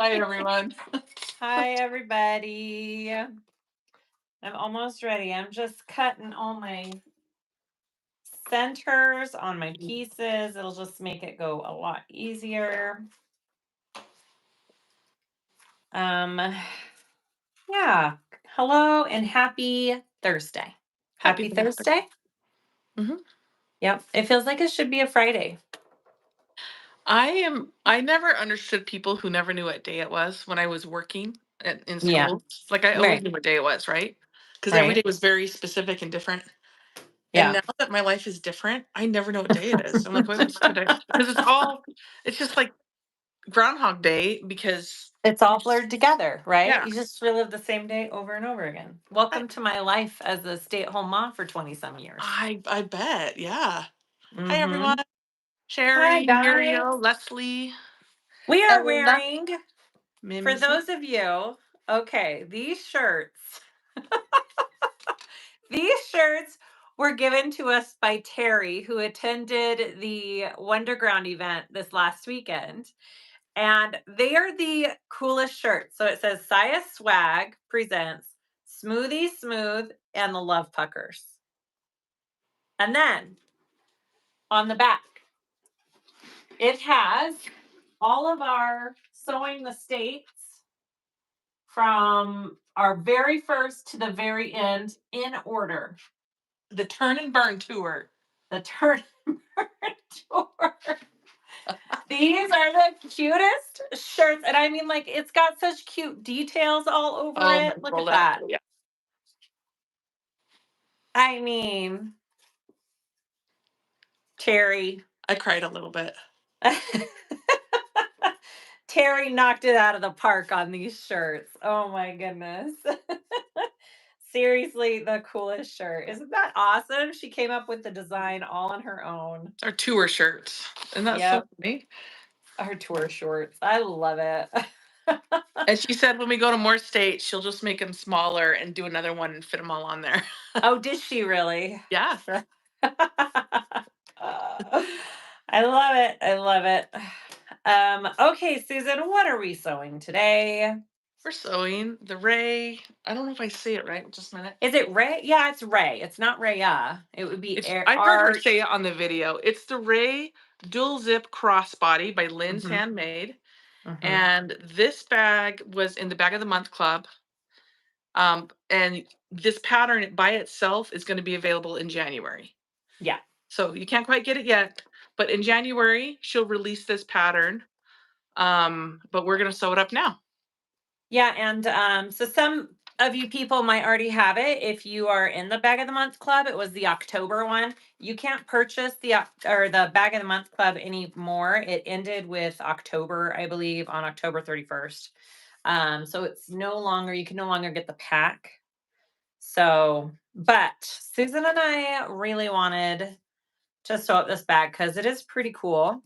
Hi, everyone. Hi, everybody. I'm almost ready. I'm just cutting all my centers on my pieces. It'll just make it go a lot easier. Um, yeah. Hello and happy Thursday. Happy Thursday. hmm Yep. It feels like it should be a Friday. I never understood people who never knew what day it was when I was working in Yeah. school. Like I always Right. knew what day it was, right? Because every day Right. was very specific and different. And Yeah. now that my life is different, I never know what day it is. I'm like, wait, what's today? Because it's just like Groundhog Day because It's all blurred together, right? yeah. You just relive the same day over and over again. I Welcome to my life as a stay-at-home mom for 20 some years. I bet, yeah. Hi everyone. Mm-hmm. Hi, Sherry, guys. Muriel, Leslie, We are Ella, wearing, for Mimsy. those of you, okay, these shirts. These shirts were given to us by Terry, who attended the Wonderground event this last weekend. And they are the coolest shirts. So it says Saya Swag presents Smoothie Smooth and the Love Puckers. And then on the back, it has all of our sewing mistakes from our very first to the very end in order. The Turn and Burn tour. The Turn and Burn tour. These are the cutest shirts. And I mean, like, it's got such cute details all over Oh, my it. Look at roll it up. that. Yeah. I mean, Terry. I cried a little bit. Terry knocked it out of the park on these shirts. Oh my goodness. Seriously, the coolest shirt. Isn't that awesome? She came up with the design all on her own. Our tour shirts. And that's so Yep. funny. Her tour shorts. I love it. And she said when we go to more states, she'll just make them smaller and do another one and fit them all on there. Oh, did she really? Yeah. I love it. I love it. Okay, Susan, what are we sewing today? We're sewing the Rae. I don't know if I say it right. Just a minute. Is it Rae? Yeah, it's Rae. It's not Raya. It would be I heard her R. say it on the video. It's the Rae Dual Zip Crossbody by Mhm, LindsHandmade. mhm. And this bag was in the Bag of the Month Club. And this pattern by itself is going to be available in January. Yeah. So you can't quite get it yet, but in January she'll release this pattern. But we're gonna sew it up now. Yeah, and so some of you people might already have it. If you are in the Bag of the Month Club, it was the October one. You can't purchase the Bag of the Month Club anymore. It ended with October, I believe, on October 31st. So it's no longer, you can no longer get the pack. So, but Susan and I really wanted to sew up this bag because it is pretty cool.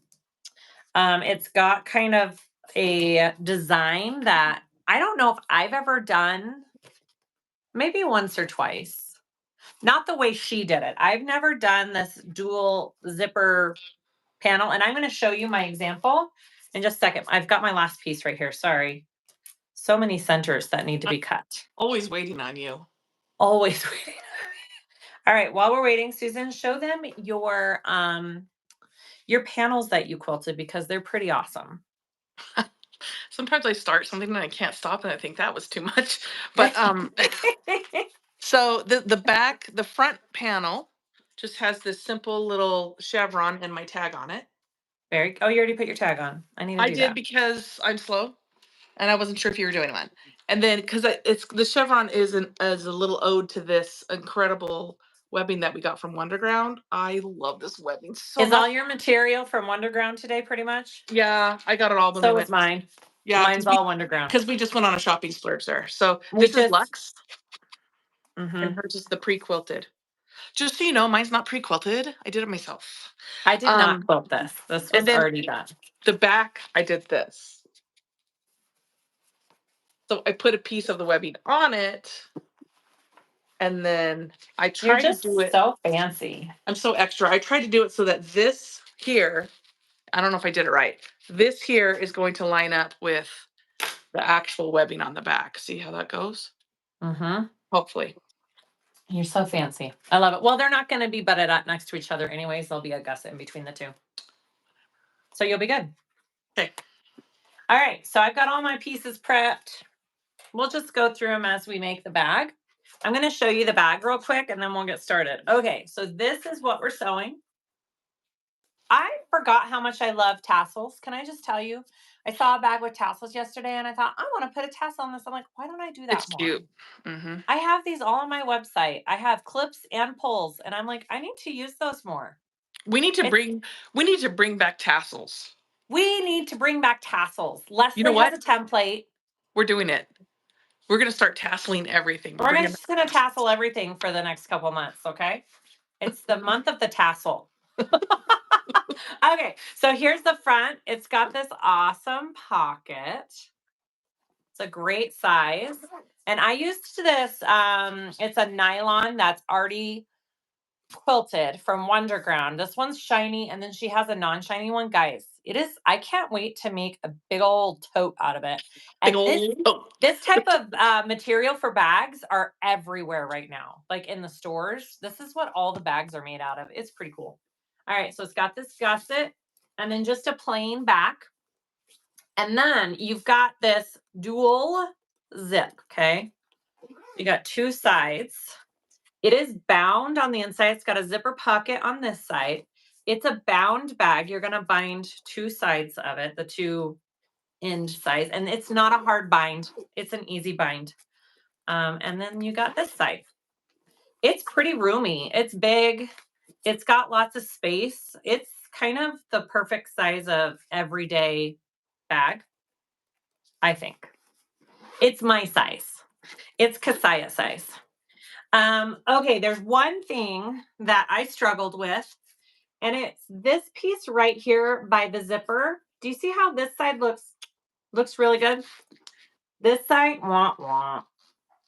It's got kind of a design that I don't know if I've ever done, maybe once or twice. Not the way she did it. I've never done this dual zipper panel, and I'm going to show you my example in just a second. I've got my last piece right here. Sorry. So many centers that need to I'm be cut. always waiting on you. Always waiting. All right, while we're waiting, Susan, show them your panels that you quilted because they're pretty awesome. Sometimes I start something and I can't stop and I think that was too much. But so the front panel just has this simple little chevron and my tag on it. Oh, you already put your tag on. I need to I do did that. because I'm slow and I wasn't sure if you were doing one. And then because it's the chevron is as a little ode to this incredible webbing that we got from Wonderground. I love this webbing so Is much. all your material from Wonderground today pretty much? Yeah, I got it all when we So is went. mine. Yeah, Mine's all Wonderground. because we just went on a shopping splurge there. So We this is just Lux, and mhm. hers is the pre-quilted. Just so you know, mine's not pre-quilted. I did it myself. I did not quilt this. This And was then already done. the back, I did this. So I put a piece of the webbing on it, and then I You're tried to do just it. so fancy. I'm so extra. I tried to do it so that this here, I don't know if I did it right. This here is going to line up with the actual webbing on the back. See how that goes? Mm-hmm. Hopefully. You're so fancy. I love it. Well, they're not going to be butted up next to each other anyways. There'll be a gusset in between the two. So you'll be good. Okay. All right. So I've got all my pieces prepped. We'll just go through them as we make the bag. I'm going to show you the bag real quick and then we'll get started. Okay. So this is what we're sewing. I forgot how much I love tassels. Can I just tell you? I saw a bag with tassels yesterday and I thought, I want to put a tassel on this. I'm like, why don't I do that It's more? cute. Mm-hmm. I have these all on my website. I have clips and pulls, and I'm like, I need to use those more. We need to It's, bring back tassels. we need to bring back tassels. You know Leslie has what? a template. We're doing it. We're gonna start tasseling everything. We're We're bringing just going to tassel everything for the next couple months, okay? It's the month of the tassel. Okay, so here's the front. It's got this awesome pocket. It's a great size. And I used this, it's a nylon that's already quilted from Wonderground. This one's shiny, and then she has a non-shiny one. Guys, I can't wait to make a big old tote out of it. big And old. this type of material for bags are everywhere right now, like in the stores. This is what all the bags are made out of. It's pretty cool. All right, so it's got this gusset and then just a plain back. And then you've got this dual zip, okay? You got two sides. It is bound on the inside. It's got a zipper pocket on this side. It's a bound bag. You're going to bind two sides of it, the two end sides, and it's not a hard bind. It's an easy bind. And then you got this side. It's pretty roomy. It's big. It's got lots of space. It's kind of the perfect size of everyday bag, I think. It's my size. It's Kasaya size. Okay, there's one thing that I struggled with, and it's this piece right here by the zipper. Do you see how this side looks really good? This side, wah, wah.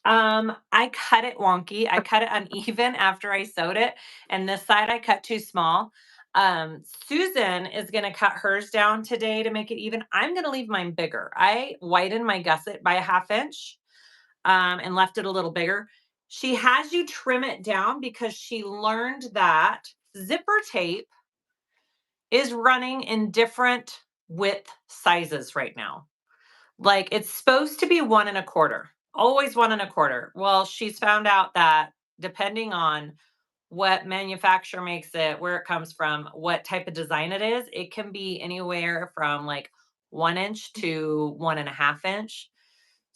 I cut it wonky. I cut it uneven after I sewed it, and this side I cut too small. Susan is going to cut hers down today to make it even. I'm going to leave mine bigger. I widened my gusset by a 1/2 inch and left it a little bigger. She has you trim it down because she learned that zipper tape is running in different width sizes right now. Like it's supposed to be 1 1/4, always 1 1/4. Well, she's found out that depending on what manufacturer makes it, where it comes from, what type of design it is, it can be anywhere from like 1 inch to 1 1/2 inch.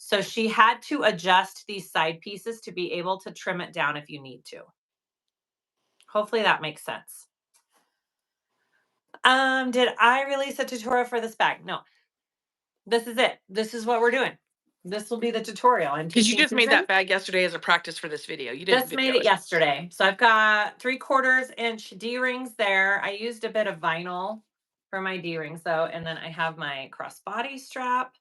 So she had to adjust these side pieces to be able to trim it down if you need to. Hopefully that makes sense. Did I release a tutorial for this bag? No. This is it. This is what we're doing. This will be the tutorial. I'm Because you teaching just made Susan. that bag yesterday as a practice for this video. You didn't Just video made it it. yesterday. So I've got 3/4 inch D-rings there. I used a bit of vinyl for my D-rings though. And then I have my crossbody strap.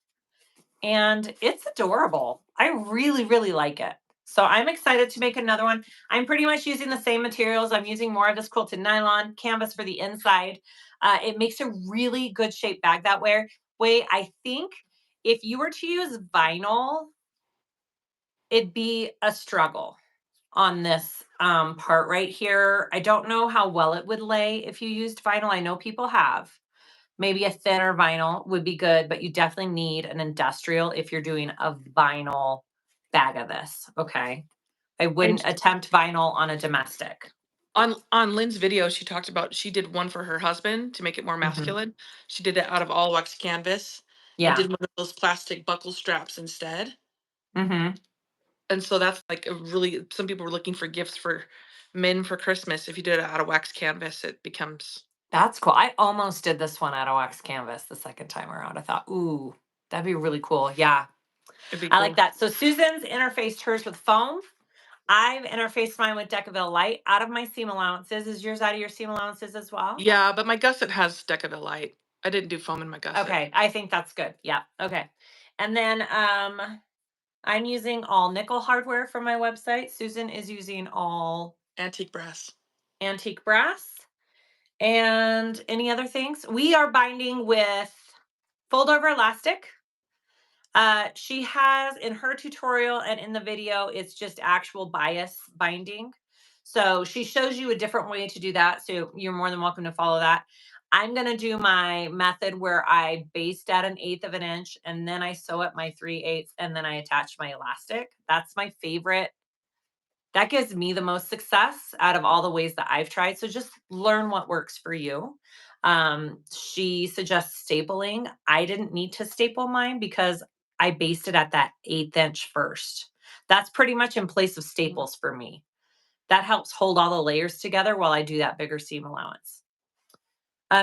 And it's adorable. I really, really like it. So I'm excited to make another one. I'm pretty much using the same materials. I'm using more of this quilted nylon canvas for the inside. It makes a really good shape bag that way. I think if you were to use vinyl, it'd be a struggle on this part right here. I don't know how well it would lay if you used vinyl. I know people have. Maybe a thinner vinyl would be good, but you definitely need an industrial if you're doing a vinyl bag of this, okay? I wouldn't attempt vinyl on a domestic. On Lynn's video, she talked about she did one for her husband to make it more masculine. She did it out of all wax canvas and Yeah. did one of those plastic buckle straps instead. Mm-hmm. And so that's like a really, some people were looking for gifts for men for Christmas. If you did it out of wax canvas, it becomes. That's cool. I almost did this one out of wax canvas the second time around. I thought, ooh, that'd be really cool. Yeah. It'd be I cool. like that. So Susan's interfaced hers with foam. I've interfaced mine with Decaville Light out of my seam allowances. Is yours out of your seam allowances as well? Yeah, but my gusset has Decaville Light. I didn't do foam in my gusset. Okay, I think that's good. Yeah. Okay. And then I'm using all nickel hardware from my website. Susan is using all Antique brass. antique brass. And any other things? We are binding with fold over elastic. She has in her tutorial and in the video, it's just actual bias binding. So she shows you a different way to do that. So you're more than welcome to follow that. I'm going to do my method where I baste at 1/8 of an inch and then I sew up my 3/8 and then I attach my elastic. That's my favorite. That gives me the most success out of all the ways that I've tried. So just learn what works for you. She suggests stapling. I didn't need to staple mine because I basted at that 1/8 inch first. That's pretty much in place of staples for me. That helps hold all the layers together while I do that bigger seam allowance.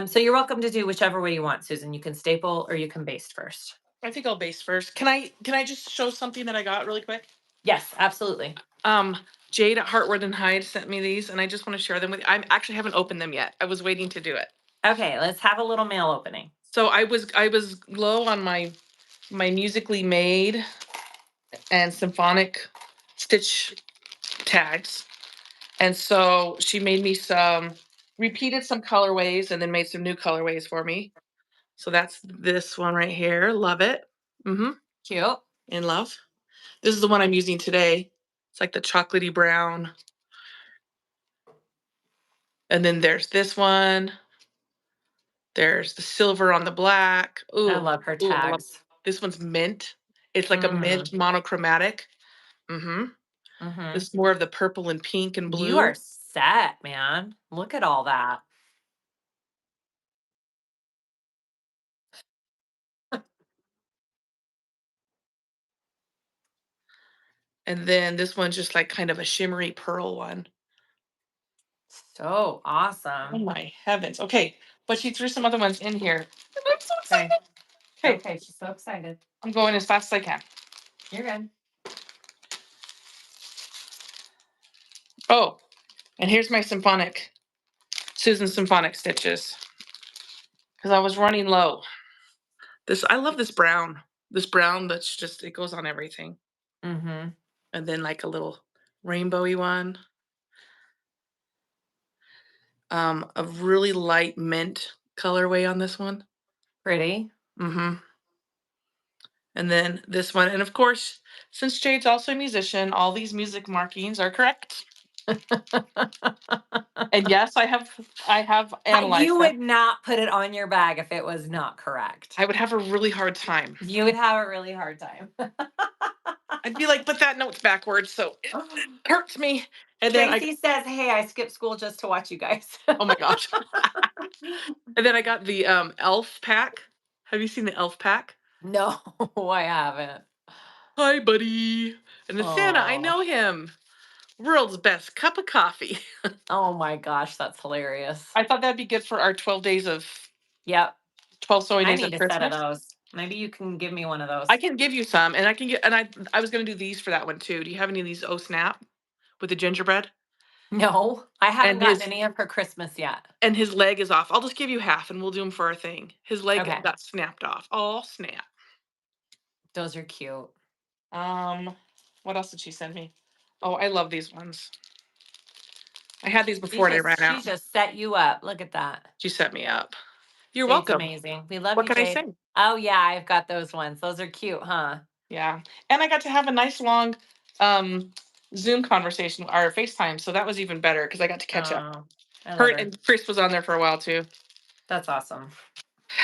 So you're welcome to do whichever way you want, Susan. You can staple or you can baste first. I think I'll baste first. Can I just show something that I got really quick? Yes, absolutely. Um, Jade at Heartwood and Hyde sent me these, and I just want to share them with you. I actually haven't opened them yet. I was waiting to do it. Okay, let's have a little mail opening. So I was low on my musically made and symphonic stitch tags. And so she made me repeated some colorways and then made some new colorways for me. So that's this one right here. Love it. Mm-hmm. Cute. In love. This is the one I'm using today. It's like the chocolatey brown. And then there's this one. There's the silver on the black. I Ooh, love her ooh, I love tags. this one's mint. It's like a Mm, mint monochromatic. Mm-hmm. This mhm. is more of the purple and pink and You are blue. set, man. Look at all that. And then this one's just like kind of a shimmery pearl one. So Oh awesome. my heavens. Okay, but she threw some other ones in here. And I'm so Okay. excited. Okay, Okay, she's so excited. I'm going as fast as I can. You're good. Oh, and here's my Susan symphonic stitches because I was running low. I love this brown. This brown that's just it goes on everything. Mhm. And then like a little rainbowy one. A really light mint colorway on this one. Pretty. Mm-hmm. And then this one, and of course, since Jade's also a musician, all these music markings are correct. And yes, I have You analyzed them. would not put it on your bag if it was not correct. I would have a really hard time. You would have a really hard time. I'd be like, but that note's backwards, so it hurts me. And then Tracy says, "Hey, I skipped school just to watch you guys." oh my gosh. And then I got the elf pack. Have you seen the elf pack? No, I haven't. Hi, buddy. And the Santa, I Oh. know him. World's best cup of coffee. Oh my gosh, that's hilarious. I thought that'd be good for our 12 days of Yep. 12 sewing I days need of a set of Christmas. those. Maybe you can give me one of those. I can give you some, and I can get, and I was gonna do these for that one too. Do you have any of these? Oh snap, with the gingerbread, No, I haven't and gotten his any of her Christmas yet. and his leg is off. I'll just give you half, and we'll do them for our thing. His leg Okay. got snapped off. Oh snap. Those are cute. Um, what else did she send me? Oh, I love these ones. I had these before they ran She out. just set you up. Look at that. She set me up. You're Jade's welcome. amazing. We love What you, can I Jade. say? Oh yeah, I've got those ones. Those are cute, huh? Yeah, and I got to have a nice long um Zoom conversation or FaceTime, so that was even better because I got to catch up. Oh, I Her love her. and Chris was on there for a while too. That's awesome.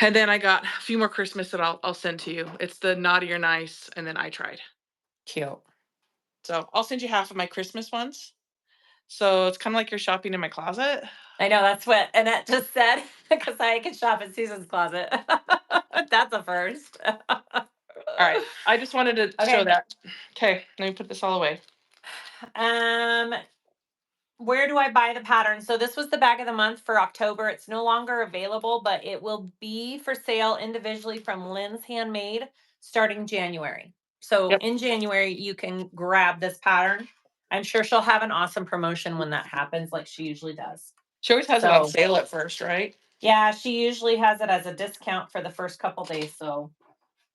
And then I got a few more Christmas that I'll send to you. It's the naughty or nice, and then I tried. Cute. So I'll send you half of my Christmas ones. So it's kind of like you're shopping in my closet. I know that's what Annette just said because I can shop in Susan's closet. That's a first. All right. I just wanted to show Okay. that. Okay, let me put this all away. Um, where do I buy the pattern? So this was the bag of the month for October. It's no longer available, but it will be for sale individually from Lynn's Handmade starting January. So Yep. in January, you can grab this pattern. I'm sure she'll have an awesome promotion when that happens, like she usually does. She always has it on So sale at first, right? yeah, she usually has it as a discount for the first couple days. So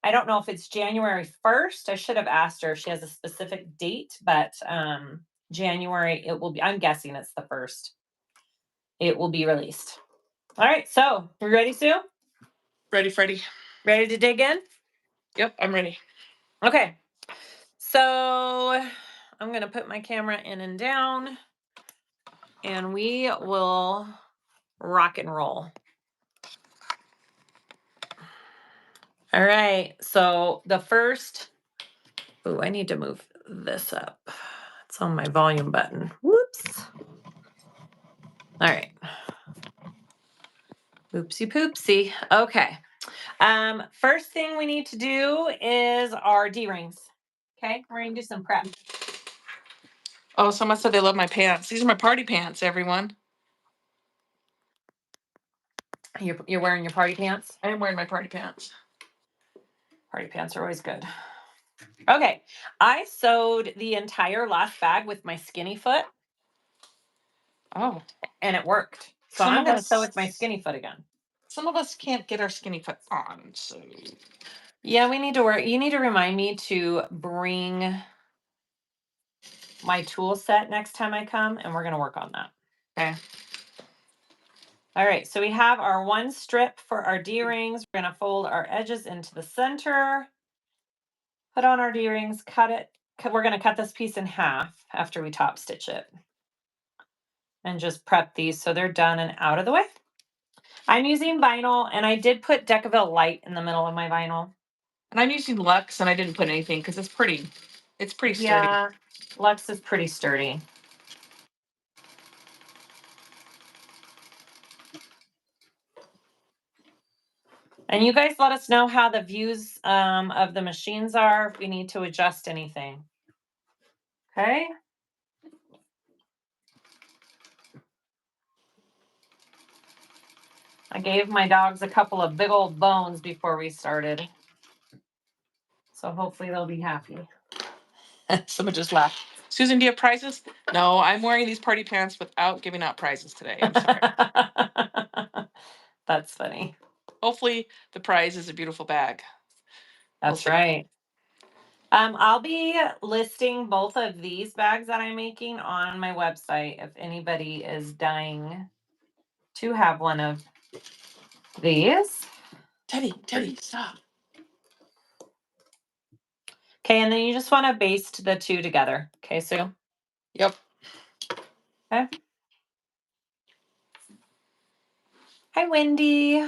I don't know if it's January 1st. I should have asked her if she has a specific date, but January it will be. I'm guessing it's the 1st. It will be released. All right, so we ready, Sue? Ready, Freddie? Ready to dig in? Yep, I'm ready. Okay. So I'm going to put my camera in and down, and we will rock and roll. All right. So the first, oh, I need to move this up. It's on my volume button. Whoops. All right. Oopsie poopsie. Okay. First thing we need to do is our D-rings. Okay, we're gonna do some prep. Oh, someone said they love my pants. These are my party pants, everyone. You're wearing your party pants? I am wearing my party pants. Party pants are always good. Okay, I sewed the entire last bag with my skinny foot. Oh. And it worked. So I'm gonna sew with my skinny foot again. Some of us can't get our skinny foot on, so. Yeah, we need to work. You need to remind me to bring my tool set next time I come, and we're gonna work on that. Okay. All right, so we have our one strip for our D-rings. We're gonna fold our edges into the center, put on our D-rings, cut it. We're gonna cut this piece in half after we top stitch it. And just prep these so they're done and out of the way. I'm using vinyl, and I did put Decaville Light in the middle of my vinyl. And I'm using Luxe, and I didn't put anything because it's pretty sturdy. Yeah, Luxe is pretty sturdy. And you guys let us know how the views of the machines are, if we need to adjust anything. Okay. I gave my dogs a couple of big old bones before we started. So hopefully they'll be happy. Someone just laughed. Susan, do you have prizes? No, I'm wearing these party pants without giving out prizes today. I'm sorry. That's funny. Hopefully the prize is a beautiful bag. That's right. I'll be listing both of these bags that I'm making on my website if anybody is dying to have one of these. Teddy, stop. Okay, and then you just want to baste the two together. Okay, Sue? Yep. Okay. Hi, Wendy.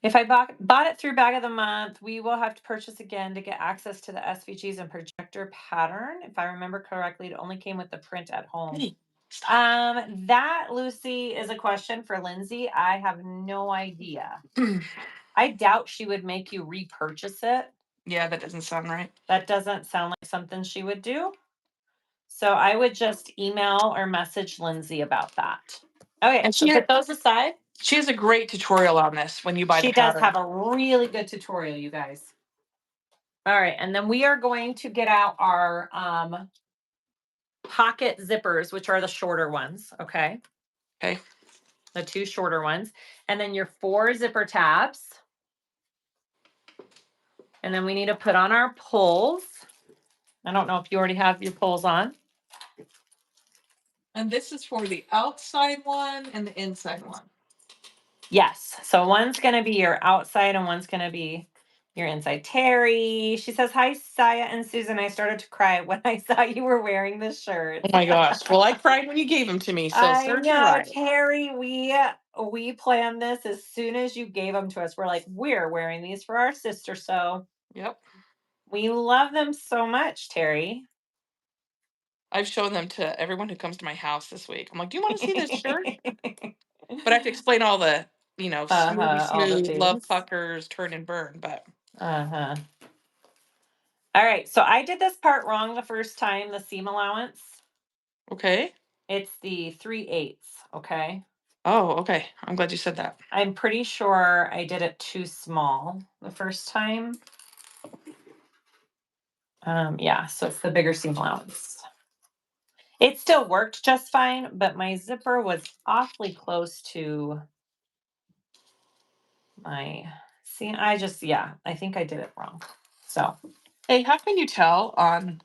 If I bought it through Bag of the Month, we will have to purchase again to get access to the SVGs and projector pattern. If I remember correctly, it only came with the print at home. Teddy, stop. That, Lucy, is a question for Lindsay. I have no idea. I doubt she would make you repurchase it. Yeah, that doesn't sound right. That doesn't sound like something she would do. So I would just email or message Lindsay about that. Okay, And so put those aside. She has a great tutorial on this when you buy the She does pattern. have a really good tutorial, you guys. All right, and then we are going to get out our pocket zippers, which are the shorter ones, okay? Okay. The two shorter ones. And then your 4 zipper tabs. And then we need to put on our pulls. I don't know if you already have your pulls on. And this is for the outside one and the inside one. Yes. So one's going to be your outside and one's going to be your inside. Terry, she says, hi, Saya and Susan. I started to cry when I saw you were wearing this shirt. Oh my gosh. Well, I cried when you gave them to me. So I serve know, you right. Terry, we planned this as soon as you gave them to us. We're like, we're wearing these for our sister. So Yep. we love them so much, Terry. I've shown them to everyone who comes to my house this week. I'm like, do you want to see this shirt? But I have to explain all the, smooth, love puckers, turn and burn. But all right. So I did this part wrong the first time, the seam allowance. Okay. It's the 3/8. Okay. Oh, okay. I'm glad you said that. I'm pretty sure I did it too small the first time. Yeah, so it's the bigger seam allowance. It still worked just fine, but my zipper was awfully close to my seam. I think I did it wrong. So, Hey, how can you tell on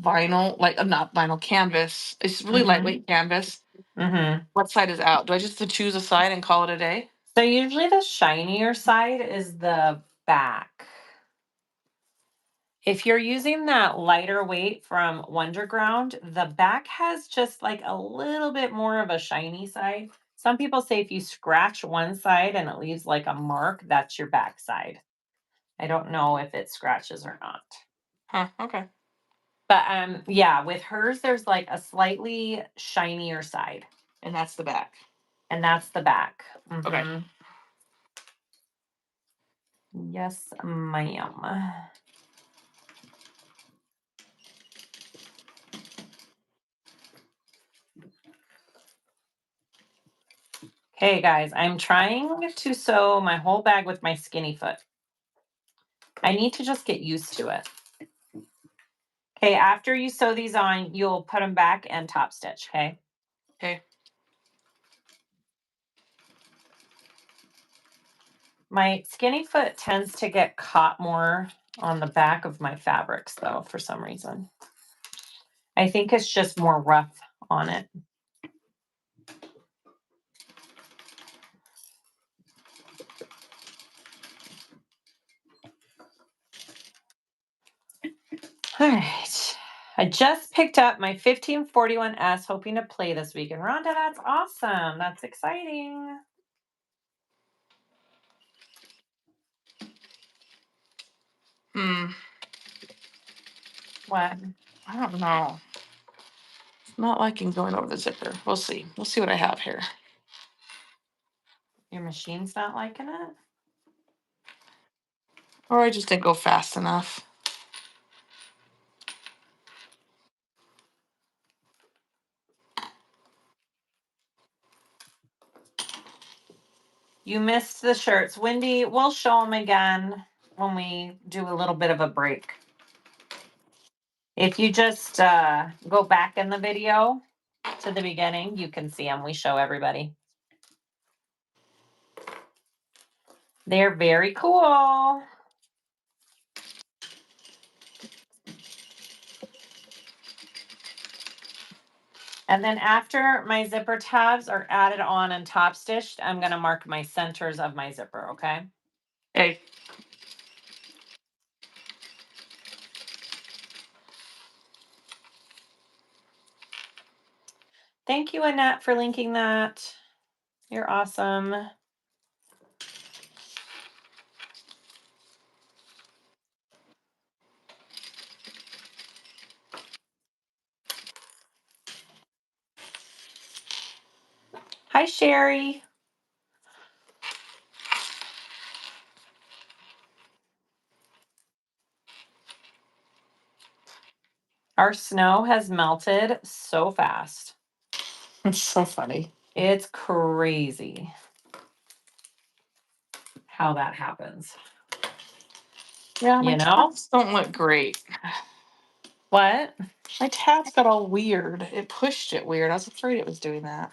vinyl, like not vinyl, canvas? It's really lightweight canvas. What side is out? Do I just have to choose a side and call it a day? So usually the shinier side is the back. If you're using that lighter weight from Wonderground, the back has just like a little bit more of a shiny side. Some people say if you scratch one side and it leaves like a mark, that's your back side. I don't know if it scratches or not. Huh, okay. But yeah, with hers, there's like a slightly shinier side. And that's the back. And that's the back. Okay. Mhm. Yes, ma'am. Okay, guys, I'm trying to sew my whole bag with my skinny foot. I need to just get used to it. Okay, after you sew these on, you'll put them back and top stitch, okay? Okay. My skinny foot tends to get caught more on the back of my fabrics, though, for some reason. I think it's just more rough on it. All right. I just picked up my 1541S, hoping to play this weekend. Rhonda, that's awesome. That's exciting. What? I don't know. It's not liking going over the zipper. We'll see. We'll see what I have here. Your machine's not liking it? Or I just didn't go fast enough. You missed the shirts. Wendy, we'll show them again when we do a little bit of a break. If you just go back in the video to the beginning, you can see them. We show everybody. They're very cool. And then after my zipper tabs are added on and top stitched, I'm going to mark my centers of my zipper, okay? Okay. Thank you, Annette, for linking that. You're awesome. Hi, Sherry. Our snow has melted so fast. It's so funny. It's crazy how that happens. Yeah, my You know? tabs don't look great. What? My tabs got all weird. It pushed it weird. I was afraid it was doing that.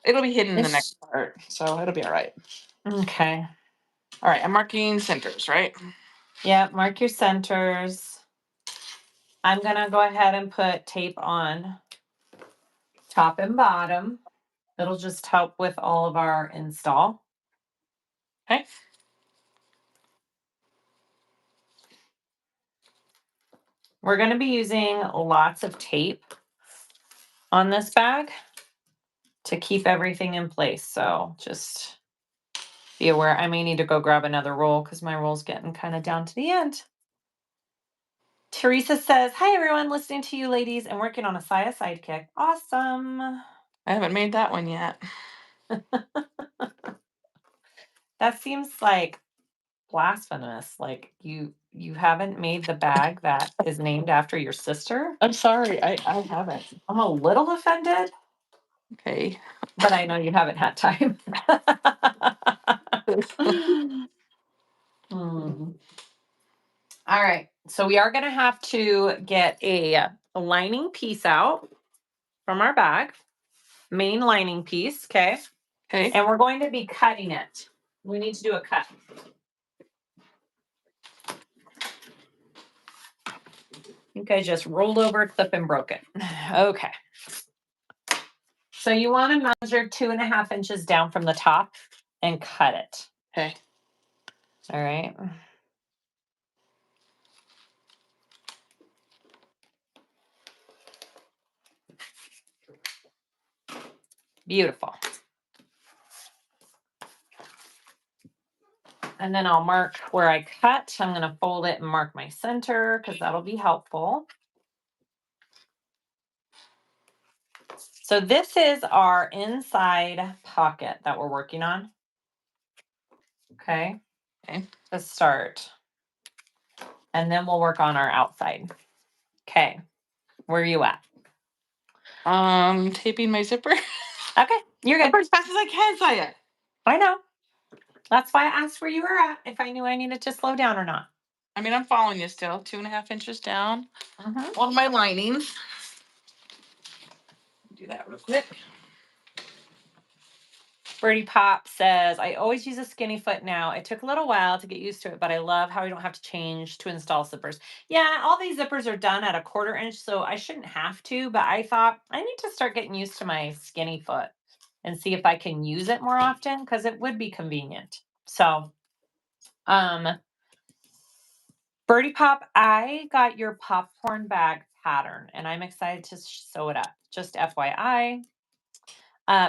It'll be hidden in the next part, so it'll be all right. Okay. All right, I'm marking centers, right? Yeah, mark your centers. I'm going to go ahead and put tape on top and bottom. It'll just help with all of our install. Okay. We're going to be using lots of tape on this bag to keep everything in place. So just be aware. I may need to go grab another roll because my roll's getting kind of down to the end. Teresa says, hi, everyone, listening to you ladies and working on a Saya sidekick. Awesome. I haven't made that one yet. That seems like blasphemous. Like you haven't made the bag that is named after your sister? I'm sorry, I haven't. I'm a little offended, Okay. but I know you haven't had time. Hmm. All right. So we are going to have to get a lining piece out from our bag, main lining piece. Okay. Okay. And we're going to be cutting it. We need to do a cut. I think I just rolled over a clip and broke it. Okay. So you want to measure 2.5 inches down from the top and cut it. Okay. All right. Beautiful. And then I'll mark where I cut. I'm going to fold it and mark my center because that'll be helpful. So this is our inside pocket that we're working on. Okay. Okay. To start. And then we'll work on our outside. Okay. Where are you at? Taping my zipper. Okay. You're good. As fast as I can, Saya. I know. That's why I asked where you were at, if I knew I needed to slow down or not. I mean, I'm following you still. 2.5 inches down Mm-hmm. on my linings. Do that real quick. Birdie Pop says, I always use a skinny foot now. It took a little while to get used to it, but I love how I don't have to change to install zippers. Yeah, all these zippers are done at a 1/4 inch, so I shouldn't have to, but I thought I need to start getting used to my skinny foot and see if I can use it more often because it would be convenient. So, Birdie Pop, I got your popcorn bag pattern and I'm excited to sew it up. Just FYI.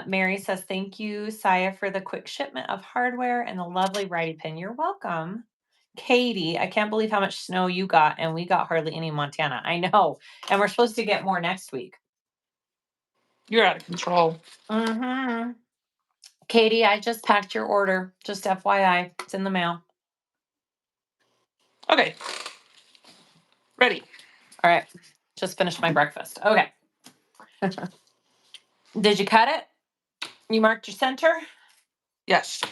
Mary says, thank you, Saya, for the quick shipment of hardware and the lovely writing pen. You're welcome. Katie, I can't believe how much snow you got, and we got hardly any in Montana. I know. And we're supposed to get more next week. You're out of control. Mm-hmm. Katie, I just packed your order. Just FYI. It's in the mail. Okay. Ready. All right. Just finished my breakfast. Okay. Did you cut it? You marked your center? Yes.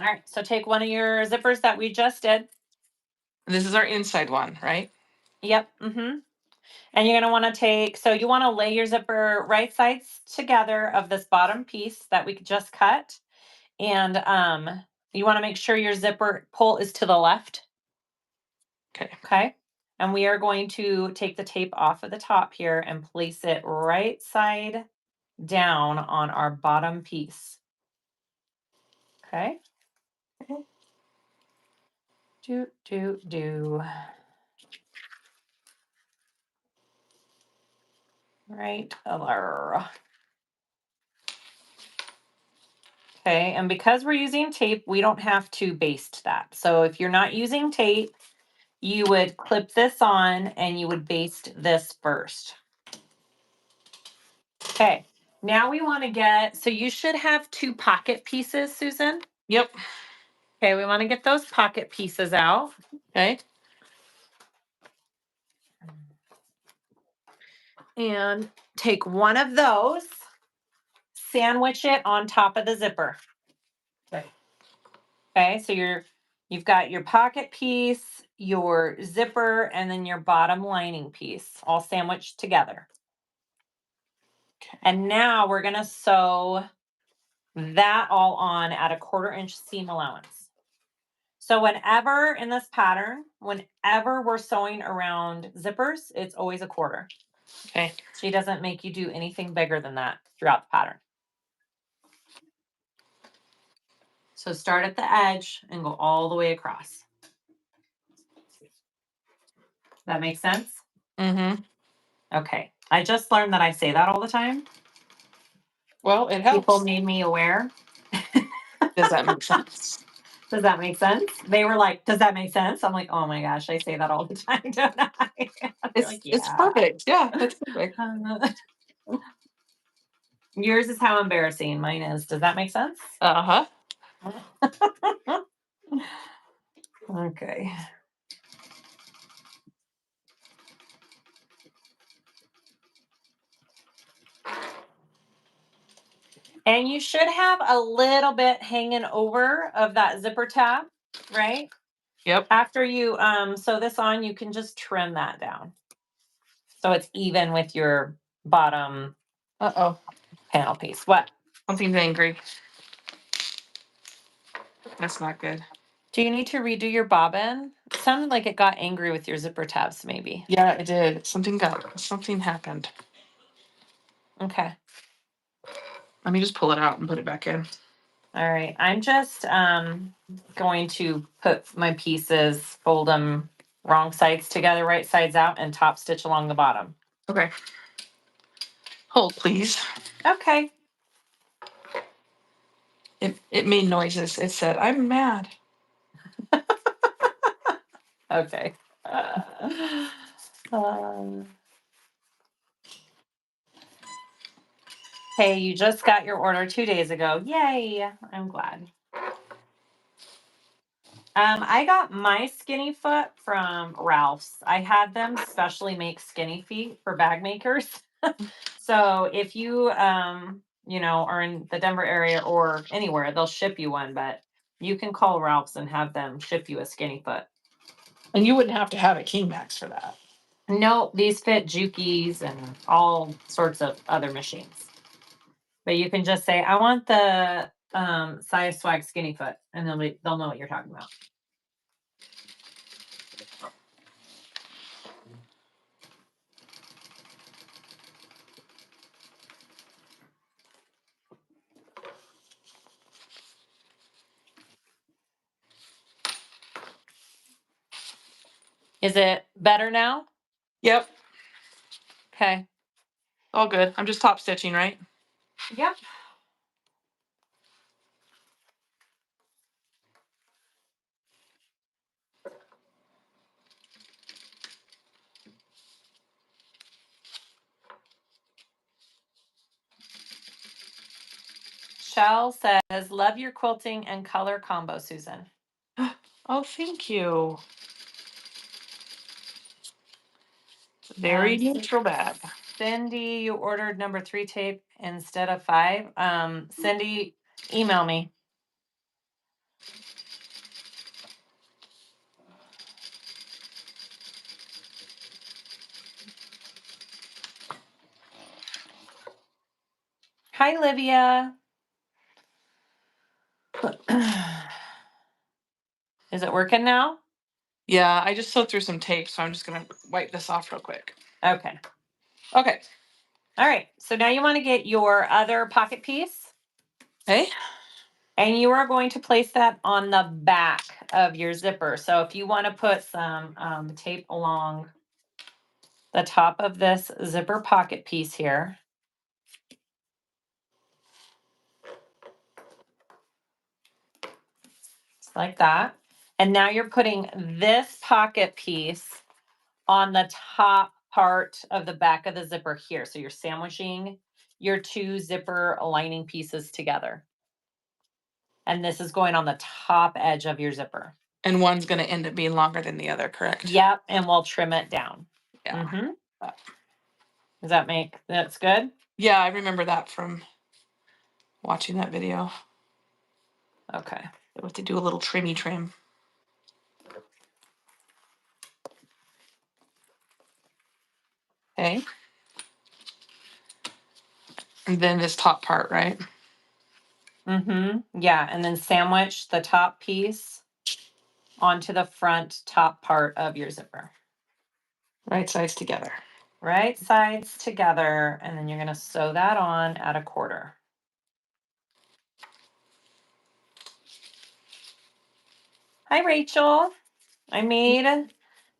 All right. So take one of your zippers that we just did. This is our inside one, right? Yep. Mm-hmm. And you're going to want to take, so you want to lay your zipper right sides together of this bottom piece that we just cut. And you want to make sure your zipper pull is to the left. Okay. Okay. And we are going to take the tape off of the top here and place it right side down on our bottom piece. Okay. Do. Right there. Okay, and because we're using tape, we don't have to baste that. So if you're not using tape, you would clip this on and you would baste this first. Okay, now we want to get, so you should have 2 pocket pieces, Susan. Yep. Okay, we want to get those pocket pieces out. Okay. And take one of those, sandwich it on top of the zipper. Okay. Okay, so you've got your pocket piece, your zipper, and then your bottom lining piece all sandwiched together. Okay. And now we're going to sew that all on at a 1/4 inch seam allowance. So whenever in this pattern, whenever we're sewing around zippers, it's always a 1/4. Okay. She doesn't make you do anything bigger than that throughout the pattern. So start at the edge and go all the way across. That makes sense? Mm-hmm. Okay. I just learned that I say that all the time. Well, it helps. People made me aware. Does that make sense? Does that make sense? They were like, does that make sense? I'm like, oh my gosh, I say that all the time, don't I? It's like, it's perfect. Yeah, that's perfect. Yours is how embarrassing. Mine is. Does that make sense? Uh-huh. Okay. And you should have a little bit hanging over of that zipper tab, right? Yep. After you sew this on, you can just trim that down. So it's even with your bottom Uh-oh. panel piece. What? Something's angry. That's not good. Do you need to redo your bobbin? It sounded like it got angry with your zipper tabs, maybe. Yeah, it did. Something happened. Okay. Let me just pull it out and put it back in. All right. I'm just going to put my pieces, fold them wrong sides together, right sides out, and top stitch along the bottom. Okay. Hold, please. Okay. It made noises. It said, "I'm mad." Okay. Hey, you just got your order 2 days ago. Yay! I'm glad. I got my skinny foot from Ralph's. I had them specially make skinny feet for bag makers. So if you are in the Denver area or anywhere, they'll ship you one, but you can call Ralph's and have them ship you a skinny foot. And you wouldn't have to have a King Max for that. No, these fit Jukies and all sorts of other machines. But you can just say, I want the size swag skinny foot, and they'll know what you're talking about. Is it better now? Yep. Okay. All good. I'm just top stitching, right? Yep. Shell says, love your quilting and color combo, Susan. Oh, thank you. It's a very neutral bag. Cindy, you ordered number 3 tape instead of 5. Cindy, email me. Hi, Livia. Is it working now? Yeah, I just sewed through some tape, so I'm just gonna wipe this off real quick. Okay. Okay. All right. So now you want to get your other pocket piece. Okay. And you are going to place that on the back of your zipper. So if you want to put some tape along the top of this zipper pocket piece here. Just like that. And now you're putting this pocket piece on the top part of the back of the zipper here. So you're sandwiching your 2 zipper lining pieces together. And this is going on the top edge of your zipper. And one's gonna end up being longer than the other, correct? Yep, and we'll trim it down. Yeah. Does that that's good? Yeah, I remember that from watching that video. Okay. They have to do a little trimmy trim. Okay. And then this top part, right? Yeah, and then sandwich the top piece onto the front top part of your zipper. Right sides together. Right sides together, and then you're going to sew that on at 1/4. Hi, Rachel. I made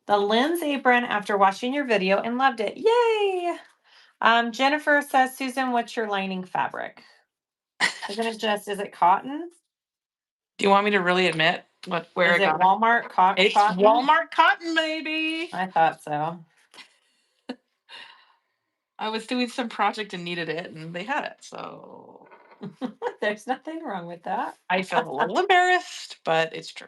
the Lynn's apron after watching your video and loved it. Yay! Jennifer says, Susan, what's your lining fabric? Is it cotton? Do you want me to really admit where Is it Walmart cotton? It's Walmart cotton, baby. I thought so. I was doing some project and needed it, and they had it, so There's nothing wrong with that. I felt a little embarrassed, but it's true.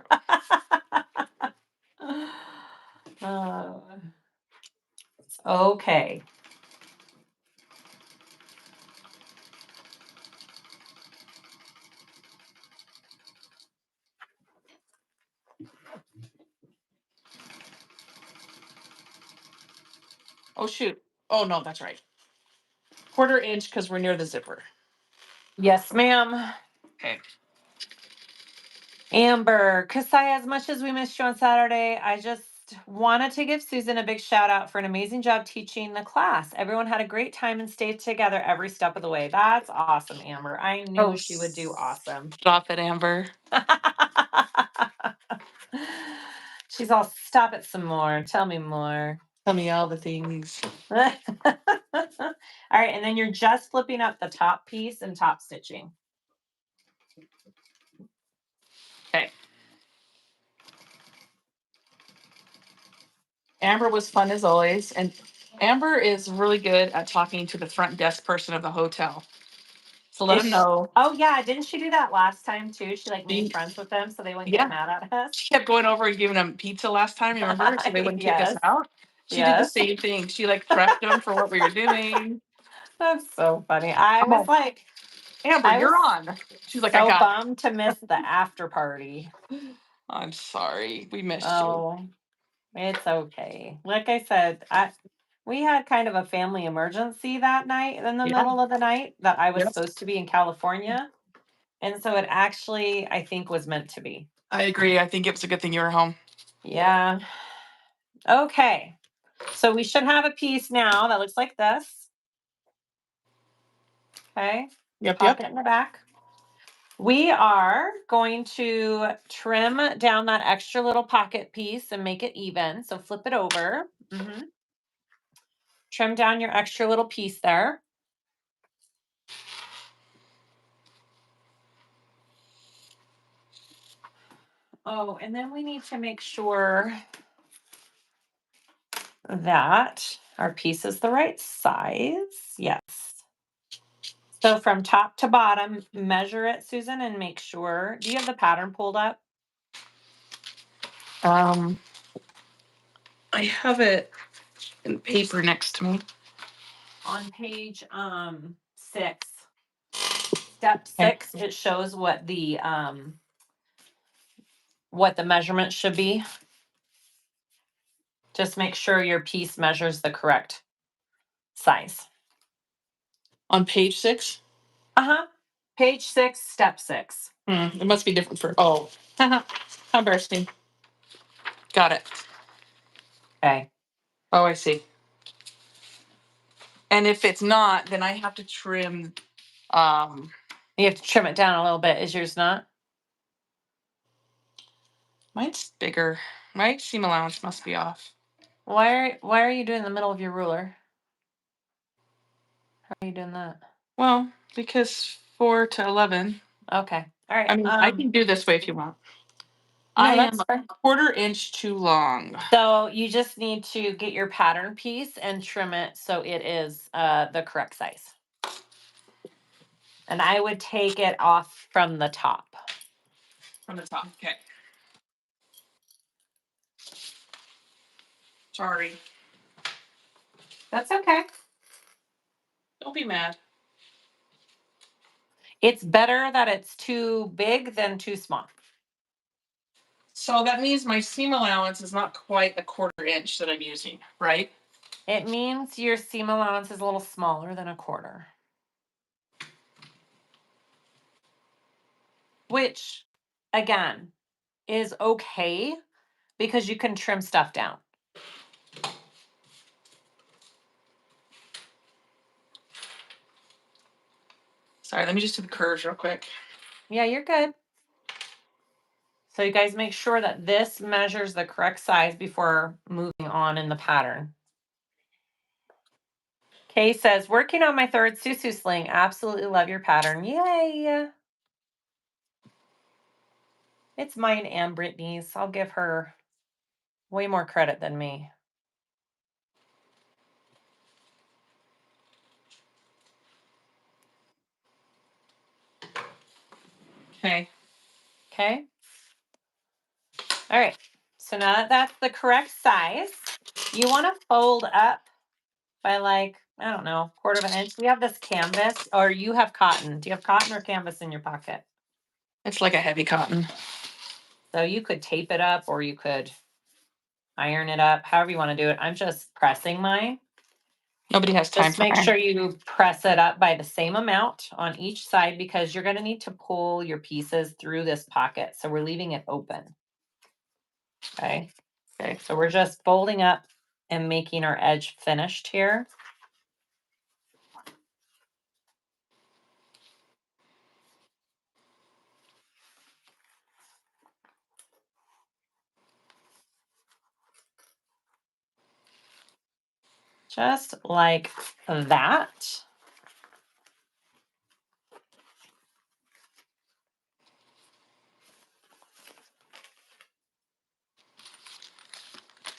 Okay. Oh, shoot. Oh, no, that's right. 1/4 inch because we're near the zipper. Yes, ma'am. Okay. Amber, Kasaya, as much as we missed you on Saturday, I just wanted to give Susan a big shout out for an amazing job teaching the class. Everyone had a great time and stayed together every step of the way. That's awesome, Amber. I knew she would do awesome. Stop it, Amber. She's all, stop it some more. Tell me more. Tell me all the things. All right, and then you're just flipping up the top piece and top stitching. Amber was fun as always. And Amber is really good at talking to the front desk person of the hotel. So let Is them know. oh yeah, didn't she do that last time too? She like made She, friends with them so they wouldn't get yeah, mad at us. she kept going over and giving them pizza last time, remember? So they wouldn't kick us Yes. out. She did the Yes. same thing. She like prepped them for what we were doing. That's so funny. I I'm was like, like, Amber, I was you're on. She's like, I so got bummed to miss the after party. it. I'm sorry. We missed you. Oh, it's okay. Like I said, we had kind of a family emergency that night in the Yeah. middle of the night that I was Yep. supposed to be in California. And so it actually, I think, was meant to be. I agree. I think it was a good thing you were home. Yeah. Okay. So we should have a piece now that looks like this. Okay. Yep. Yep. Pocket in the back. We are going to trim down that extra little pocket piece and make it even. So flip it over. Trim down your extra little piece there. Oh, and then we need to make sure that our piece is the right size. Yes. So from top to bottom, measure it, Susan, and make sure. Do you have the pattern pulled up? Um, I have it in paper next to me. On page 6, step Okay. 6, it shows what the measurement should be. Just make sure your piece measures the correct size. On page 6? Uh-huh. Page 6, step 6. It must be different for. Oh, how embarrassing. Got it. Okay. Oh, I see. And if it's not, then I have to trim. Um, You have to trim it down a little bit. Is yours not? Mine's bigger. My seam allowance must be off. Why are you doing the middle of your ruler? How are you doing that? Well, because 4 to 11. Okay. All right. I mean, I can do this way if you want. I No, am that's a fine. 1/4 inch too long. So you just need to get your pattern piece and trim it so it is the correct size. And I would take it off from the top. From the top. Okay. Sorry. That's okay. Don't be mad. It's better that it's too big than too small. So that means my seam allowance is not quite a 1/4 inch that I'm using, right? It means your seam allowance is a little smaller than a 1/4. Which, again, is okay because you can trim stuff down. Sorry, let me just do the curves real quick. Yeah, you're good. So you guys make sure that this measures the correct size before moving on in the pattern. Kay says, working on my 3rd Susu sling. Absolutely love your pattern. Yay. It's mine and Brittany's. I'll give her way more credit than me. Okay. Okay. All right. So now that that's the correct size, you want to fold up by like, I don't know, 1/4 inch. We have this canvas, or you have cotton. Do you have cotton or canvas in your pocket? It's like a heavy cotton. So you could tape it up or you could iron it up, however you want to do it. I'm just pressing mine. Nobody has time Just for make iron. sure you press it up by the same amount on each side because you're going to need to pull your pieces through this pocket. So we're leaving it open. Okay. Okay. So we're just folding up and making our edge finished here. Just like that.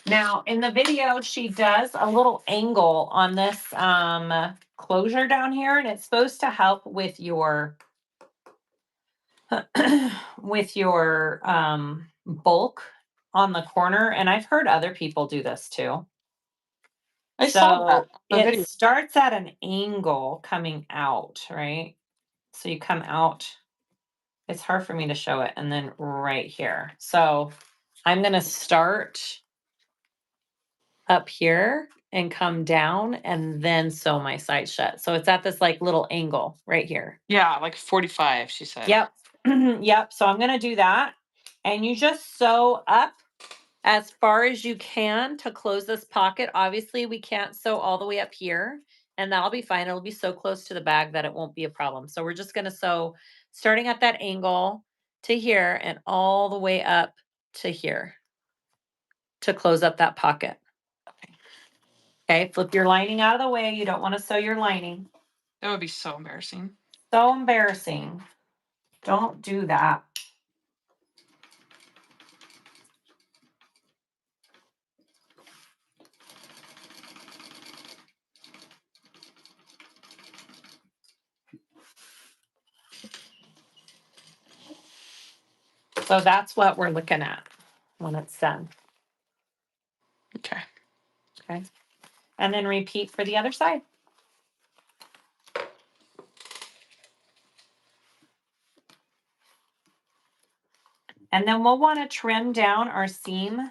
Now in the video, she does a little angle on this closure down here, and it's supposed to help with your with your bulk on the corner. And I've heard other people do this too. I saw that on the It video. starts at an angle coming out, right? So you come out. It's hard for me to show it. And then right here. So I'm going to start up here and come down and then sew my side shut. So it's at this like little angle right here. Yeah, like 45, she said. Yep. Yep. So I'm going to do that. And you just sew up as far as you can to close this pocket. Obviously, we can't sew all the way up here, and that'll be fine. It'll be so close to the bag that it won't be a problem. So we're just going to sew starting at that angle to here and all the way up to here to close up that pocket. Okay, flip your lining out of the way. You don't want to sew your lining. That would be so embarrassing. So embarrassing. Don't do that. So that's what we're looking at when it's done. Okay. Okay. And then repeat for the other side. And then we'll want to trim down our seam,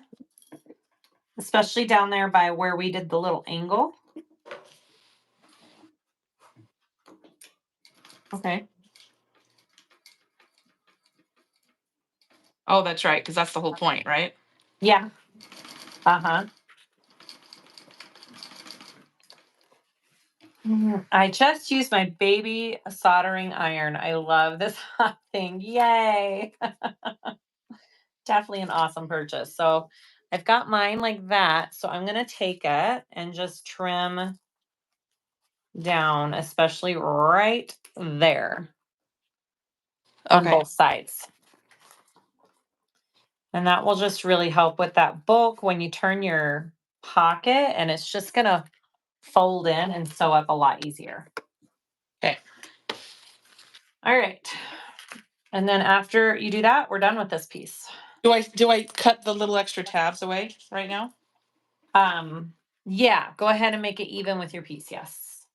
especially down there by where we did the little angle. Okay. Oh, that's right, because that's the whole point, right? Yeah. Uh-huh. I just used my baby soldering iron. I love this hot thing. Yay. Definitely an awesome purchase. So I've got mine like that. So I'm going to take it and just trim down, especially right there on Okay. both sides. And that will just really help with that bulk when you turn your pocket, and it's just going to fold in and sew up a lot easier. Okay. All right. And then after you do that, we're done with this piece. Do I cut the little extra tabs away right now? Yeah, go ahead and make it even with your piece. Yes.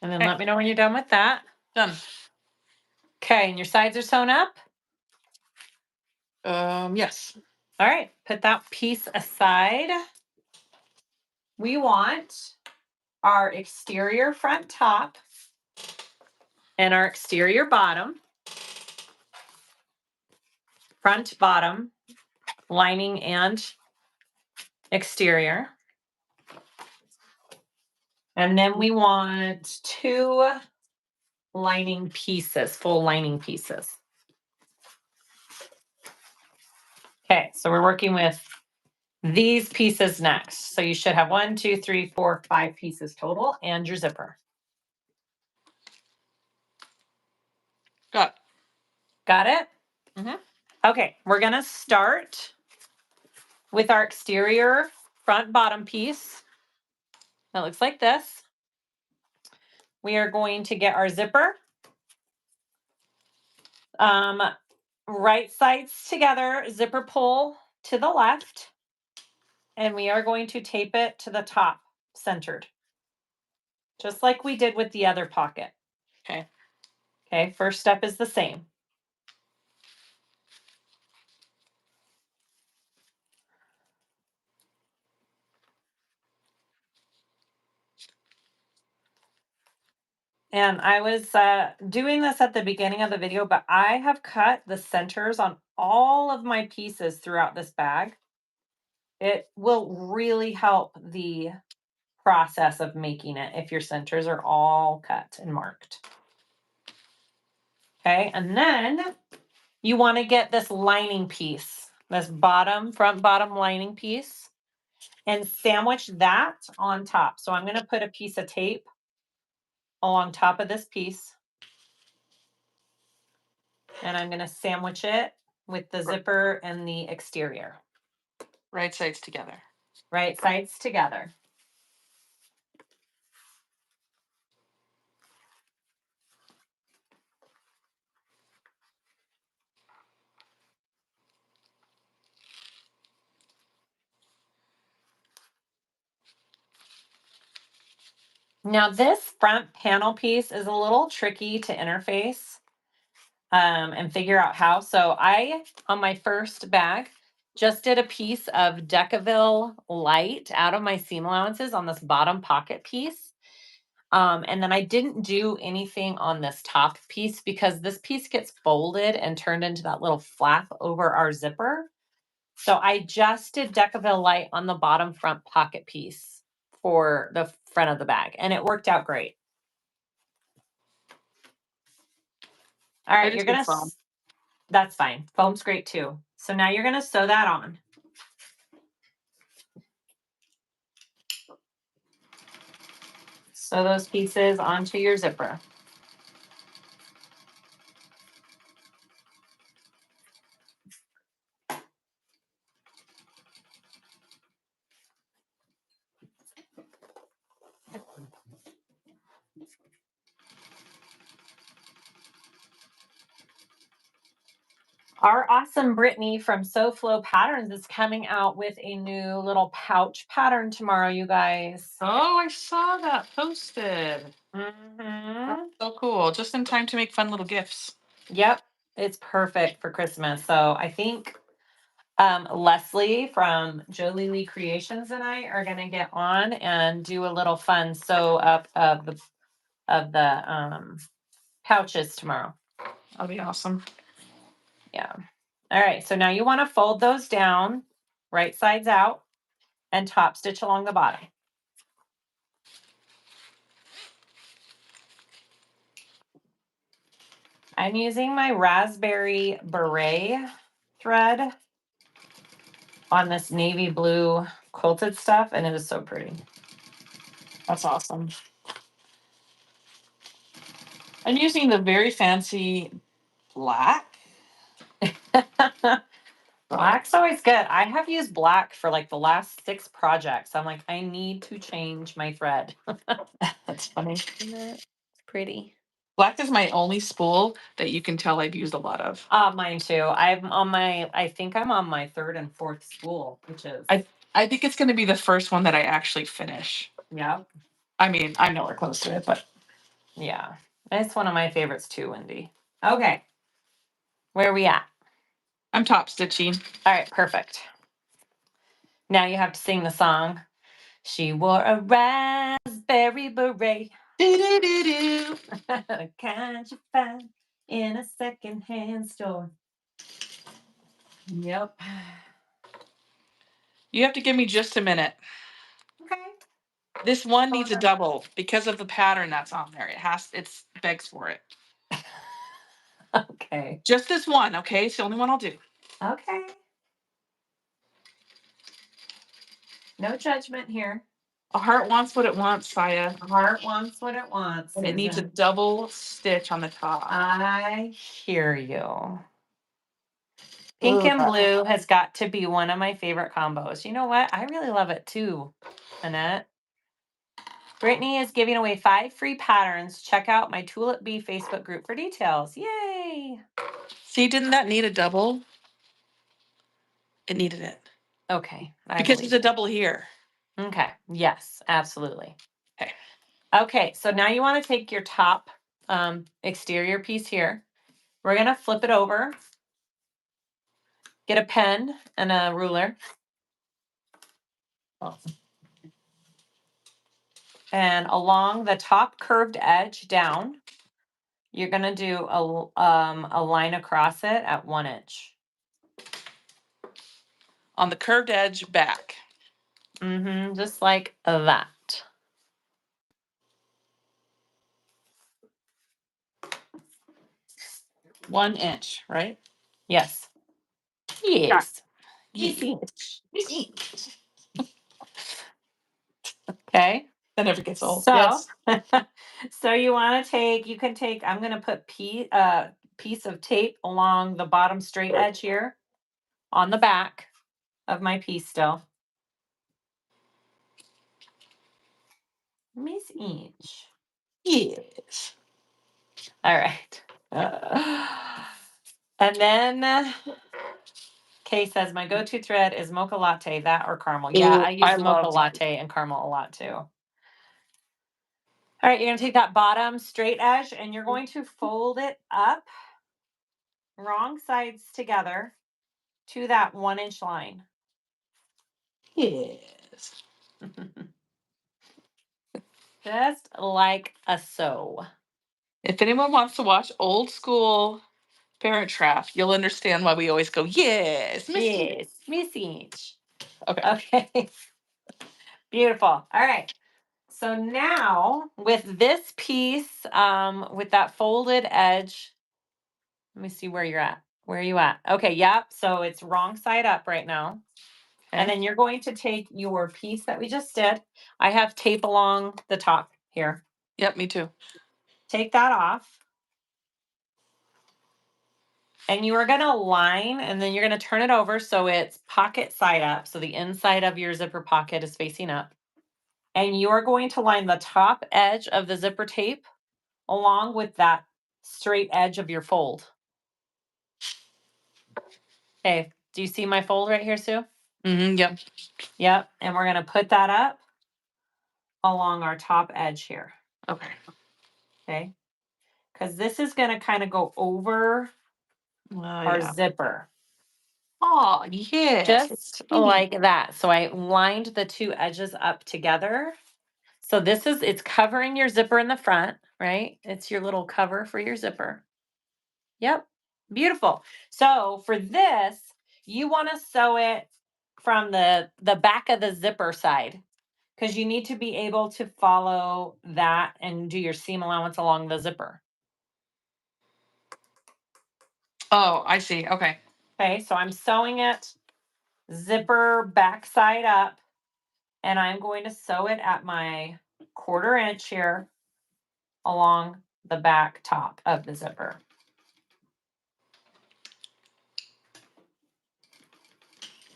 And then Okay. let me know when you're done with that. Done. Okay, and your sides are sewn up? Yes. All right, put that piece aside. We want our exterior front top and our exterior bottom, front, bottom, lining and exterior. And then we want 2 lining pieces, full lining pieces. Okay, so we're working with these pieces next. So you should have 1, 2, 3, 4, 5 pieces total and your zipper. Got Got it? Mm-hmm. Okay, we're gonna start with our exterior front bottom piece. That looks like this. We are going to get our zipper. Right sides together, zipper pull to the left. And we are going to tape it to the top, centered. Just like we did with the other pocket. Okay. Okay, first step is the same. And I was doing this at the beginning of the video, but I have cut the centers on all of my pieces throughout this bag. It will really help the process of making it if your centers are all cut and marked. Okay, and then You want to get this lining piece, this front bottom lining piece, and sandwich that on top. So I'm going to put a piece of tape along top of this piece. And I'm going to sandwich it with the zipper and the exterior. Right sides together. Right sides together. Now this front panel piece is a little tricky to interface and figure out how. So I, on my first bag, just did a piece of Decaville light out of my seam allowances on this bottom pocket piece. And then I didn't do anything on this top piece because this piece gets folded and turned into that little flap over our zipper. So I just did Decaville light on the bottom front pocket piece for the front of the bag, and it worked out great. All right, you're gonna, that's fine. Foam's great too. So now you're gonna sew that on. Sew those pieces onto your zipper. Our awesome Brittany from Sew Flow Patterns is coming out with a new little pouch pattern tomorrow, you guys. Oh, I saw that posted. That's so cool. Just in time to make fun little gifts. Yep, it's perfect for Christmas. So I think Leslie from Jolie Lee Creations and I are gonna get on and do a little fun sew up of the pouches tomorrow. That'll be awesome. Yeah. All right, so now you want to fold those down, right sides out, and top stitch along the bottom. I'm using my raspberry beret thread on this navy blue quilted stuff, and it is so pretty. That's awesome. I'm using the very fancy black. Black's always good. I have used black for like the last 6 projects. I'm like, I need to change my thread. That's funny. Isn't it pretty? Black is my only spool that you can tell I've used a lot of. Mine too. I think I'm on my 3rd and 4th spool, which is. I think it's going to be the first one that I actually finish. Yeah. I mean, I'm nowhere close to it, but. Yeah. It's one of my favorites too, Wendy. Okay. Where are we at? I'm top stitching. All right, perfect. Now you have to sing the song. She wore a raspberry beret. Do-do-do-do. The kind you find in a secondhand store. Yep. You have to give me just a minute. Okay. This one needs a double because of the pattern that's on there. It begs for it. Okay. Just this one, okay? It's the only one I'll do. Okay. No judgment here. A heart wants what it wants, Saya. A heart wants what it wants. And it needs a double stitch on the top. I hear you. Pink and blue has got to be one of my favorite combos. You know what? I really love it too, Annette. Brittany is giving away 5 free patterns. Check out my Tulip Bee Facebook group for details. Yay! See, didn't that need a double? It needed it. Okay. Because it's a double here. Okay. Yes, absolutely. Okay. Okay, so now you want to take your top exterior piece here. We're going to flip it over. Get a pen and a ruler. Awesome. And along the top curved edge down, you're going to do a line across it at 1 inch. On the curved edge back. Just like that. One inch, right? Yes. Yes. Yes. Okay. That never gets old. So, Yes. so you want to take, you can take, I'm going to put piece of tape along the bottom straight edge here on the back of my piece still. Miss Inch. Yes. All right. And then Kay says, my go-to thread is mocha latte, that or caramel. Yeah, Ooh, I use I the mocha love. latte and caramel a lot too. All right, you're going to take that bottom straight edge and you're going to fold it up, wrong sides together to that 1-inch line. Yes. Just like a so. If anyone wants to watch old school Parent Trap, you'll understand why we always go, yes, Missy. Yes, Miss Inch. Okay. Okay. Beautiful. All right. So now with this piece, with that folded edge, let me see where you're at. Where are you at? Okay, yep. So it's wrong side up right now. And Okay. then you're going to take your piece that we just did. I have tape along the top here. Yep, me too. Take that off. And you are going to line, and then you're going to turn it over so it's pocket side up. So the inside of your zipper pocket is facing up. And you're going to line the top edge of the zipper tape along with that straight edge of your fold. Okay, do you see my fold right here, Sue? Mm-hmm, yep. Yep, and we're gonna put that up along our top edge here. Okay. Okay, because this is gonna kind of go over our Yeah. zipper. Oh, yes. Just like that. So I lined the two edges up together. So this is, it's covering your zipper in the front, right? It's your little cover for your zipper. Yep, beautiful. So for this, you want to sew it from the back of the zipper side because you need to be able to follow that and do your seam allowance along the zipper. Oh, I see. Okay. Okay, so I'm sewing it zipper back side up, and I'm going to sew it at my 1/4 inch here along the back top of the zipper.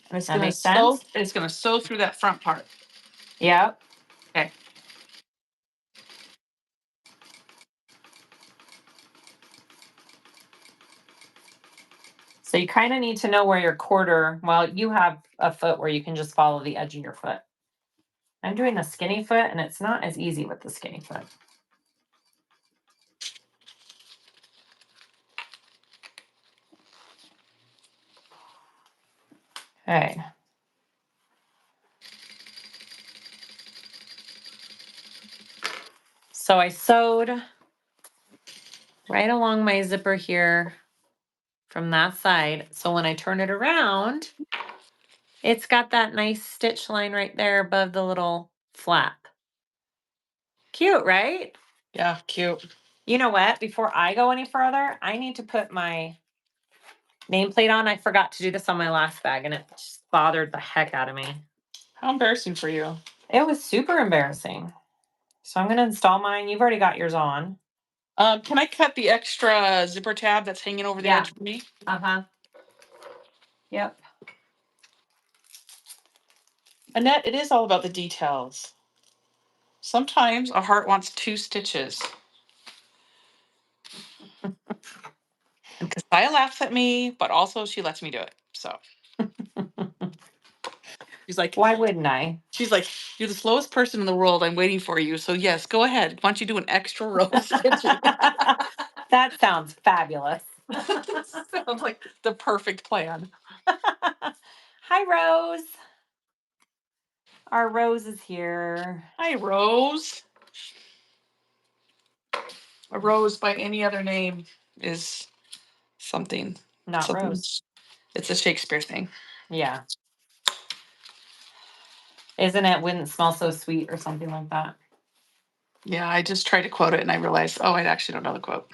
And it's That gonna makes sew. sense? It's gonna sew through that front part. Yep. Okay. So you kind of need to know where your 1/4, well, you have a foot where you can just follow the edge of your foot. I'm doing the skinny foot and it's not as easy with the skinny foot. Okay. So I sewed right along my zipper here from that side. So when I turn it around, it's got that nice stitch line right there above the little flap. Cute, right? Yeah, cute. You know what? Before I go any further, I need to put my nameplate on. I forgot to do this on my last bag and it just bothered the heck out of me. How embarrassing for you. It was super embarrassing. So I'm going to install mine. You've already got yours on. Can I cut the extra zipper tab that's hanging over the Yeah. edge for me? Uh-huh. Yep. Annette, it is all about the details. Sometimes a heart wants 2 stitches. And Kasaya laughs at me, but also she lets me do it. So she's like, Why wouldn't I? she's like, you're the slowest person in the world. I'm waiting for you. So yes, go ahead. Why don't you do an extra row of stitching? That sounds fabulous. Sounds like the perfect plan. Hi, Rose. Our Rose is here. Hi, Rose. A rose by any other name is something. Not Something. Rose. It's a Shakespeare thing. Yeah. Isn't it wouldn't smell so sweet or something like that? Yeah, I just tried to quote it and I realized, oh, I actually don't know the quote.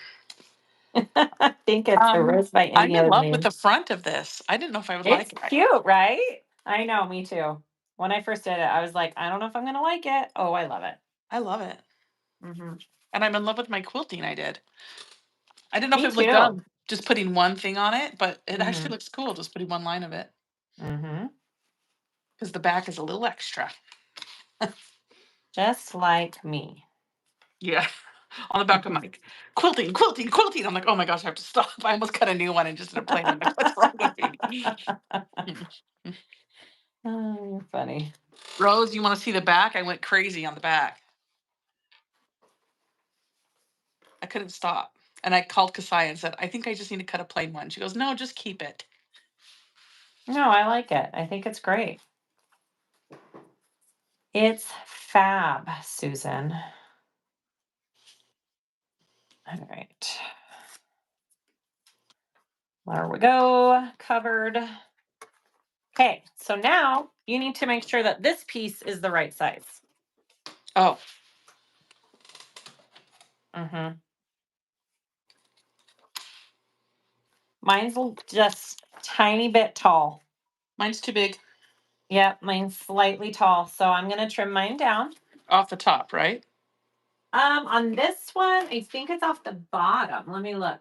I think it's a rose by I'm any in other love with name. the front of this. I didn't know if I would It's like it. cute, right? I know, me too. When I first did it, I was like, I don't know if I'm gonna like it. Oh, I love it. I love it. Hmm. And I'm in love with my quilting I did. I didn't know if Me it would look too. dumb just putting one thing on it, but it actually Hmm. looks cool just putting one line of it Hmm. because the back is a little extra. Just like me. Yeah. On the back of my quilting, quilting, quilting. I'm like, oh my gosh, I have to stop. I almost cut a new one and just ended up playing. I'm like, what's wrong with me? Oh, you're funny. Rose, you want to see the back? I went crazy on the back. I couldn't stop. And I called Kasai and said, I think I just need to cut a plain one. She goes, no, just keep it. No, I like it. I think it's great. It's fab, Susan. All right. There we go. Covered. Okay, so now you need to make sure that this piece is the right size. Oh, Mm-hmm. Mine's just tiny bit tall. mine's too big Yep, mine's slightly tall. So I'm gonna trim mine down. off the top, right? On this one, I think it's off the bottom. Let me look.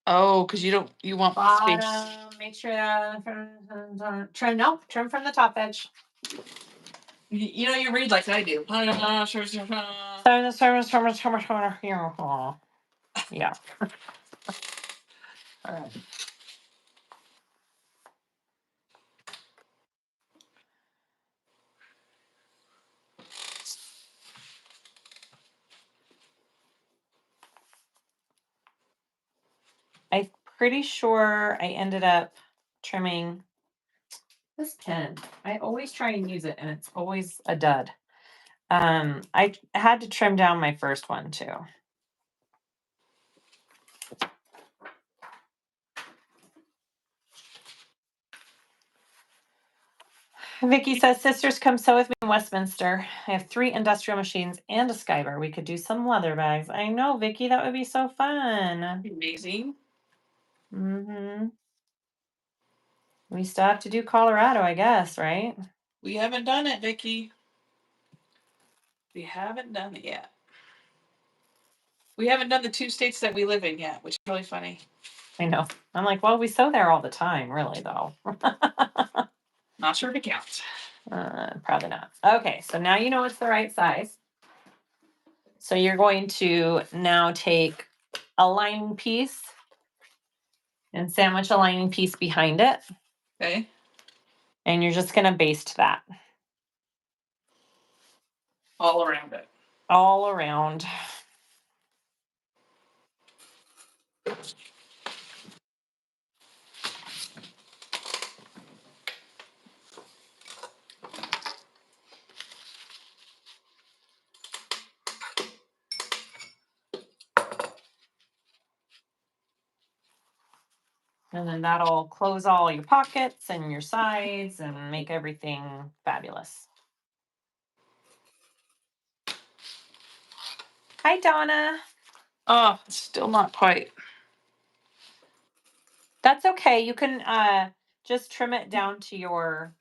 Oh, because you want space. Bottom, make sure trim, no, trim from the top edge. You know, you read like I do. Yeah. All right. I'm pretty sure I ended up trimming this pen. I always try and use it and it's always a dud. I had to trim down my first one too. Vicky says, sisters, come sew with me in Westminster. I have 3 industrial machines and a Skybar. We could do some leather bags. I know, Vicky, that would be so fun. Amazing. Mm-hmm. We still have to do Colorado, I guess, right? We haven't done it, Vicky. We haven't done it yet. We haven't done the 2 states that we live in yet, which is really funny. I know. I'm like, well, we sew there all the time, really, though. Not sure if it counts. Probably not. Okay, so now you know it's the right size. So you're going to now take a lining piece and sandwich a lining piece behind it. Okay. And you're just going to baste that All around it. all around. And then that'll close all your pockets and your sides and make everything fabulous. Hi, Donna. Oh, it's still not quite. That's okay. You can just trim it down to your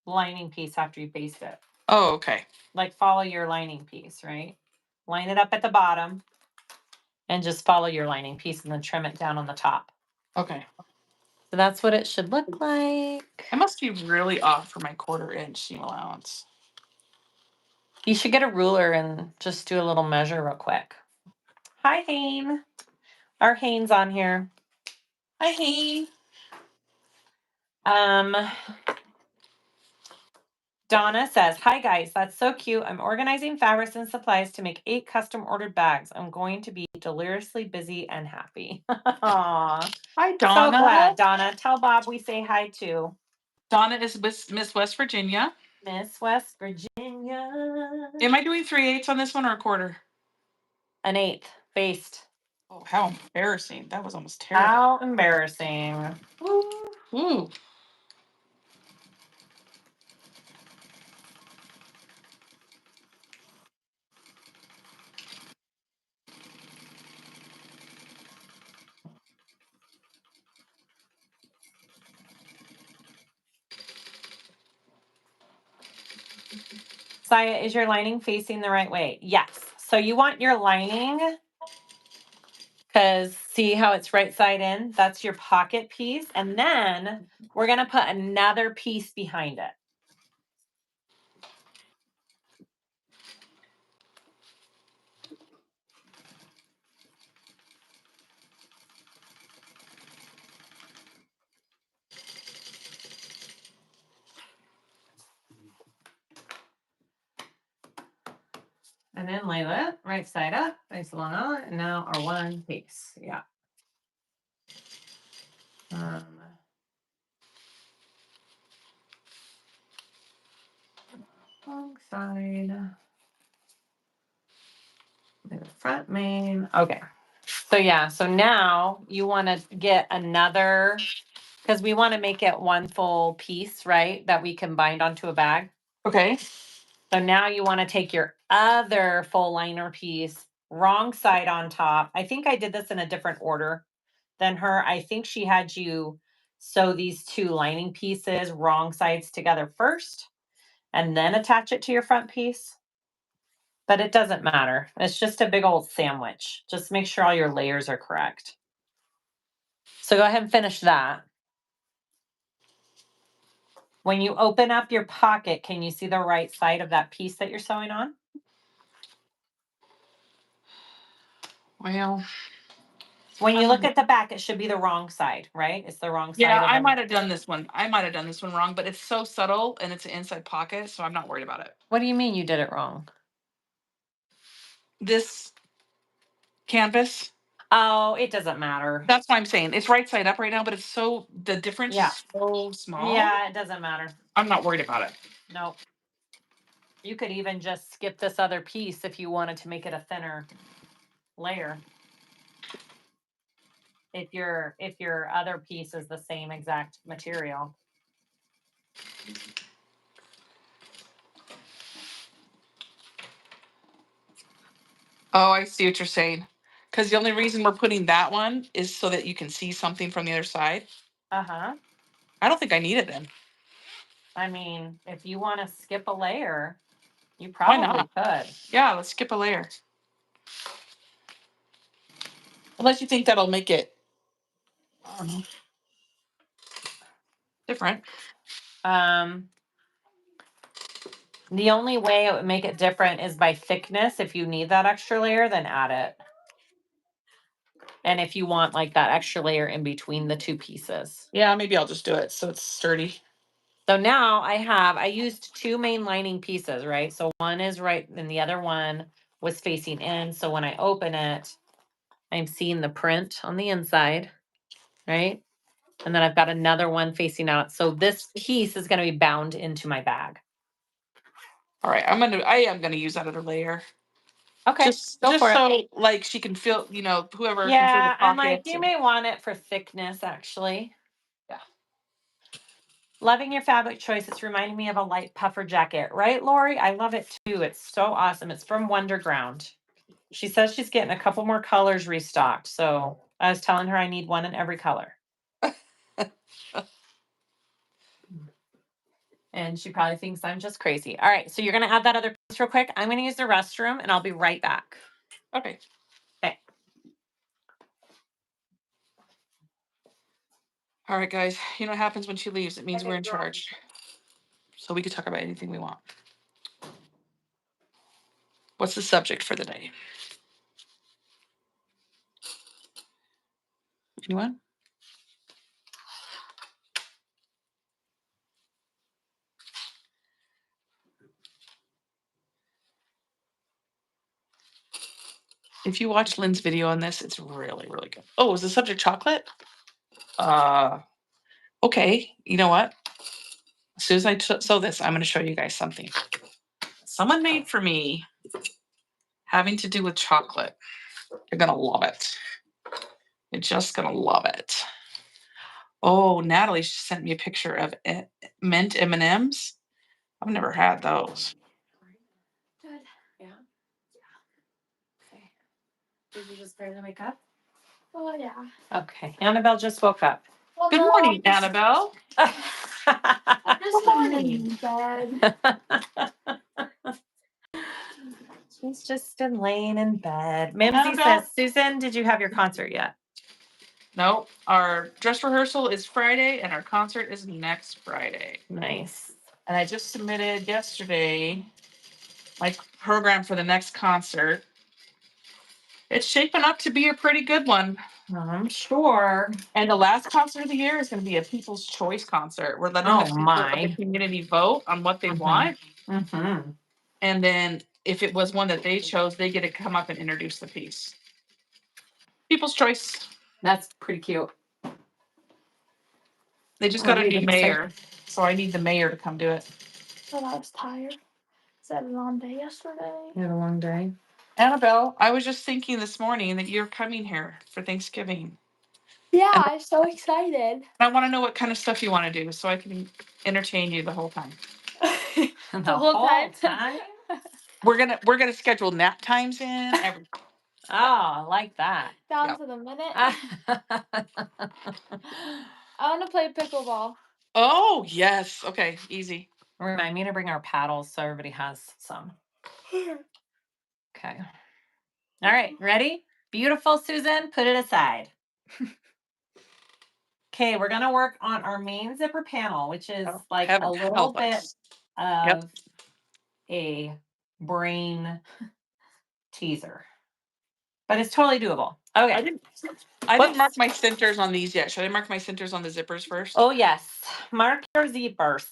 lining piece after you baste it. Oh, okay. Like follow your lining piece, right? Line it up at the bottom and just follow your lining piece and then trim it down on the top. Okay. So that's what it should look like. I must be really off for my 1/4 inch seam allowance. You should get a ruler and just do a little measure real quick. Hi, Hane. Our Hane's on here. Hi, hey. Um, Donna says, hi guys, that's so cute. I'm organizing fabrics and supplies to make 8 custom ordered bags. I'm going to be deliriously busy and happy. Aw. Hi, So Donna. glad, Donna. Tell Bob we say hi to Donna is Miss West Virginia. Miss West Virginia. Am I doing 3/8 on this one or a 1/4? An 1/8 based. Oh, how embarrassing. That was almost terrible. How embarrassing. Woo. Ooh. Saya, is your lining facing the right way? Yes. So you want your lining, because see how it's right side in? That's your pocket piece. And then we're going to put another piece behind it. And then lay it right side up, nice long, and now our one piece. Yeah. Long side. The front main. Okay. So yeah, so now you want to get another, because we want to make it one full piece, right? That we can bind onto a bag. Okay. So now you want to take your other full liner piece, wrong side on top. I think I did this in a different order than her. I think she had you sew these two lining pieces wrong sides together first and then attach it to your front piece. But it doesn't matter. It's just a big old sandwich. Just make sure all your layers are correct. So go ahead and finish that. When you open up your pocket, can you see the right side of that piece that you're sewing on? Well, When you look at the back, it should be the wrong side, right? It's the wrong yeah, side of I the. might have done this one. I might have done this one wrong, but it's so subtle and it's an inside pocket, so I'm not worried about it. What do you mean you did it wrong? This canvas, Oh, it doesn't matter. that's what I'm saying. It's right side up right now, but it's so the difference Yeah. is so small. Yeah, it doesn't matter. I'm not worried about it. Nope. You could even just skip this other piece if you wanted to make it a thinner layer. If your other piece is the same exact material. Oh, I see what you're saying. Because the only reason we're putting that one is so that you can see something from the other side. Uh-huh. I don't think I need it then. I mean, if you want to skip a layer, you Why probably not? could. Yeah, let's skip a layer. Unless you think that'll make it, I don't know, different. The only way it would make it different is by thickness. If you need that extra layer, then add it. And if you want like that extra layer in between the two pieces. Yeah, maybe I'll just do it so it's sturdy. So now I used two main lining pieces, right? So one is right and the other one was facing in. So when I open it, I'm seeing the print on the inside, right? And then I've got another one facing out. So this piece is going to be bound into my bag. All right, I am gonna use that other layer. Okay, Just go for it. so like she can feel, whoever can feel the Yeah, and like pockets. you may want it for thickness actually. Yeah. Loving your fabric choice. It's reminding me of a light puffer jacket, right, Lori? I love it too. It's so awesome. It's from Wonderground. She says she's getting a couple more colors restocked. So I was telling her I need one in every color. And she probably thinks I'm just crazy. All right, so you're going to add that other piece real quick. I'm going to use the restroom and I'll be right back. Okay. Okay. All right, guys. You know what happens when she leaves? It means we're in charge. So we can talk about anything we want. What's the subject for the day? Anyone? If you watch Lynn's video on this, it's really, really good. Oh, is the subject chocolate? Okay. You know what? As soon as I sew this, I'm going to show you guys something. Someone made for me having to do with chocolate. You're going to love it. You're just going to love it. Oh, Natalie sent me a picture of mint M&Ms. I've never had those. Good. Yeah. Okay. Did you just barely wake up? Oh yeah. Okay. Annabelle just woke up. Well, Good no, morning, Annabelle. I'm just Good morning. in bed. She's just been laying in bed. Mimsy says, Susan, did you have your concert yet? No, our dress rehearsal is Friday and our concert is next Friday. Nice. And I just submitted yesterday my program for the next concert. It's shaping up to be a pretty good one. I'm sure. And the last concert of the year is going to be a People's Choice concert. We're letting the people of the community vote on what they want. Mm-hmm. And then if it was one that they chose, they get to come up and introduce the piece. People's Choice. That's pretty cute. They just got a new mayor. So I need the mayor to come do it. But I was tired. Is that a long day yesterday? You had a long day. Annabelle, I was just thinking this morning that you're coming here for Thanksgiving. Yeah, And I'm so excited. I want to know what kind of stuff you want to do so I can entertain you the whole time. The whole time? We're gonna schedule nap times in. Oh, I like that. Down to the minute. I want to play pickleball. Oh yes. Okay, easy. Remind me to bring our paddles so everybody has some. Okay. All right, ready? Beautiful, Susan. Put it aside. Okay, we're gonna work on our main zipper panel, which is like a little bit of a brain teaser, but it's totally doable. Okay. I didn't mark my centers on these yet. Should I mark my centers on the zippers first? Oh yes, mark your zippers.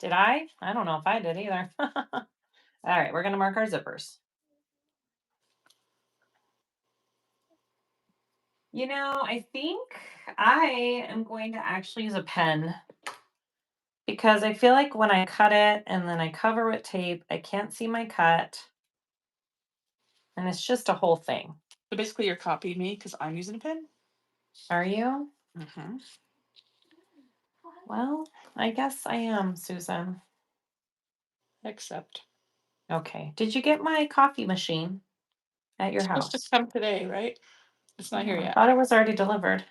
Did I? I don't know if I did either. All right, we're gonna mark our zippers. You know, I think I am going to actually use a pen because I feel like when I cut it and then I cover with tape, I can't see my cut. And it's just a whole thing. So basically you're copying me because I'm using a pen? Are you? Mm-hmm. Well, I guess I am, Susan. Accept. Okay. Did you get my coffee machine at your house? Supposed to come today, right? It's not here I yet. thought it was already delivered.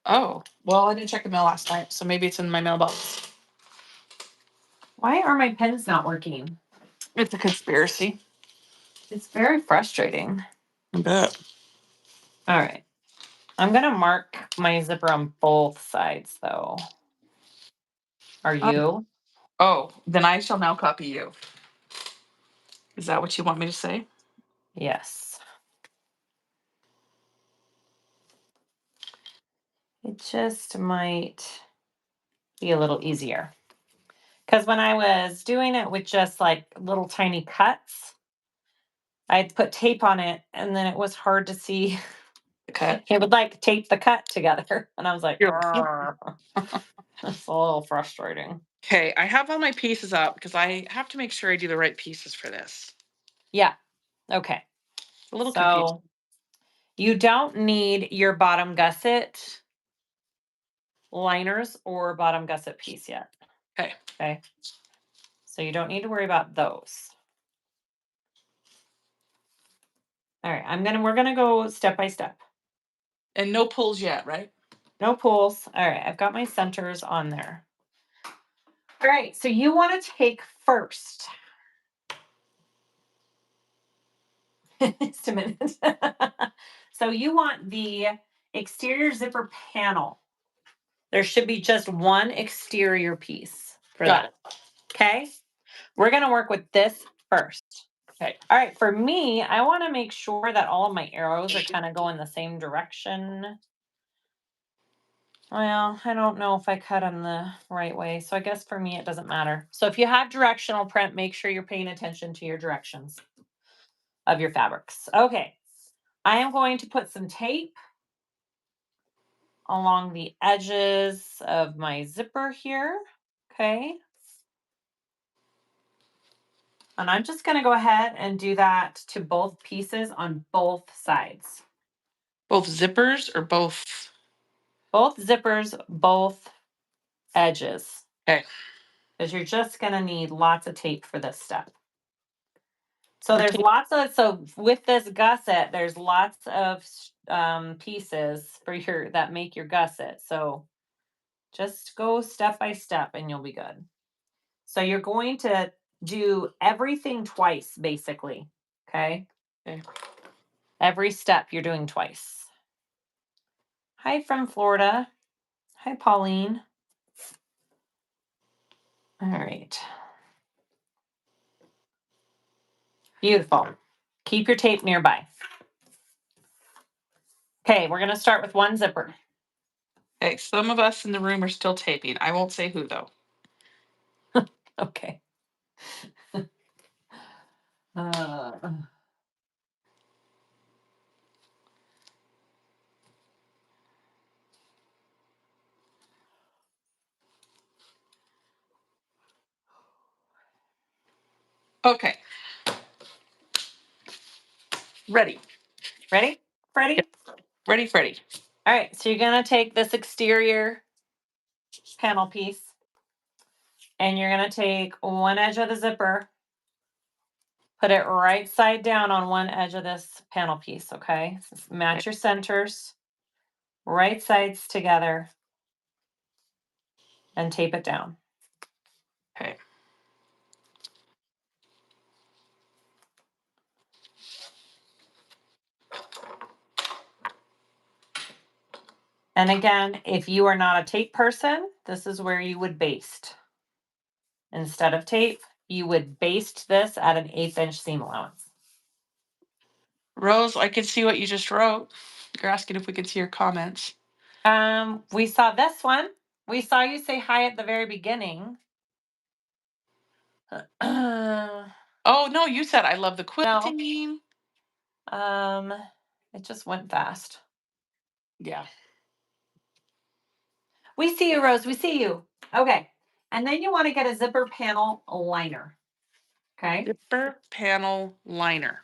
Oh, well, I didn't check the mail last night, so maybe it's in my mailbox. Why are my pens not working? It's a conspiracy. It's very frustrating. I bet. All right. I'm going to mark my zipper on both sides, though. Are you? Oh, then I shall now copy you. Is that what you want me to say? Yes. It just might be a little easier. Because when I was doing it with just like little tiny cuts, I'd put tape on it and then it was hard to see. The cut. It would like tape the cut together. And I was like, You're- that's a little frustrating. Okay, I have all my pieces up because I have to make sure I do the right pieces for this. Yeah. Okay. A little confused. You don't need your bottom gusset liners or bottom gusset piece yet. Okay. Okay. So you don't need to worry about those. All right, we're gonna go step by step. And no pulls yet, right? No pulls. All right, I've got my centers on there. All right, so you want to take first. Just a minute. So you want the exterior zipper panel. There should be just one exterior piece for that. Okay. We're going to work with this first. Okay. All right. For me, I want to make sure that all of my arrows are kind of going the same direction. Well, I don't know if I cut them the right way. So I guess for me, it doesn't matter. So if you have directional print, make sure you're paying attention to your directions of your fabrics. Okay. I am going to put some tape along the edges of my zipper here. Okay. And I'm just going to go ahead and do that to both pieces on both sides. Both zippers or both? Both zippers, both edges. Okay. Because you're just going to need lots of tape for this step. So there's so with this gusset, there's lots of pieces for that make your gusset. So just go step by step and you'll be good. So you're going to do everything twice, basically. Okay. Okay. Every step you're doing twice. Hi from Florida. Hi, Pauline. All right. Beautiful. Keep your tape nearby. Okay, we're going to start with one zipper. Okay, some of us in the room are still taping. I won't say who, though. Okay. Okay. Ready. Ready, Freddie? Yep. Ready, Freddie. All right, so you're going to take this exterior panel piece and you're going to take one edge of the zipper, put it right side down on one edge of this panel piece, okay? So match your centers, right sides together, and tape it down. Okay. And again, if you are not a tape person, this is where you would baste. Instead of tape, you would baste this at an 1/8 inch seam allowance. Rose, I can see what you just wrote. You're asking if we could see your comments. We saw this one. We saw you say hi at the very beginning. Oh, no, you said I love the quilting. It just went fast. Yeah. We see you, Rose. We see you. Okay. And then you want to get a zipper panel liner. Okay. Zipper panel liner.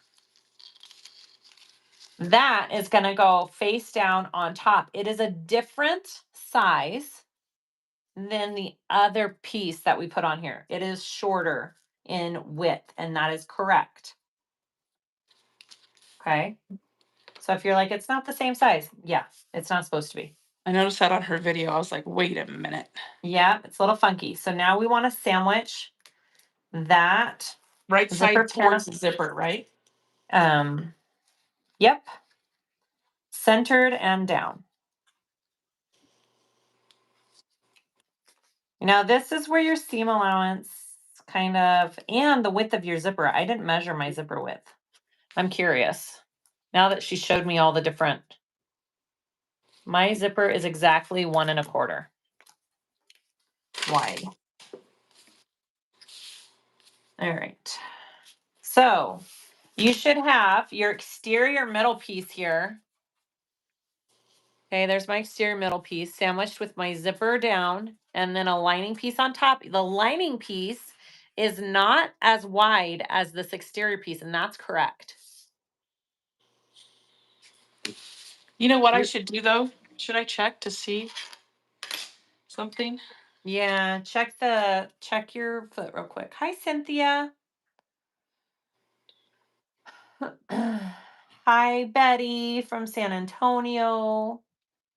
That is going to go face down on top. It is a different size than the other piece that we put on here. It is shorter in width, and that is correct. Okay. So if you're like, it's not the same size, yeah, it's not supposed to be. I noticed that on her video. I was like, wait a minute. Yeah, it's a little funky. So now we want to sandwich that Right zipper side towards panel. the zipper, right? Yep. Centered and down. Now this is where your seam allowance kind of, and the width of your zipper. I didn't measure my zipper width. I'm curious. Now that she showed me all the different, my zipper is exactly 1 1/4 wide. All right. So you should have your exterior middle piece here. Okay, there's my exterior middle piece sandwiched with my zipper down and then a lining piece on top. The lining piece is not as wide as this exterior piece, and that's correct. You know what I should do, though? Should I check to see something? Yeah, check your foot real quick. Hi, Cynthia. Hi, Betty from San Antonio.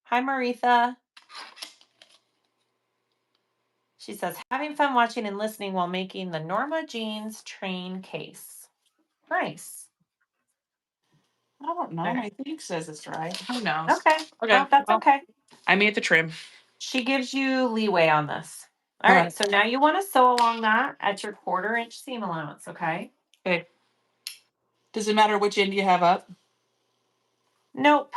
Hi, Maritha. She says, having fun watching and listening while making the Norma Jeans train case. Nice. I don't know. Okay. My thing says it's right. Who knows? Okay. Okay. Oh, that's Well, okay. I made the trim. She gives you leeway on this. All Okay. right. So now you want to sew along that at your 1/4 inch seam allowance. Okay. Okay. Does it matter which end you have up? Nope.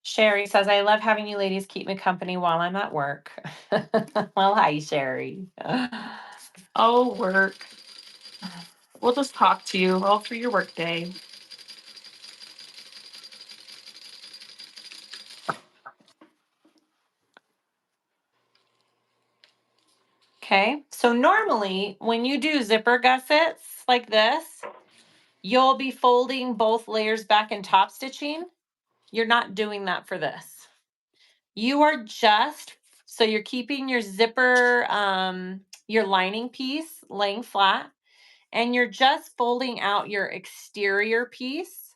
Sherry says, I love having you ladies keep me company while I'm at work. Well, hi, Sherry. Oh, work. We'll just talk to you all through your work day. Okay. So normally when you do zipper gussets like this, you'll be folding both layers back and top stitching. You're not doing that for this. You are just So you're keeping your zipper, your lining piece laying flat, and you're just folding out your exterior piece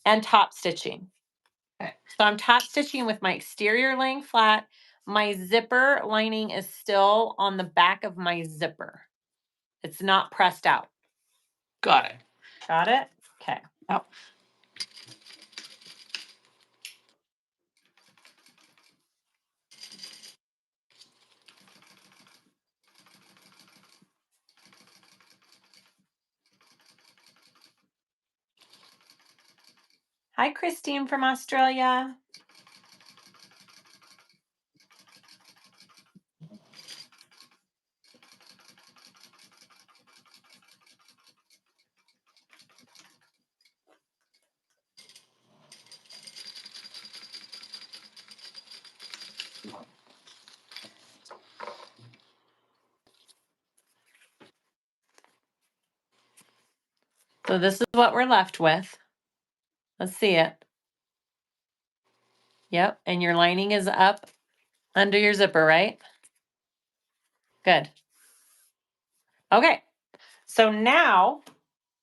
and top stitching. Okay. So I'm top stitching with my exterior laying flat. My zipper lining is still on the back of my zipper. It's not pressed out. Got it. Got it? Okay. Oh. Hi, Christine from Australia. So this is what we're left with. Let's see it. Yep, and your lining is up under your zipper, right? Good. Okay, so now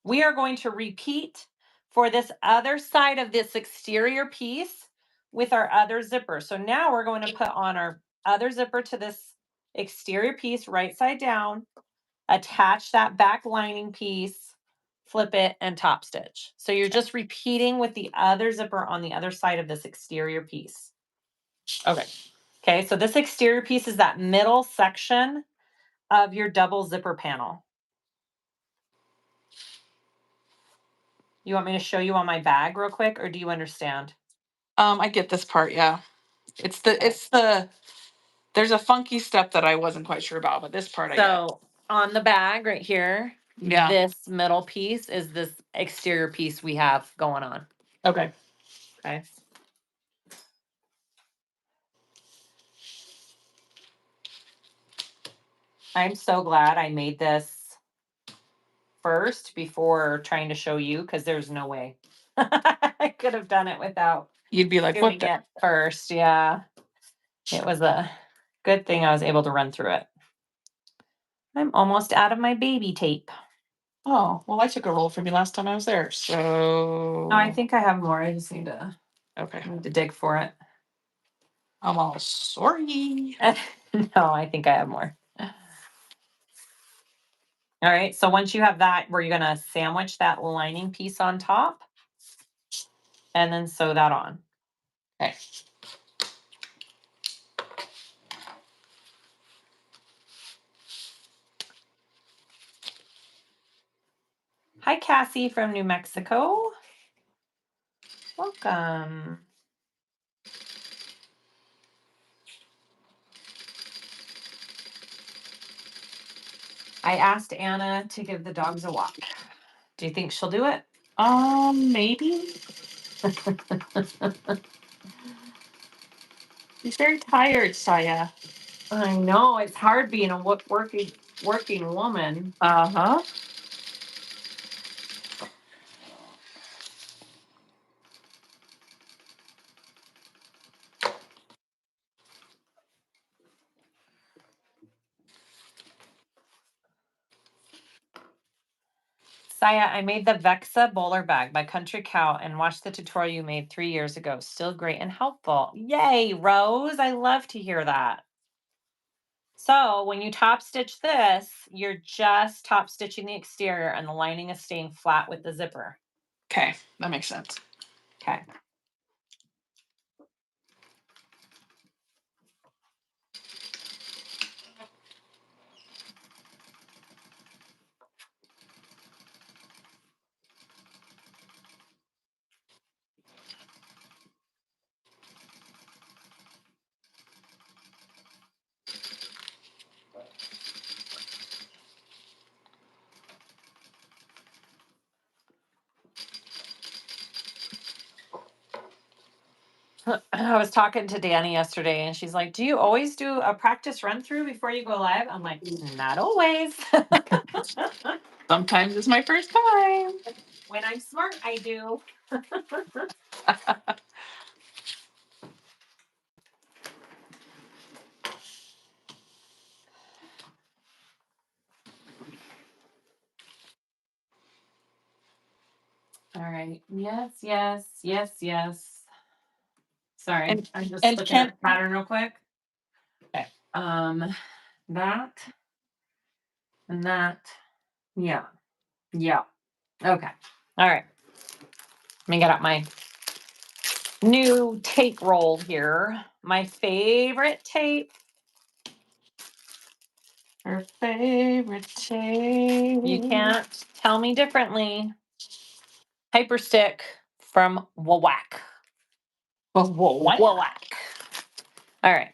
we are going to repeat for this other side of this exterior piece with our other zipper. So now we're going to put on our other zipper to this exterior piece right side down, attach that back lining piece, flip it, and top stitch. So you're just repeating with the other zipper on the other side of this exterior piece. Okay. Okay, so this exterior piece is that middle section of your double zipper panel. You want me to show you on my bag real quick, or do you understand? I get this part, yeah. It's the there's a funky step that I wasn't quite sure about, but this part I get. So on the bag right here, Yeah. this middle piece is this exterior piece we have going on. Okay. Okay. I'm so glad I made this first before trying to show you, because there's no way I could have done it without You'd be like, doing what the? it first. Yeah. It was a good thing I was able to run through it. I'm almost out of my baby tape. Oh, well, I took a roll from you last time I was there, so. No, I think I have more. I just need to Okay. dig for it. I'm all sorry. No, I think I have more. All right, so once you have that, we're gonna sandwich that lining piece on top and then sew that on. Okay. Hi, Cassie from New Mexico. Welcome. I asked Anna to give the dogs a walk. Do you think she'll do it? Maybe. He's very tired, Saya. I know, it's hard being a working woman. Uh-huh. Saya, I made the Vexa bowler bag by Country Cow and watched the tutorial you made 3 years ago. Still great and helpful. Yay, Rose. I love to hear that. So when you top stitch this, you're just top stitching the exterior and the lining is staying flat with the zipper. Okay, that makes sense. Okay. I was talking to Danny yesterday and she's like, do you always do a practice run through before you go live? I'm like, not always. Sometimes it's my first time. When I'm smart, I do. right. Yes, yes, yes, yes. Sorry, And I'm just and looking can at the pattern real quick. okay. That and that. Yeah. Yeah. Okay. All right. Let me get out my new tape roll here. My favorite tape. Her favorite tape. You can't tell me differently. Hyperstick from Wawack. What? Wawack. All right.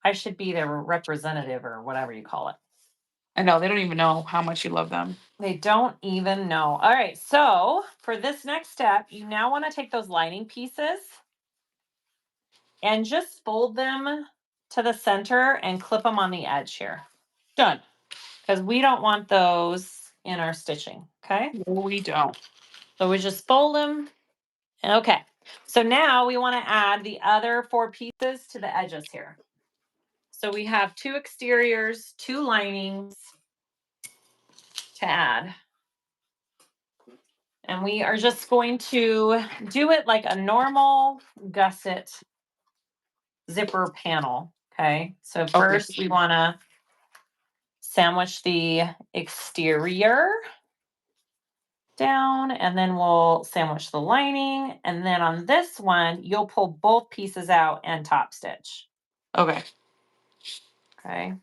I should be their representative or whatever you call it. I know they don't even know how much you love them. They don't even know. All right. So for this next step, you now want to take those lining pieces and just fold them to the center and clip them on the edge here. Done. Because we don't want those in our stitching. Okay. No, we don't. So we just fold them. Okay. So now we want to add the other 4 pieces to the edges here. So we have 2 exteriors, 2 linings to add. And we are just going to do it like a normal gusset zipper panel. Okay. So first we want to sandwich the exterior down, and then we'll sandwich the lining. And then on this one, you'll pull both pieces out and top stitch. Okay. Okay.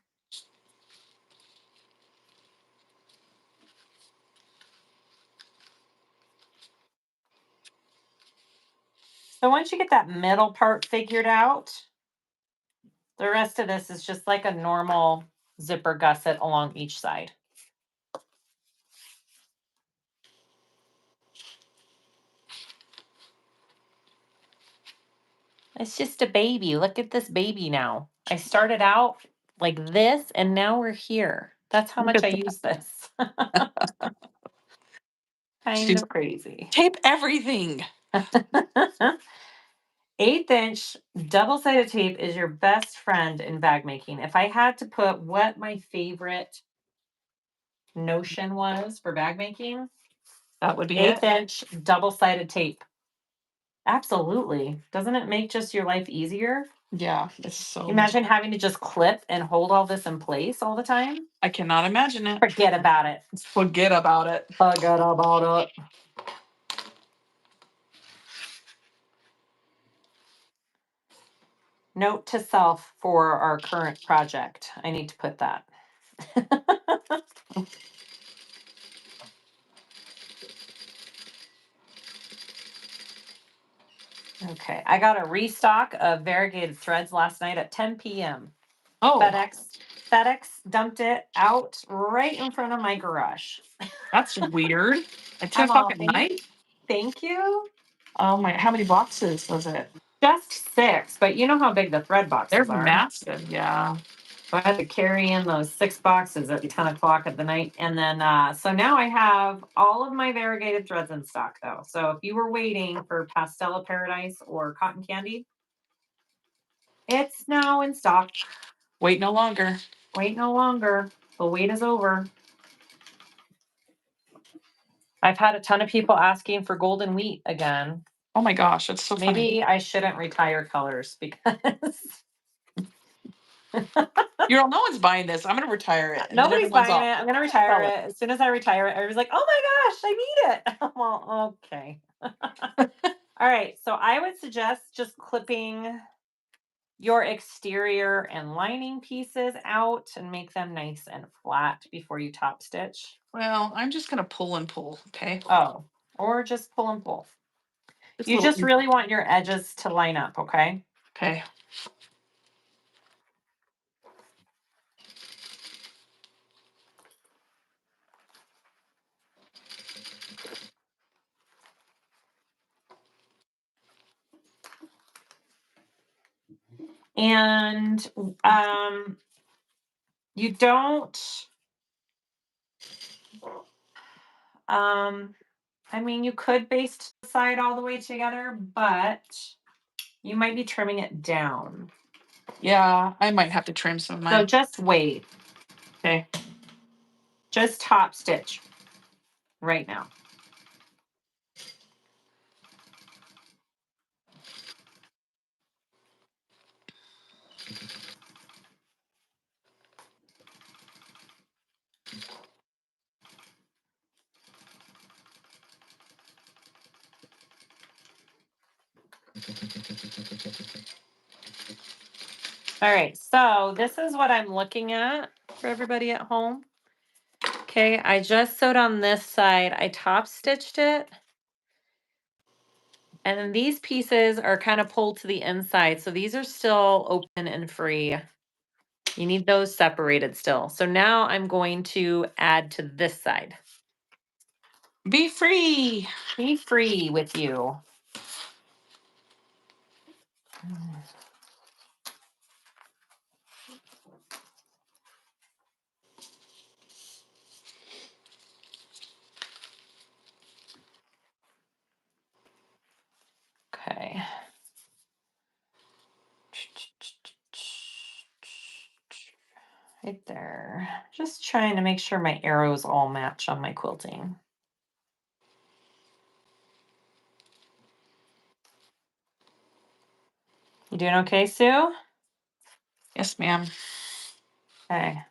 So once you get that middle part figured out, the rest of this is just like a normal zipper gusset along each side. It's just a baby. Look at this baby now. I started out like this and now we're here. That's how Look much at I that. use this. Kind She's of crazy. tape everything. 1/8 inch double-sided tape is your best friend in bag making. If I had to put what my favorite notion was for bag making, That would be 1/8 it. inch double-sided tape. Absolutely. Doesn't it make just your life easier? Yeah, it's so. Imagine having to just clip and hold all this in place all the time. I cannot imagine it. Forget about it. Forget about it. Forget about it. Note to self for our current project. I need to put that. Okay, I got a restock of variegated threads last night at 10 p.m. Oh, FedEx dumped it out right in front of my garage. that's weird. At 10 I'm o'clock all, at night? thank you. Oh my, how many boxes was it? Just 6, but you know how big the thread They're boxes are. massive, yeah. So I had to carry in those 6 boxes at 10 o'clock at the night. And then, so now I have all of my variegated threads in stock though. So if you were waiting for Pastel of Paradise or Cotton Candy, it's now in stock. Wait no longer. Wait no longer. The wait is over. I've had a ton of people asking for golden wheat again. Oh my gosh, that's so funny. Maybe I shouldn't retire colors because You know, no one's buying this. I'm gonna retire it. And then nobody's everyone's buying all, it. I'm gonna retire sell it. As soon as I retire it, everybody's like, "Oh my gosh, I need it." Well, okay. All right. So I would suggest just clipping your exterior and lining pieces out and make them nice and flat before you top stitch. Well, I'm just gonna pull and pull, okay? Oh, or just pull and pull. It's a You little just really want your edges to line up, okay? okay. And you don't I mean you could baste the side all the way together, but you might be trimming it down. Yeah, I might have to trim some of So mine. just wait. Okay. Just top stitch right now. All right, so this is what I'm looking at for everybody at home. Okay, I just sewed on this side. I top stitched it. And then these pieces are kind of pulled to the inside. So these are still open and free. You need those separated still. So now I'm going to add to this side. Be free. Be free with you. Okay. Right there. Just trying to make sure my arrows all match on my quilting. You doing okay, Sue? Yes, ma'am. Okay.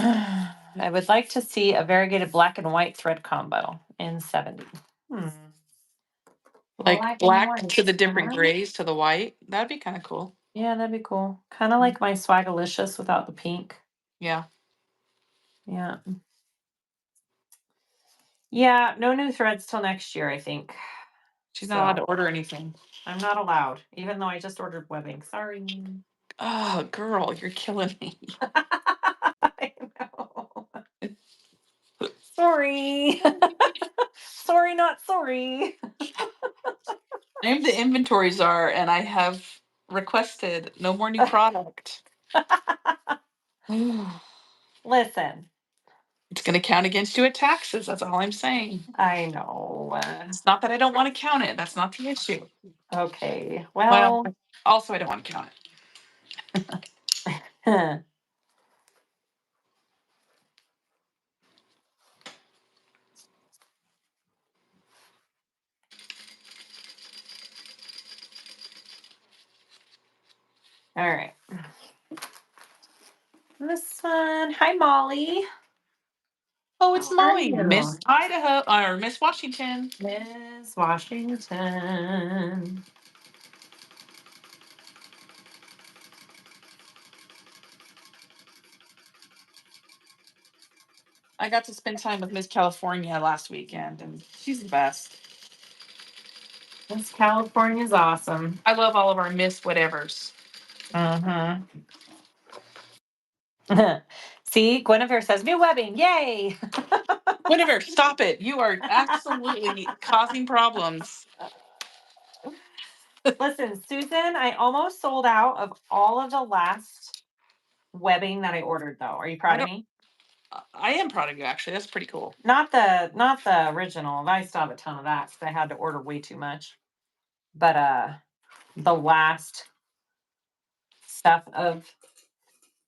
I would like to see a variegated black and white thread combo in 70. Like Black and black white. to the different Uh-huh. grays to the white. That'd be kind of cool. Yeah, that'd be cool. Kind of like my Swagalicious without the pink. Yeah. Yeah. Yeah, no new threads till next year, I think. She's not allowed to order anything. I'm not allowed, even though I just ordered webbing. Sorry. Oh, girl, you're killing me. I know. Sorry. Sorry, not sorry. I'm the inventory czar, and I have requested no more new product. Listen, It's going to count against you at taxes. That's all I'm saying. I know. It's not that I don't want to count it. That's not the issue. Okay, Well, well. also, I don't want to count it. All right. This one. Hi, Molly. Oh, it's How are Molly, you? Miss Idaho, or Miss Washington. Miss Washington. I got to spend time with Miss California last weekend, and she's the best. Miss California's awesome. I love all of our Miss whatevers. Mm-hmm. See, Guinevere says new webbing. Yay! Whatever, stop it. You are absolutely causing problems. Listen, Susan, I almost sold out of all of the last webbing that I ordered though. Are you proud of me? I am proud of you, actually. That's pretty cool. Not the original. I still have a ton of that because I had to order way too much. But the last stuff of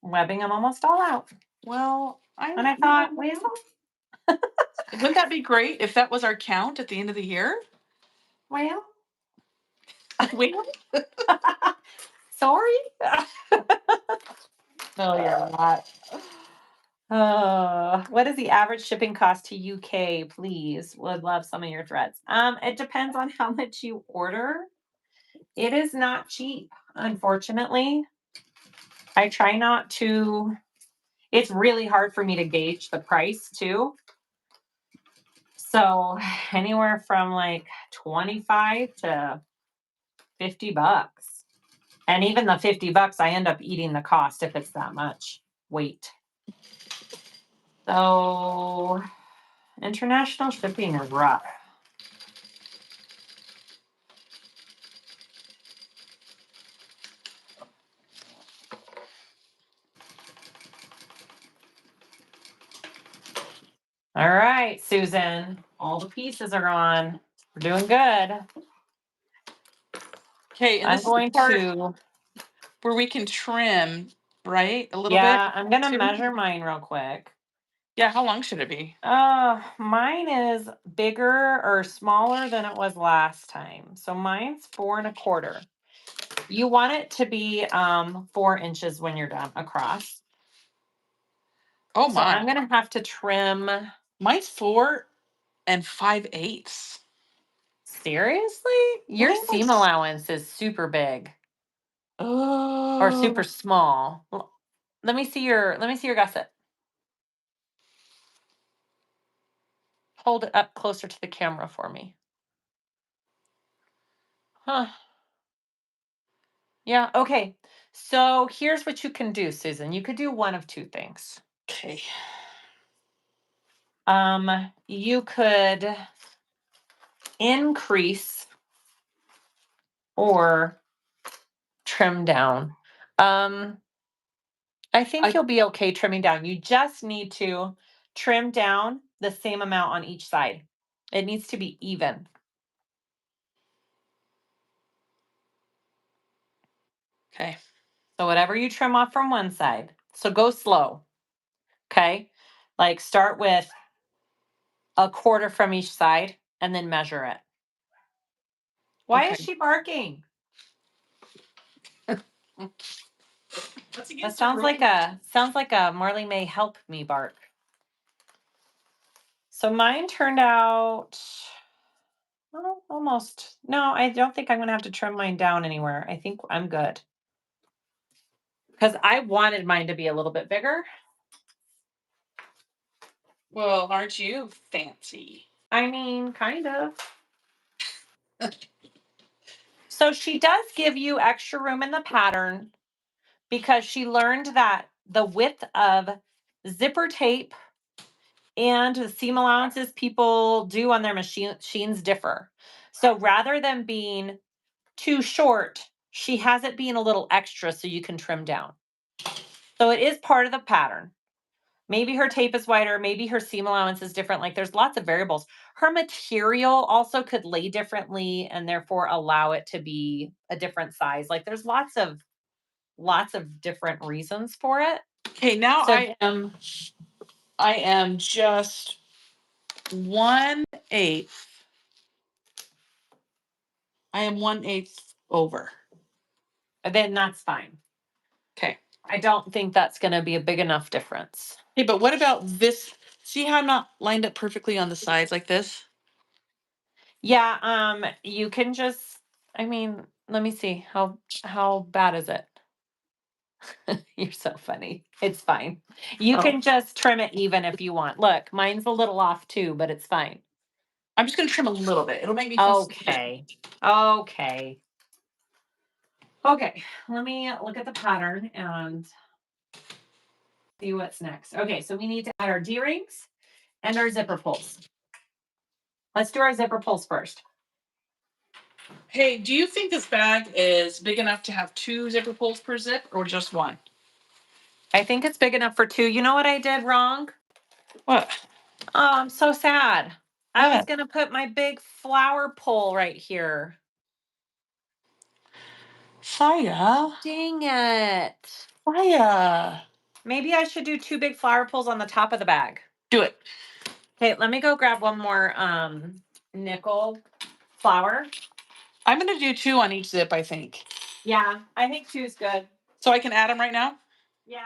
webbing, I'm almost all out. Well, And I thought, well, wouldn't that be great if that was our count at the end of the year? well, Well, sorry. no, you're not. What is the average shipping cost to UK, please? Would love some of your threads. It depends on how much you order. It is not cheap, unfortunately. I try not to. It's really hard for me to gauge the price too. So anywhere from like 25 to $50. And even the $50, I end up eating the cost if it's that much weight. So international shipping is rough. All right, Susan, all the pieces are on. We're doing good. Okay, and I'm this is the going part to, where we can trim, right? A little bit. yeah, I'm going to too. measure mine real quick. Yeah, how long should it be? Mine is bigger or smaller than it was last time. So mine's 4¼ You want it to be 4 inches when you're done across. Oh So I'm my. gonna have to trim. Mine's 4 5/8. Seriously? Your seam Yes. allowance is super big or super Oh. small. Let me see your gusset. Hold it up closer to the camera for me. Huh. Yeah, okay. So here's what you can do, Susan. You could do one of two things. Okay. You could increase or trim down. I think you'll be okay trimming down. You just need to trim down the same amount on each side. It needs to be even. Okay. So whatever you trim off from one side. So go slow. Okay? Like start with a quarter from each side and then measure it. Why is Okay. she barking? That sounds like a Marley May help me bark. So mine turned out almost. No, I don't think I'm gonna have to trim mine down anywhere. I think I'm good. Because I wanted mine to be a little bit bigger. Well, aren't you fancy? I mean, kind of. So she does give you extra room in the pattern because she learned that the width of zipper tape and the seam allowances people do on their machines differ. So rather than being too short, she has it being a little extra so you can trim down. So it is part of the pattern. Maybe her tape is wider, maybe her seam allowance is different. Like there's lots of variables. Her material also could lay differently and therefore allow it to be a different size. Like there's lots of different reasons for it. Okay, now So I am just 1/8. I am 1/8 over. then that's fine. Okay. I don't think that's going to be a big enough difference. Hey, but what about this? See how I'm not lined up perfectly on the sides like this? Yeah, you can just I mean, let me see. How bad is it? You're so funny. It's fine. You can just trim it even if you want. Look, mine's a little off too, but it's fine. I'm just gonna trim a little bit. It'll make me feel Okay. Okay. Okay. Let me look at the pattern and see what's next. Okay, so we need to add our D-rings and our zipper pulls. Let's do our zipper pulls first. Hey, do you think this bag is big enough to have 2 zipper pulls per zip or just 1? I think it's big enough for 2. You know what I did wrong? What? Oh, I'm so sad. I was What? going to put my big flower pole right here. Saya. Dang it. Saya. Maybe I should do 2 big flower poles on the top of the bag. Do it. Okay, let me go grab one more nickel flower. I'm gonna do 2 on each zip, I think. Yeah, I think 2 is good. So I can add them right now? Yeah.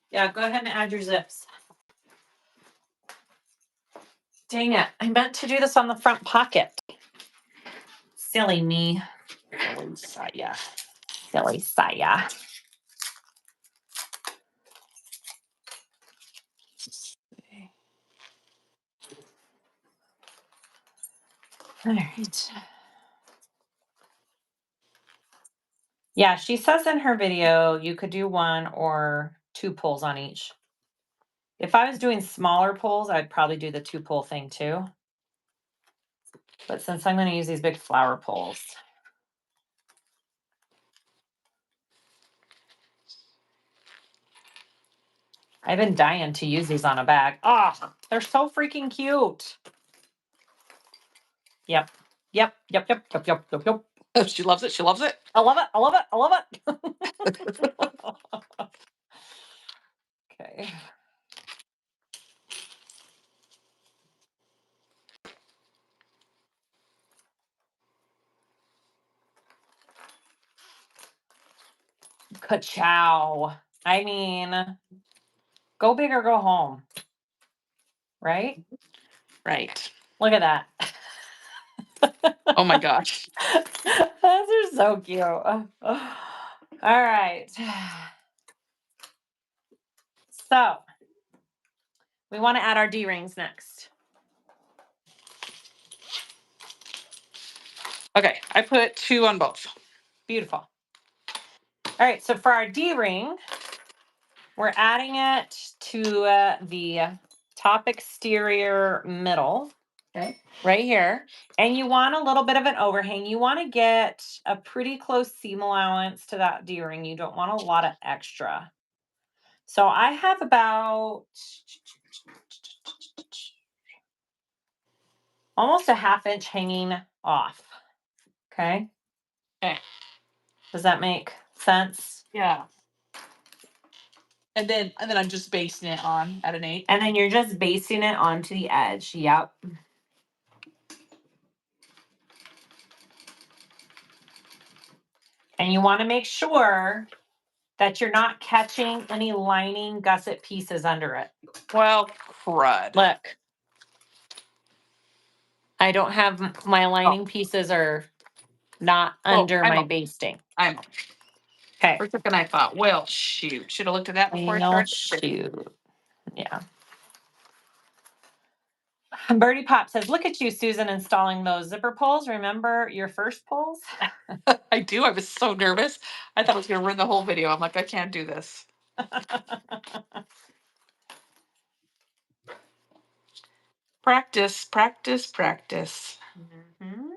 Yeah, go ahead and add your zips. Dang it. I meant to do this on the front pocket. Silly me. Silly Saya. Silly Saya. All right. Yeah, she says in her video you could do 1 or 2 pulls on each. If I was doing smaller pulls, I'd probably do the 2 pull thing too. But since I'm going to use these big flower pulls, I've been dying to use these on a bag. Oh, they're so freaking cute. Yep. Yep. Yep. Yep. Yep. Yep. Yep. Yep. Oh, she loves it. She loves it. I love it. I love it. I love it. Okay. Ka-chow. I mean, go big or go home. Right? Right. Look at that. Oh my gosh. Those are so cute. All right. So we want to add our D-rings next. Okay, I put 2 on both. Beautiful. All right, so for our D-ring, we're adding it to the top exterior middle. Okay. Right here. And you want a little bit of an overhang. You want to get a pretty close seam allowance to that D-ring. You don't want a lot of extra. So I have about almost a 1/2 inch hanging off. Okay. Okay. Does that make sense? Yeah. And then I'm just basting it on at an 8. And then you're just basting it onto the edge. Yep. And you want to make sure that you're not catching any lining gusset pieces under it. Well, crud. Look. I don't have my lining pieces are not under my basting. I know. Okay. For a second I thought, well, shoot. Should have looked at that before I Well, started. shoot. Yeah. Birdie Pop says, look at you, Susan, installing those zipper pulls. Remember your first pulls? I do. I was so nervous. I thought I was going to ruin the whole video. I'm like, I can't do this. Practice, practice, practice. Mm-hmm.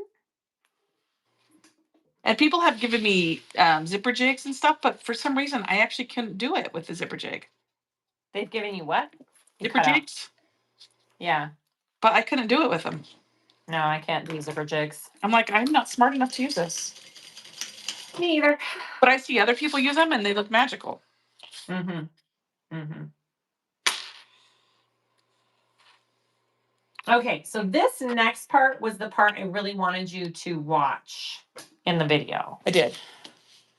And people have given me zipper jigs and stuff, but for some reason, I actually couldn't do it with the zipper jig. They've given you what? You Zipper cut out. jigs? Yeah. But I couldn't do it with them. No, I can't do zipper jigs. I'm like, I'm not smart enough to use this. Me either. But I see other people use them and they look magical. Mm-hmm. Mm-hmm. Okay, so this next part was the part I really wanted you to watch in the video. I did.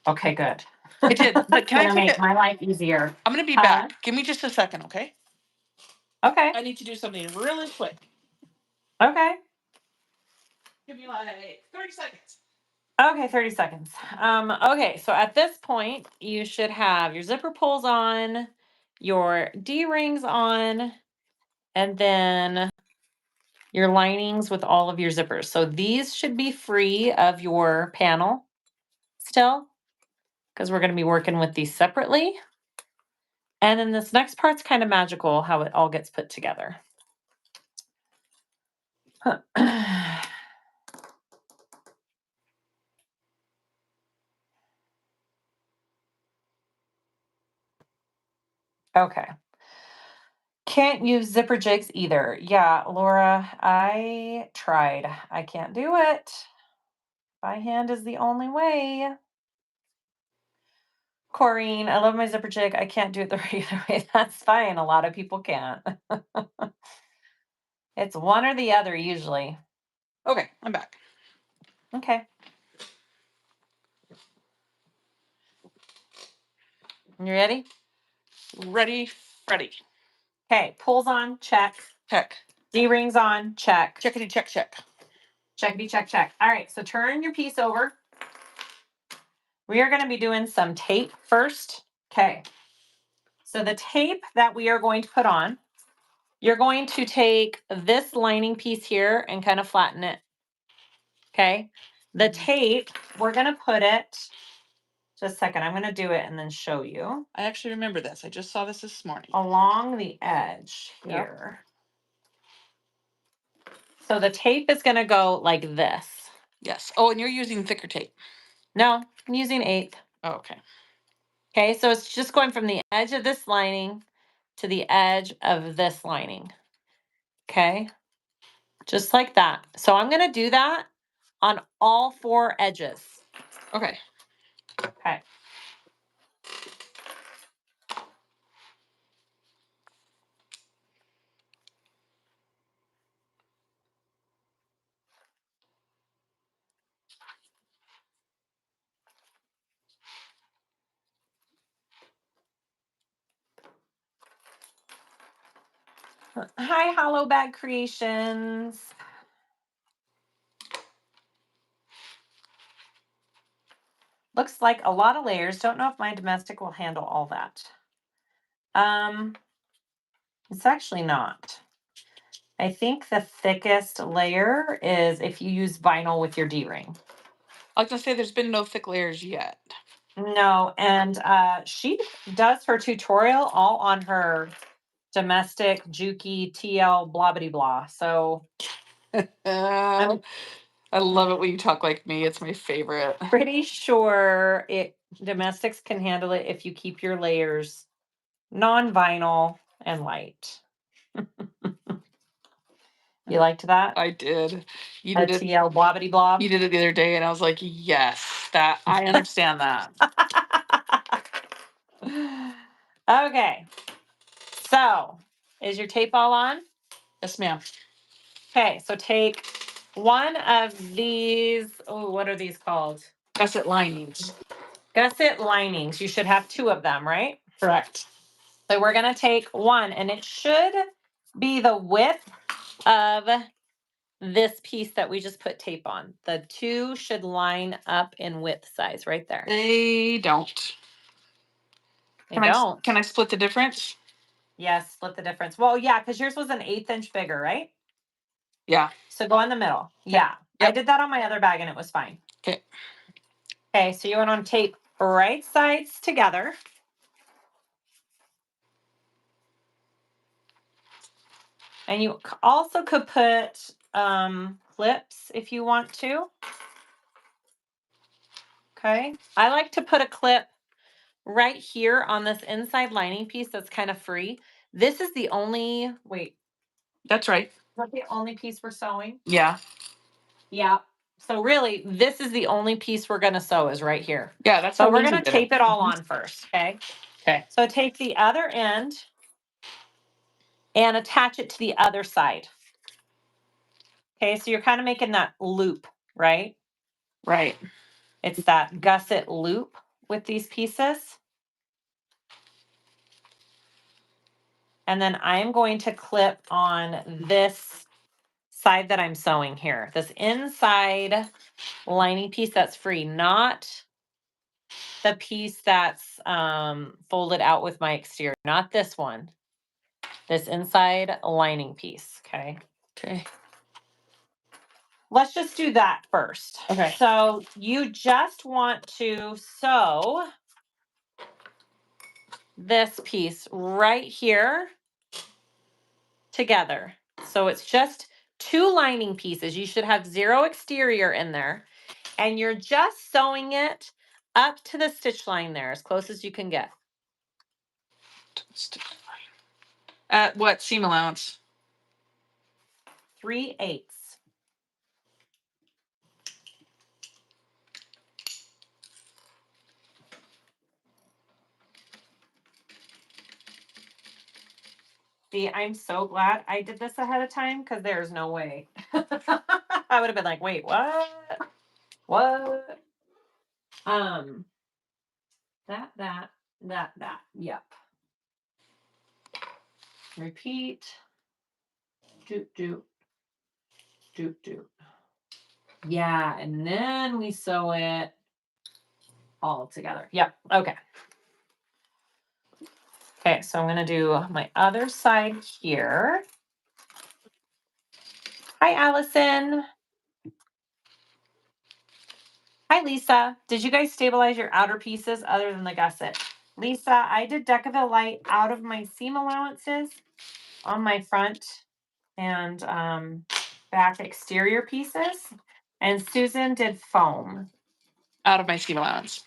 Okay, good. I did. But can I Gonna take make it? my life easier. I'm going to be back. Give me just a second, okay? Okay. I need to do something really quick. Okay. Give me like 30 seconds. Okay, 30 seconds. Okay, so at this point, you should have your zipper pulls on, your D-rings on, and then your linings with all of your zippers. So these should be free of your panel still, because we're going to be working with these separately. And then this next part's kind of magical, how it all gets put together. Okay. Can't use zipper jigs either. Yeah, Laura, I tried. I can't do it. By hand is the only way. Corrine, I love my zipper jig. I can't do it the regular way. That's fine. A lot of people can't. It's one or the other usually. Okay, I'm back. Okay. You ready? Ready, ready. Okay, pulls on, check. Check. D-rings on, check. Checkity check, check. Checkity check, check. All right, so turn your piece over. We are going to be doing some tape first. Okay. So the tape that we are going to put on, you're going to take this lining piece here and kind of flatten it. Okay. The tape, we're going to put it, just a second, I'm going to do it and then show you. I actually remember this. I just saw this morning. Along the edge here. So the tape is going to go like this. Yes. Oh, and you're using thicker tape. No, I'm using 1/8. Oh, okay. Okay, so it's just going from the edge of this lining to the edge of this lining. Okay, just like that. So I'm going to do that on all 4 edges. Okay. Okay. Hi, Hollow Bag Creations. Looks like a lot of layers. Don't know if my domestic will handle all that. It's actually not. I think the thickest layer is if you use vinyl with your D-ring. I was gonna say there's been no thick layers yet. No, and she does her tutorial all on her domestic Juki TL blobbity blah. So I'm I love it when you talk like me. It's my favorite. pretty sure domestics can handle it if you keep your layers non-vinyl and light. You liked that? I did. You A did it. TL blobbity blob. You did it the other day, and I was like, yes, that I understand that. Okay. So, is your tape all on? Yes, ma'am. Okay, so take one of these. Oh, what are these called? Gusset linings. Gusset linings. You should have 2 of them, right? Correct. So we're going to take one, and it should be the width of this piece that we just put tape on. The 2 should line up in width size right there. They don't. They don't. Can I split the difference? Yes, split the difference. Well, yeah, because yours was an 1/8 inch bigger, right? Yeah. So go in the middle. Yeah. Yep. I did that on my other bag and it was fine. Okay. Okay, so you want to tape right sides together. And you also could put clips if you want to. Okay. I like to put a clip right here on this inside lining piece that's kind of free. This is the only, wait. That's right. Is that the only piece we're sewing? Yeah. Yeah. So really, this is the only piece we're going to sew is right here. Yeah, that's So how we're Lindsay going to did tape it all on first, okay? Okay. So take the other end and attach it to the other side. Okay, so you're kind of making that loop, right? Right. It's that gusset loop with these pieces. And then I'm going to clip on this side that I'm sewing here. This inside lining piece that's free, not the piece that's folded out with my exterior, not this one. This inside lining piece, okay? Okay. Let's just do that first. Okay. So you just want to sew this piece right here together. So it's just 2 lining pieces. You should have 0 exterior in there. And you're just sewing it up to the stitch line there as close as you can get. At what seam allowance? 3/8. See, I'm so glad I did this ahead of time because there's no way. I would have been like, wait, what? What? That. Yep. Repeat. Doot. Yeah, and then we sew it all together. Yep. Okay. Okay, so I'm gonna do my other side here. Hi, Allison. Hi, Lisa. Did you guys stabilize your outer pieces other than the gusset? Lisa, I did Decaville Light out of my seam allowances on my front and back exterior pieces. And Susan did foam Out of my seam allowance.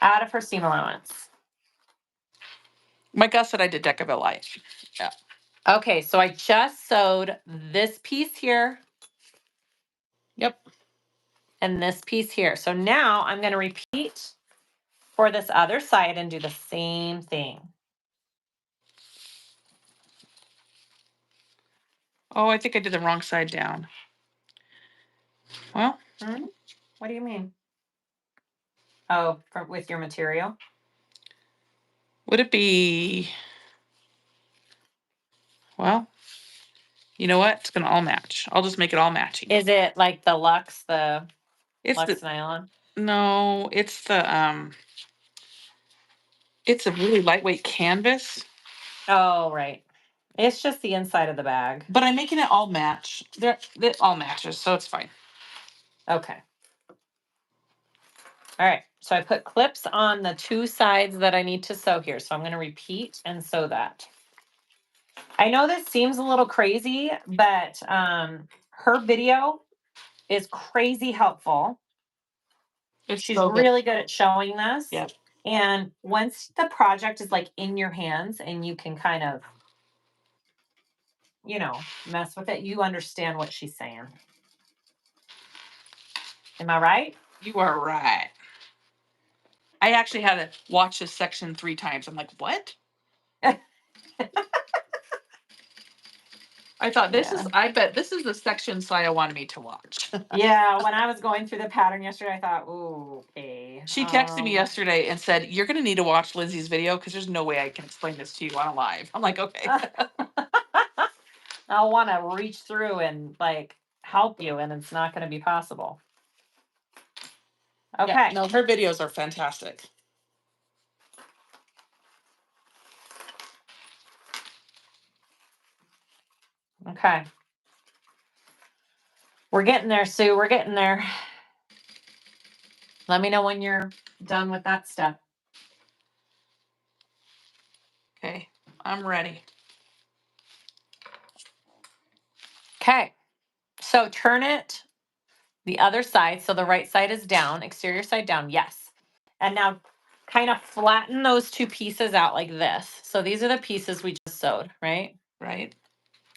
out of her seam allowance. My gusset I did Decaville Light. Yeah. Okay, so I just sewed this piece here. Yep. And this piece here. So now I'm going to repeat for this other side and do the same thing. Oh, I think I did the wrong side down. Well. What do you mean? Oh, with your material? Would it be, well, You know what? It's gonna all match. I'll just make it all matching. Is it like the Lux It's the nylon? no, it's a really lightweight canvas. Oh, right. It's just the inside of the bag. But I'm making it all match. It all matches, so it's fine. Okay. All right. So I put clips on the 2 sides that I need to sew here. So I'm going to repeat and sew that. I know this seems a little crazy, but her video is crazy helpful. She's so good. really good at showing this. Yep. And once the project is like in your hands and you can kind of, mess with it, you understand what she's saying. Am I right? You are right. I actually had to watch this section 3 times. I'm like, what? I thought I bet this is the section Saya wanted me to watch. Yeah, when I was going through the pattern yesterday, I thought, ooh, okay. She texted me yesterday and said, you're going to need to watch Lindsay's video because there's no way I can explain this to you on a live. I'm like, okay. I'll want to reach through and like help you, and it's not going to be possible. Okay. Yeah, no, her videos are fantastic. Okay. We're getting there, Sue. We're getting there. Let me know when you're done with that step. Okay, I'm ready. Okay. So turn it the other side. So the right side is down, exterior side down. Yes. And now kind of flatten those 2 pieces out like this. So these are the pieces we just sewed, right? Right.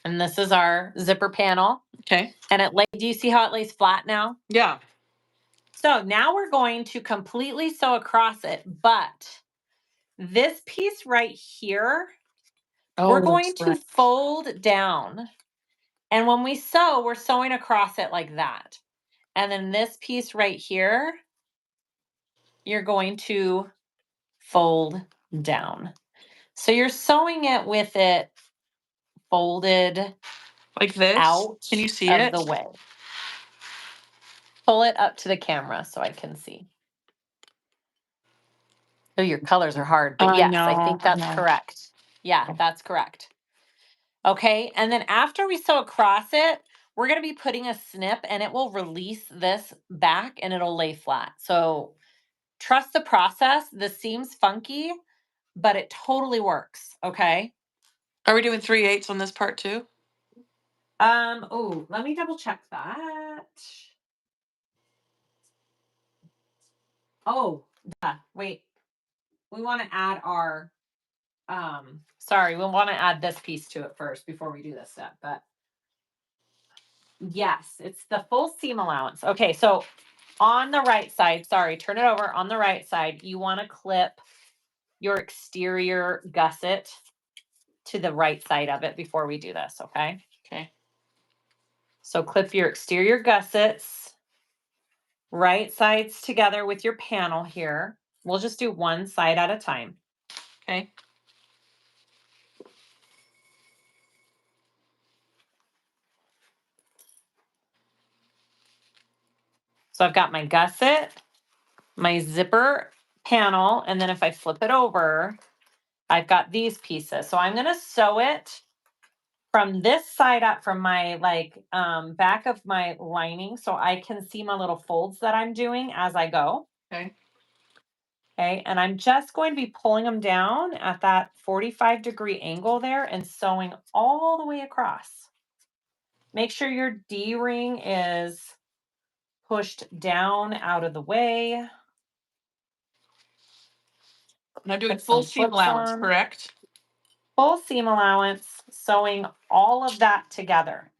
And this is our zipper panel. Okay. And do you see how it lays flat now? Yeah. So now we're going to completely sew across it, but this piece right here, we're going to fold down. And when we sew, we're sewing across it like that. And then this piece right here, you're going to fold down. So you're sewing it with it folded like this. out Can you see of it? the way. Pull it up to the camera so I can see. Oh, your colors are hard, but yes, I think that's correct. Yeah, that's correct. Okay, and then after we sew across it, we're going to be putting a snip and it will release this back and it'll lay flat. So trust the process. This seems funky, but it totally works. Okay. Are we doing 3/8 on this part too? Oh, let me double check that. Oh, wait. We want to add our sorry, we want to add this piece to it first before we do this step, but yes, it's the full seam allowance. Okay, so on the right side, sorry, turn it over. On the right side, you want to clip your exterior gusset to the right side of it before we do this, okay? Okay. So clip your exterior gussets, right sides together with your panel here. We'll just do one side at a time. Okay. So I've got my gusset, my zipper panel, and then if I flip it over, I've got these pieces. So I'm going to sew it from this side up from my back of my lining so I can see my little folds that I'm doing as I go. Okay. Okay, and I'm just going to be pulling them down at that 45-degree angle there and sewing all the way across. Make sure your D-ring is pushed down out of the way. And I'm doing full seam allowance, correct? Full seam allowance, sewing all of that together.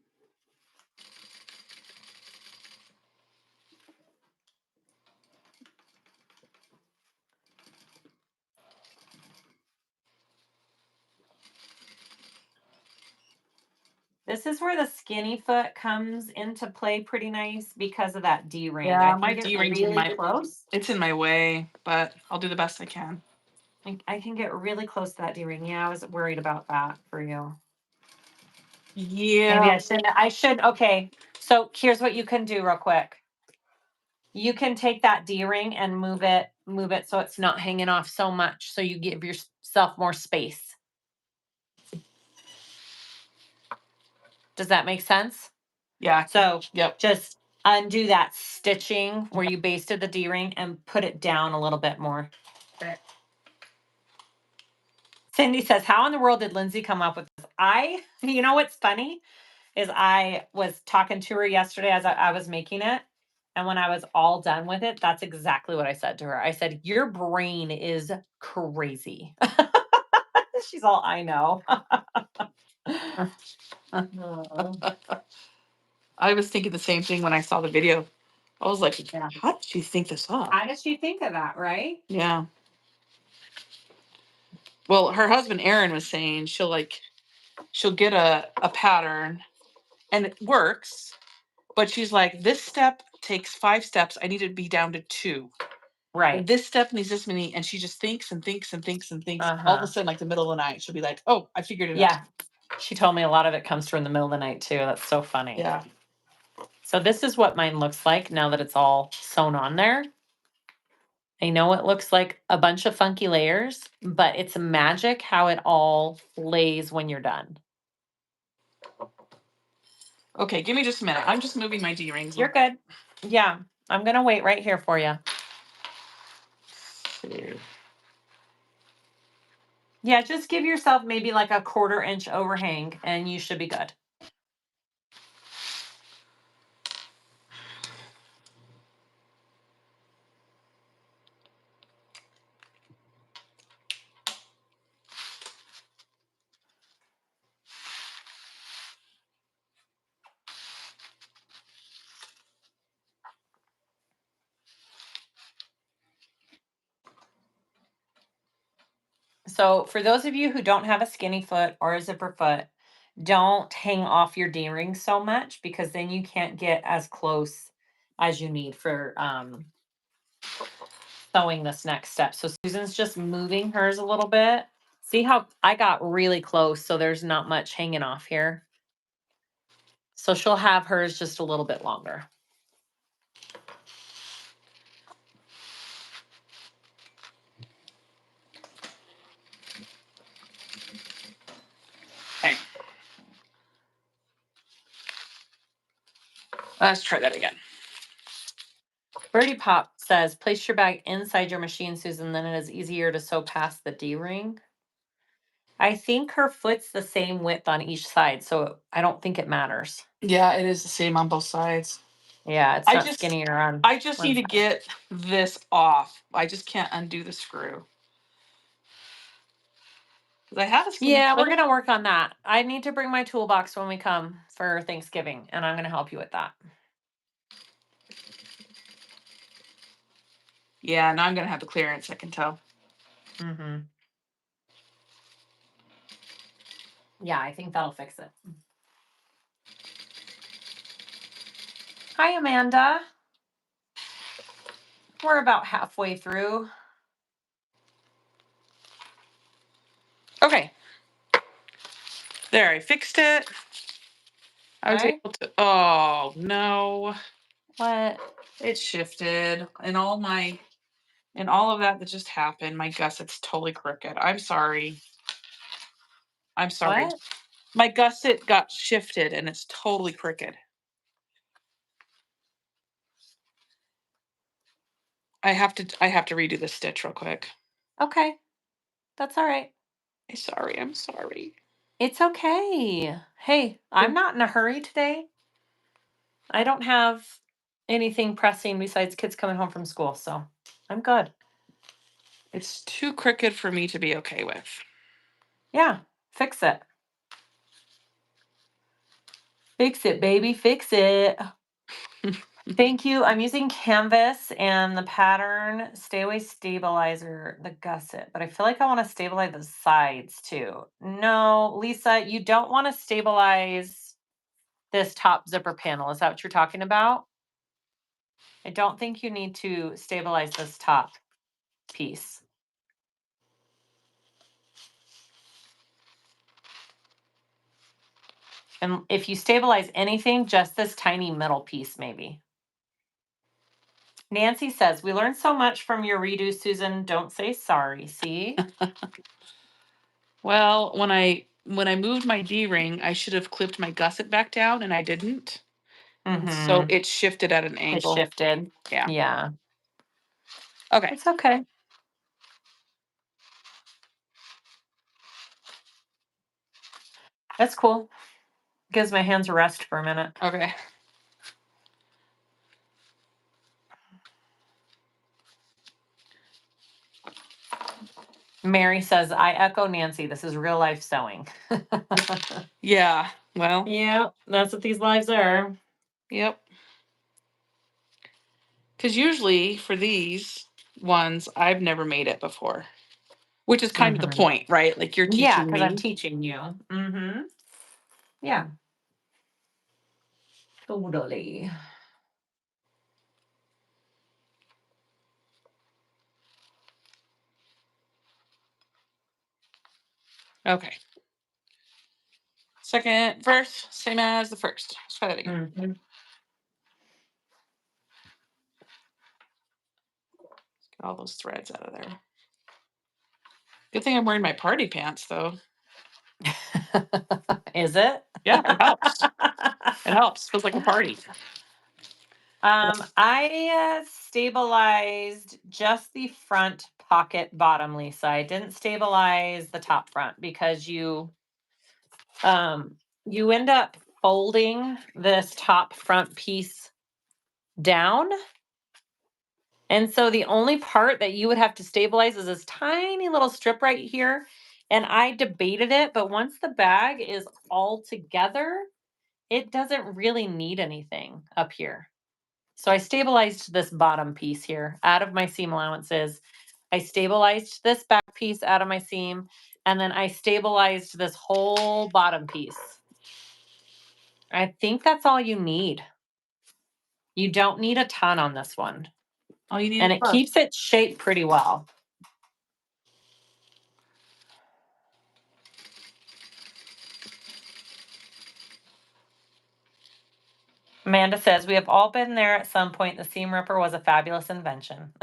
This is where the skinny foot comes into play pretty nice because of that D-ring. Yeah, my D-ring's really close. It's in my way, but I'll do the best I can. I can get really close to that D-ring. Yeah, I was worried about that for you. Yeah. Maybe I should. Okay. So here's what you can do real quick. You can take that D-ring and move it so it's not hanging off so much. So you give yourself more space. Does that make sense? Yeah. So Yep. just undo that stitching where you basted the D-ring and put it down a little bit more. Okay. Cindy says, how in the world did Lindsay come up with this? You know what's funny is I was talking to her yesterday as I was making it. And when I was all done with it, that's exactly what I said to her. I said, your brain is crazy. She's all, I know. I was thinking the same thing when I saw the video. I was like, Yeah. how did she think this up? How did she think of that, right? Yeah. Well, her husband Aaron was saying she'll get a pattern and it works, but she's like, this step takes 5 steps. I need to be down to 2. Right. And this step needs this many, and she just thinks and thinks and thinks and thinks. All of Uh-huh. a sudden, like the middle of the night, she'll be like, "Oh, I figured it out." Yeah. She told me a lot of it comes through in the middle of the night too. That's so funny. Yeah. So this is what mine looks like now that it's all sewn on there. I know it looks like a bunch of funky layers, but it's magic how it all lays when you're done. Okay, give me just a minute. I'm just moving my D-rings. You're good. Yeah, I'm gonna wait right here for you. Yeah, just give yourself maybe like a 1/4 inch overhang and you should be good. So for those of you who don't have a skinny foot or a zipper foot, don't hang off your D-ring so much because then you can't get as close as you need for sewing this next step. So Susan's just moving hers a little bit. See how I got really close, so there's not much hanging off here. So she'll have hers just a little bit longer. Okay. Let's try that again. Birdie Pop says, place your bag inside your machine, Susan, then it is easier to sew past the D-ring. I think her foot's the same width on each side, so I don't think it matters. Yeah, it is the same on both sides. Yeah, it's not skinnier on. I just need to get this off. I just can't undo the screw. Because I have a skinny Yeah, we're foot. gonna work on that. I need to bring my toolbox when we come for Thanksgiving, and I'm gonna help you with that. Yeah, now I'm gonna have the clearance, I can tell. Mm-hmm. Yeah, I think that'll fix it. Hi, Amanda. We're about halfway through. Okay. There, I fixed it. I was Okay. able to. Oh no, What? it shifted, and all of that just happened. My gusset's totally crooked. I'm sorry. I'm sorry. What? My gusset got shifted, and it's totally crooked. I have to redo the stitch real quick. Okay. That's all right. Sorry. I'm sorry. It's okay. Hey, I'm not in a hurry today. I don't have anything pressing besides kids coming home from school, so I'm good. It's too crooked for me to be okay with. Yeah, fix it. Fix it, baby, fix it. Thank you. I'm using canvas and the pattern Stay Away Stabilizer, the Gusset, but I feel like I want to stabilize the sides too. No, Lisa, you don't want to stabilize this top zipper panel. Is that what you're talking about? I don't think you need to stabilize this top piece. And if you stabilize anything, just this tiny middle piece, maybe. Nancy says, we learned so much from your redo, Susan. Don't say sorry. See? Well, when I moved my D-ring, I should have clipped my gusset back down, and I didn't. And so Mm-hmm. it shifted at an It angle. shifted. Yeah. Yeah. Okay. It's okay. That's cool. Gives my hands a rest for a minute. Okay. Mary says, I echo Nancy. This is real life sewing. Yeah. Well. Yeah, that's what these lives are. Yep. Because usually for these ones, I've never made it before, which is kind of the point, right? Like you're Yeah, teaching because I'm me. teaching you. Mm-hmm. Yeah. Totally. Okay. Second verse, same as the first. Let's try that again. Mm-hmm. Get all those threads out of there. Good thing I'm wearing my party pants, though. Is it? Yeah, it helps. It helps. Feels like a party. I stabilized just the front pocket bottom, Lisa. I didn't stabilize the top front because you end up folding this top front piece down. And so the only part that you would have to stabilize is this tiny little strip right here. And I debated it, but once the bag is all together, it doesn't really need anything up here. So I stabilized this bottom piece here out of my seam allowances. I stabilized this back piece out of my seam, and then I stabilized this whole bottom piece. I think that's all you need. You don't need a ton on this one. All you need And is it love. keeps it shaped pretty well. Amanda says, we have all been there at some point. The seam ripper was a fabulous invention.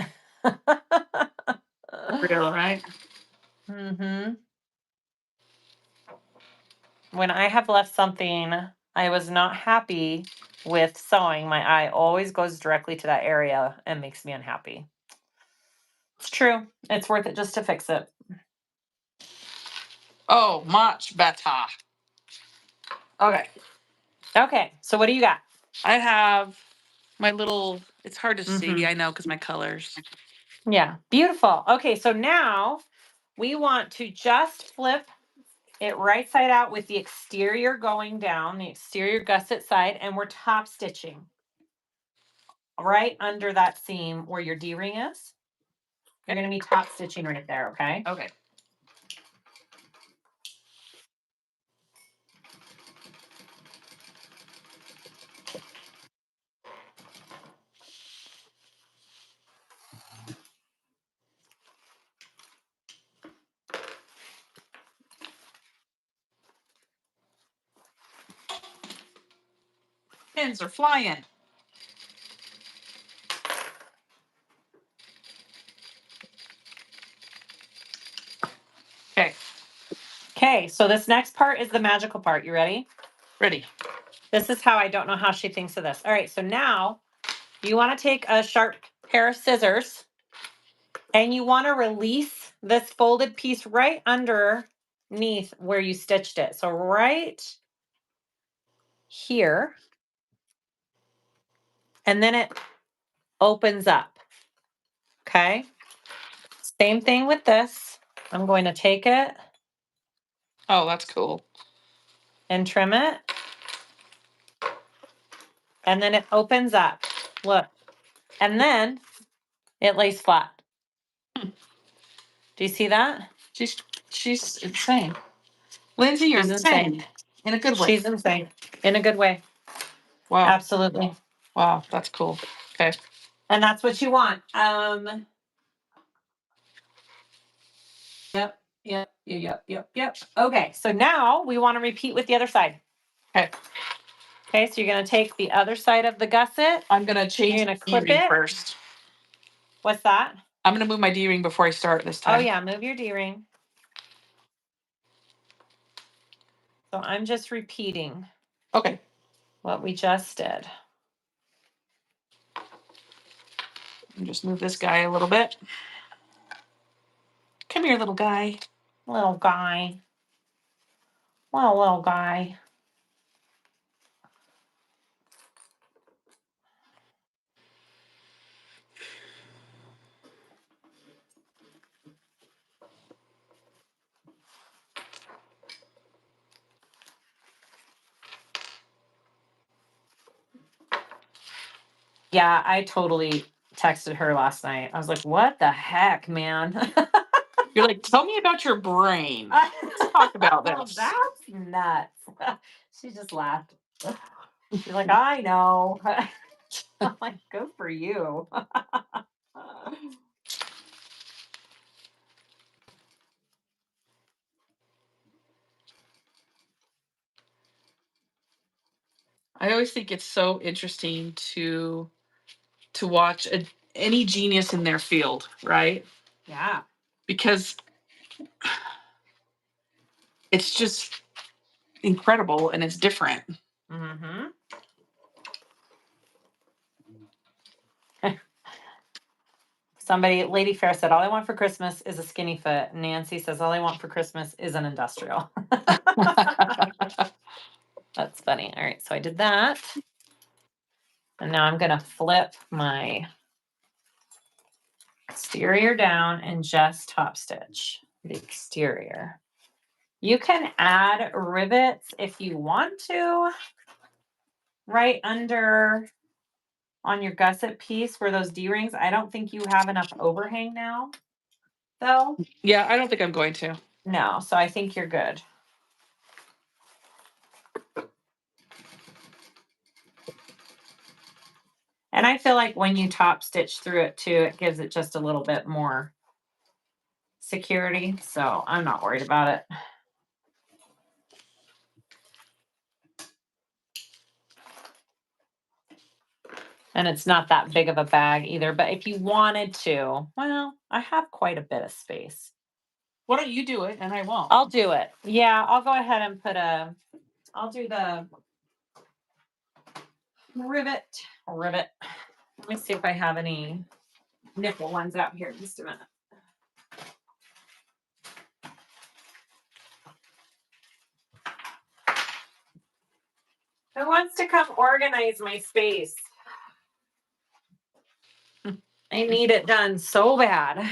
Real, right? Mm-hmm. When I have left something I was not happy with sewing, my eye always goes directly to that area and makes me unhappy. It's true. It's worth it just to fix it. Oh, much better. Okay. Okay, so what do you got? I have my little, it's hard to see, Mhm. I know, because my colors. Yeah, beautiful. Okay, so now we want to just flip it right side out with the exterior going down, the exterior gusset side, and we're top stitching right under that seam where your D-ring is. You're going to be top stitching right there, okay? Okay. Pins are flying. Okay. Okay, so this next part is the magical part. You ready? Ready. This is how I don't know how she thinks of this. All right, so now you want to take a sharp pair of scissors and you want to release this folded piece right underneath where you stitched it. So right here. And then it opens up. Okay. Same thing with this. I'm going to take it Oh, that's cool. and trim it. And then it opens up. Look. And then it lays flat. Do you see that? She's insane. Lindsay, you're She's insane. In a good way. She's insane. In a good way. Wow. Absolutely. Wow, that's cool. Okay. And that's what you want. Yep. Okay, so now we want to repeat with the other side. Okay. Okay, so you're going to take the other side of the gusset. I'm going to change You're gonna the clip D-ring it. first. What's that? I'm going to move my D-ring before I start this time. Oh, yeah, move your D-ring. So I'm just repeating Okay. what we just did. And just move this guy a little bit. Come here, little guy. Little guy. Little guy. Yeah, I totally texted her last night. I was like, what the heck, man? You're like, tell me about your brain. Let's talk about this. That's nuts. She just laughed. She's like, I know. I'm like, good for you. I always think it's so interesting to watch any genius in their field, right? Yeah. Because it's just incredible and it's different. Mm-hmm. Somebody, Lady Fair said, all I want for Christmas is a skinny foot. Nancy says, all I want for Christmas is an industrial. That's funny. All right, so I did that. And now I'm going to flip my exterior down and just top stitch the exterior. You can add rivets if you want to, right under on your gusset piece where those D-rings. I don't think you have enough overhang now, though. Yeah, I don't think I'm going to. No, so I think you're good. And I feel like when you top stitch through it too, it gives it just a little bit more security. So I'm not worried about it. And it's not that big of a bag either. But if you wanted to, well, I have quite a bit of space. Why don't you do it and I won't? I'll do it. Yeah, I'll go ahead and I'll do the rivet. Let me see if I have any nipple ones out here. Just a minute. Who wants to come organize my space? I need it done so bad.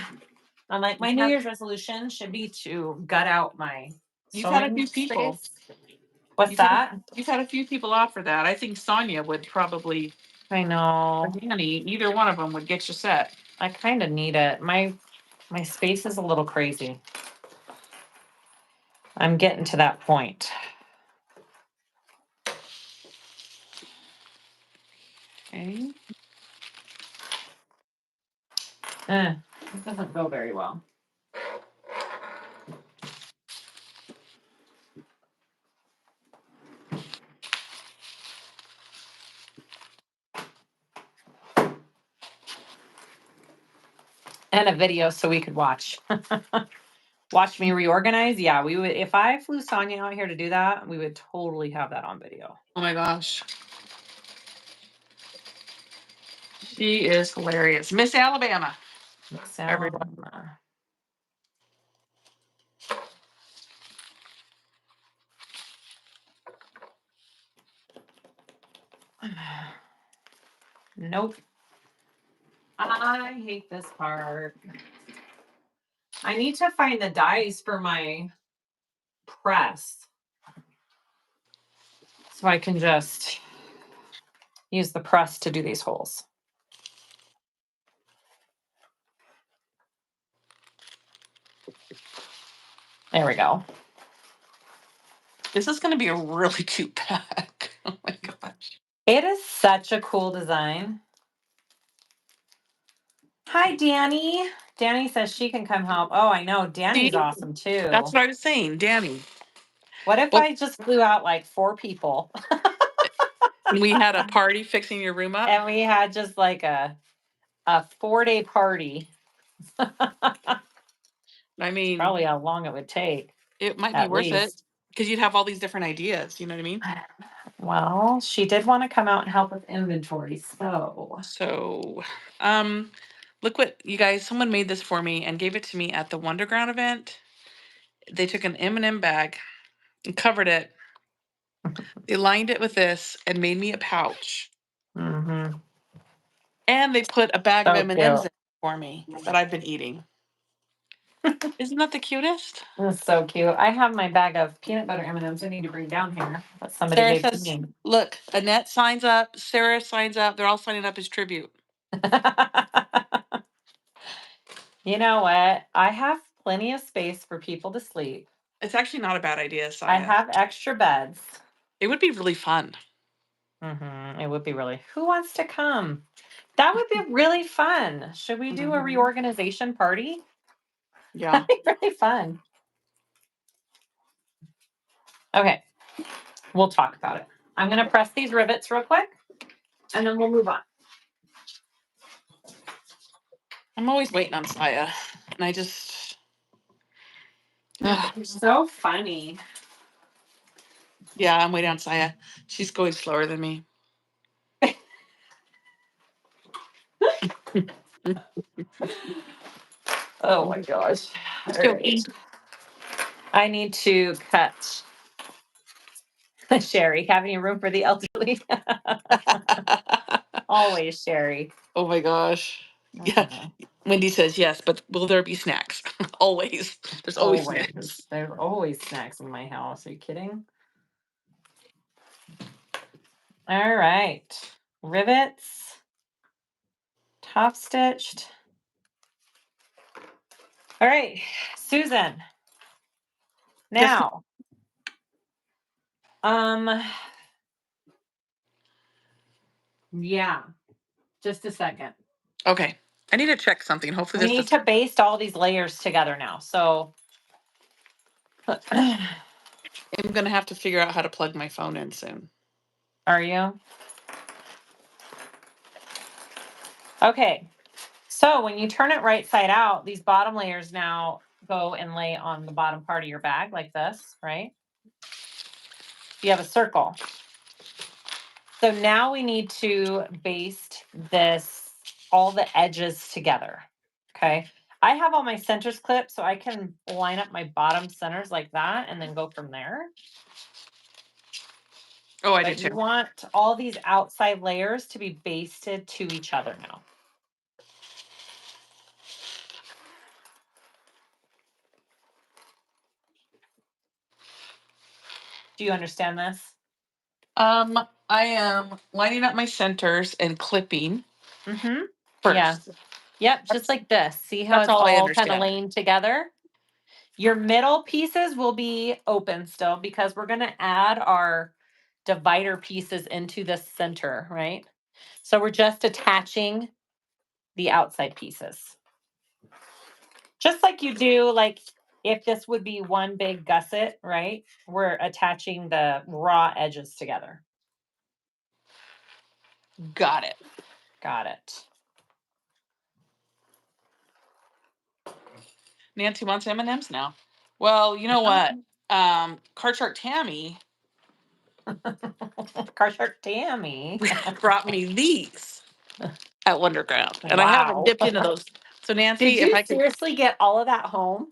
I'm like, my New Year's resolution should be to gut out my You've had a sewing few people. space. What's that? You've had a few people offer that. I think Sonia would probably, I know. or Danny, either one of them would get you set. I kind of need it. My space is a little crazy. I'm getting to that point. Okay. It doesn't go very well. And a video so we could watch. Watch me reorganize. Yeah, we would. If I flew Sonia out here to do that, we would totally have that on video. Oh my gosh. She is hilarious. Miss Alabama. Everyone. Nope. I hate this part. I need to find the dies for my press so I can just use the press to do these holes. There we go. This is going to be a really cute pack. Oh my gosh. It is such a cool design. Hi, Danny. Danny says she can come help. Oh, I know. Danny's See? awesome too. That's what I was saying, Danny. What if Well, I just flew out like 4 people we had a party fixing your room up. and we had just like a 4-day party? I mean, Probably how long it would take. it might be At worth it least. because you'd have all these different ideas. You know what I mean? Well, she did want to come out and help with inventory, so. So, look what you guys. Someone made this for me and gave it to me at the Wonderground event. They took an M&M bag and covered it. They lined it with this and made me a pouch. Mm-hmm. And they put a bag of So M&Ms cute. in for me that I've been eating. Isn't that the cutest? That's so cute. I have my bag of peanut butter M&Ms I need to bring down here. That somebody Sarah gave to says, me. look, Annette signs up, Sarah signs up. They're all signing up as tribute. You know what? I have plenty of space for people to sleep. It's actually not a bad idea, I Saya. have extra beds. It would be really fun. It would be really. Who wants to come? That would be really fun. Should we do a reorganization party? Yeah. That'd be really fun. Okay, we'll talk about it. I'm going to press these rivets real quick, and then we'll move on. I'm always waiting on Saya. And I just. You're so funny. Yeah, I'm waiting on Saya. She's going slower than me. Oh my gosh. Let's All go. right. I need to cut. Sherry, have any room for the elderly? Always, Sherry. Oh my gosh. Yeah. Wendy says yes, but will there be snacks? Always. There's always snacks. There are always snacks in my house. Are you kidding? All right. Rivets. Top stitched. All right, Susan. Now, yeah, just a second. Okay. I need to check something. Hopefully We this need does. to baste all these layers together now. So I'm going to have to figure out how to plug my phone in soon. are you? Okay. So when you turn it right side out, these bottom layers now go and lay on the bottom part of your bag like this, right? You have a circle. So now we need to baste this, all the edges together. Okay. I have all my centers clipped so I can line up my bottom centers like that and then go from there. Oh, I do But you too. want all these outside layers to be basted to each other now. Do you understand this? I am lining up my centers and clipping Mm-hmm. first. Yeah. Yep, just like this. See how That's it's all I all kind of understand. laying together? Your middle pieces will be open still because we're going to add our divider pieces into the center, right? So we're just attaching the outside pieces. Just like you do, like if this would be one big gusset, right? We're attaching the raw edges together. Got it. Got it. Nancy wants M&Ms now. Well, you know what? Card Shark Tammy Car Shark Tammy brought me these at Wonderground, and I haven't Wow. dipped into those. So Nancy, Did if you I could, seriously get all of that home?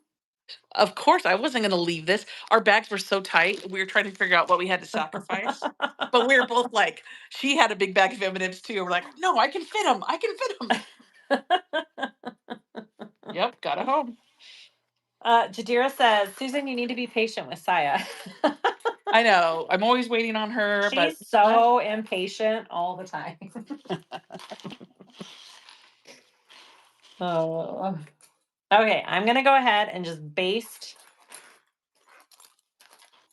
of course, I wasn't going to leave this. Our bags were so tight. We were trying to figure out what we had to sacrifice. But we were both like, she had a big bag of M&Ms too. We're like, no, I can fit them. I can fit them. Yep, got it home. Jadira says, Susan, you need to be patient with Saya. I know. I'm always waiting on her, but She's so impatient all the time. Oh. Okay, I'm going to go ahead and just baste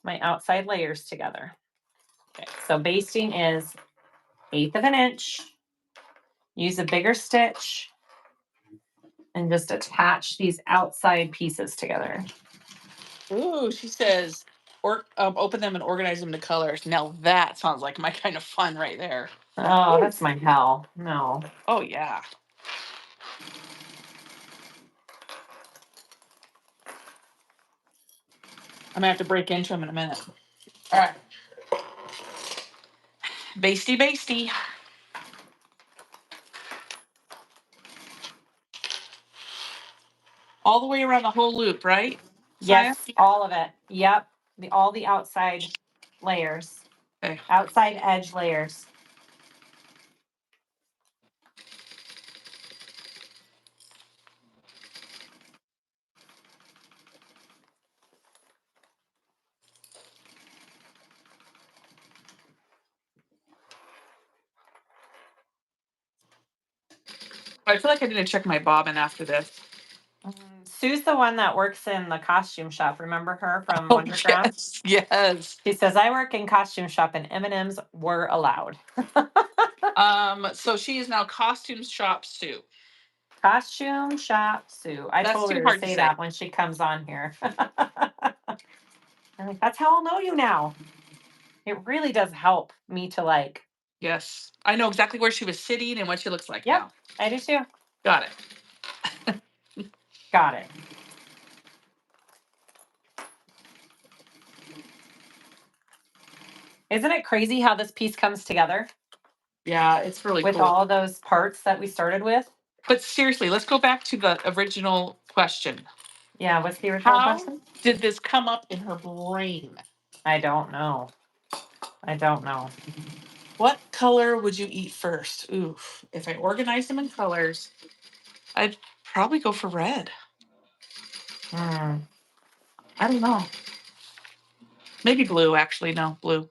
my outside layers together. Okay, so basting is 1/8 of an inch. Use a bigger stitch and just attach these outside pieces together. ooh, she says open them and organize them to colors. Now that sounds like my kind of fun right there. Oh, that's my hell. No. Oh yeah. I'm gonna have to break into them in a minute. All right. Basty, basty. All the way around the whole loop, right? Yes, all of it. Yep. All the outside layers. Okay. Outside edge layers. I feel like I need to check my bobbin after this. Sue's the one that works in the costume shop. Remember her from Oh, Wondercraft? yes. She says, I work in costume shop and M&Ms were allowed. So she is now Costume Shop Sue. Costume shop Sue. I That's told too her to hard to say say. that when she comes on here. I'm like, that's how I'll know you now. It really does help me to like. Yes. I know exactly where she was sitting and what she looks like Yep, now. I do too. Got it. Got it. Isn't it crazy how this piece comes together Yeah, it's really with cool. all of those parts that we started with? But seriously, let's go back to the original question. Yeah, what's the original question? Did this come up in her brain? I don't know. I don't know. What color would you eat first? Oof. If I organized them in colors, I'd probably go for red. Hmm. I don't know. Maybe blue, actually. No, blue.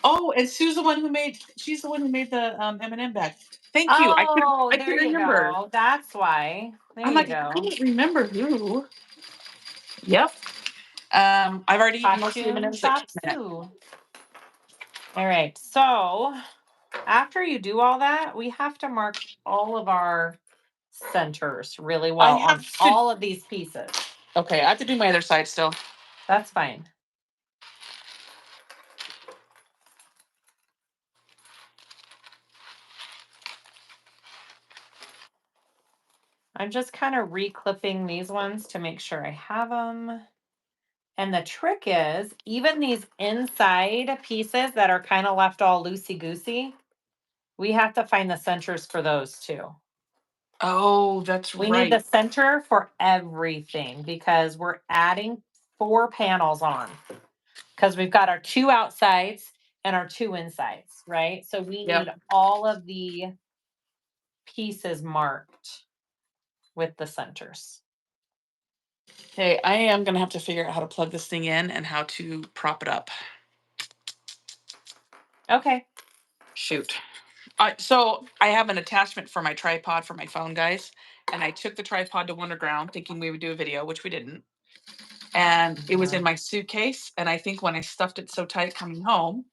Oh, and she's the one who made the M&M bag. Thank you. Oh, I there couldn't you remember. go. That's why. There I'm you like, I go. couldn't remember who. Yep. I've already eaten most of the Costume M&Ms that shop came in it. Sue. All right. So after you do all that, we have to mark all of our centers really well on all of these pieces. Okay, I have to do my other side still. That's fine. I'm just kind of reclipping these ones to make sure I have them. And the trick is, even these inside pieces that are kind of left all loosey-goosey, we have to find the centers for those too. Oh, that's We need the center for everything because we're adding 4 panels on. Because we've got our 2 outsides and our 2 insides, right? So we need all of the pieces marked with the centers. Okay, I am gonna have to figure out how to plug this thing in and how to prop it up. Okay. Shoot. So I have an attachment for my tripod for my phone, guys, and I took the tripod to Wonderground thinking we would do a video, which we didn't. And it was in my suitcase, and I think when I stuffed it so tight coming home,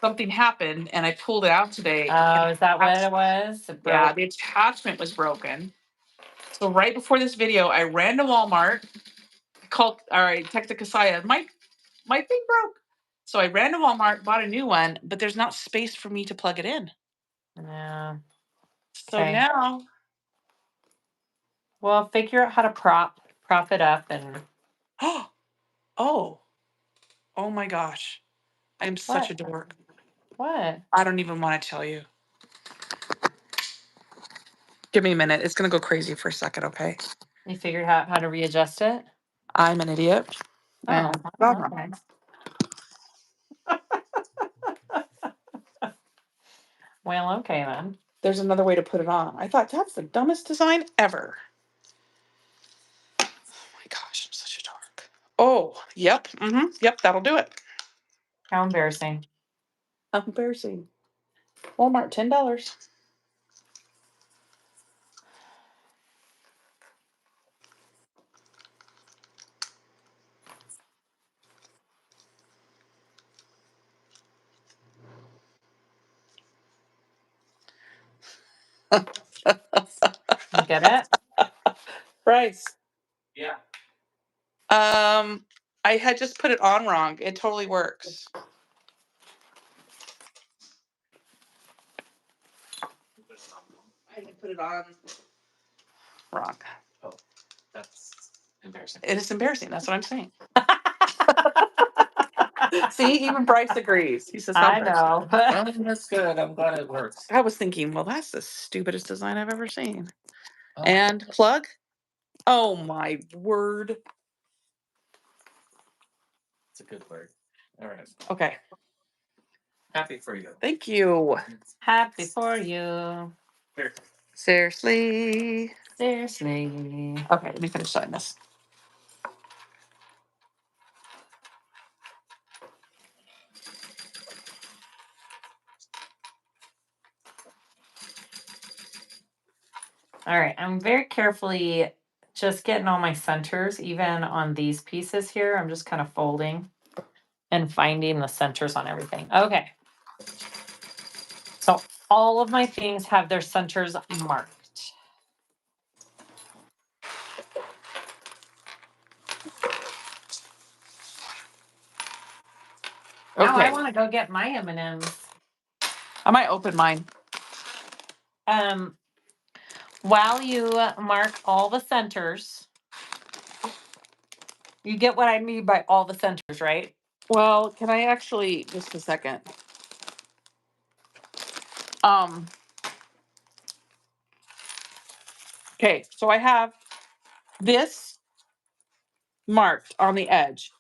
something happened, and I pulled it out today. Oh, is that what it was? It Yeah, broke. the attachment was broken. So right before this video, I ran to Walmart, texted Kasaya, my thing broke. So I ran to Walmart, bought a new one, but there's not space for me to plug it in. Yeah. So now, well, figure out how to prop it up and. oh my gosh, I'm such a dork. What? I don't even want to tell you. Give me a minute. It's gonna go crazy for a second, okay? You figured out how to readjust it? I'm an idiot. Oh, okay. Well, okay then. There's another way to put it on. I thought that's the dumbest design ever. Oh my gosh, I'm such a dork. Oh, yep. Yep, that'll do it. How embarrassing. How embarrassing. Walmart, $10. You get it? Price. Yeah. I had just put it on wrong. It totally works. I had put it on wrong. Oh, that's embarrassing. It is embarrassing. That's what I'm saying. See, even Bryce agrees. He says, "How I embarrassing." know. Oh, that's good. I'm glad it works. I was thinking, well, that's the stupidest design I've ever seen. Oh. And plug. Oh my word. It's a good word. All right. Okay. Happy for you. Thank you. Happy for you. Here. Seriously. Seriously. Okay, let me finish signing this. All right, I'm very carefully just getting all my centers, even on these pieces here. I'm just kind of folding and finding the centers on everything. Okay. So all of my things have their centers marked. Now I Okay. want to go get my M&Ms. I might open mine. While you mark all the centers, you get what I mean by all the centers, right? Well, can I actually just a second? Okay, so I have this marked on the edge.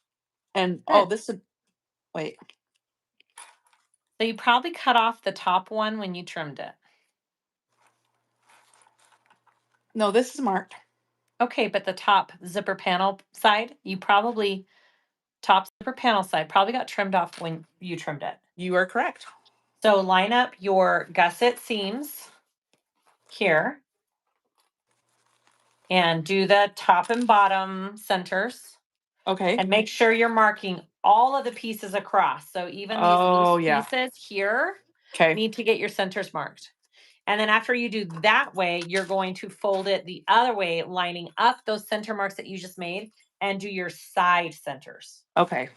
And oh, Good. this is wait. So you probably cut off the top one when you trimmed it. No, this is marked. Okay, but the top zipper panel side, you probably, top zipper panel side probably got trimmed off when you trimmed it. You are correct. So line up your gusset seams here and do the top and bottom centers Okay. and make sure you're marking all of the pieces across. So even these Oh, loose yeah. pieces here Okay. need to get your centers marked. And then after you do that way, you're going to fold it the other way, lining up those center marks that you just made and do your side centers. Okay.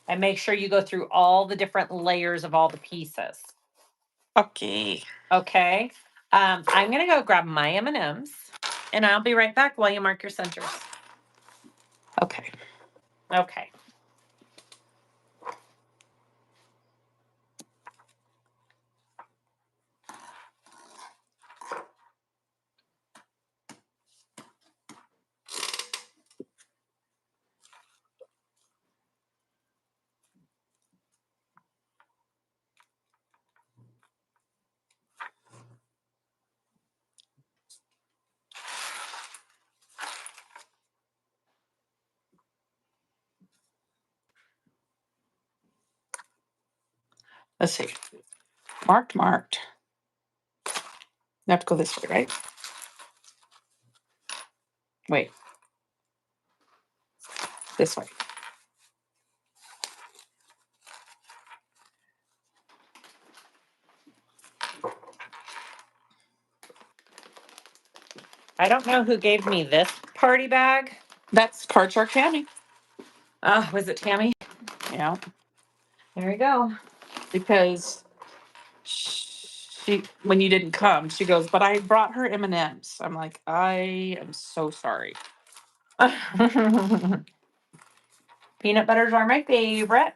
And make sure you go through all the different layers of all the pieces. Okay. Okay. I'm gonna go grab my M&Ms and I'll be right back while you mark your centers. Okay. Okay. Let's see. Marked. You have to go this way, right? Wait. This way. I don't know who gave me this party bag. That's Card Shark Tammy. Oh, was it Tammy? Yeah. There you go. Because she, when you didn't come, she goes, but I brought her M&Ms. I'm like, I am so sorry. Peanut butters are my favorite.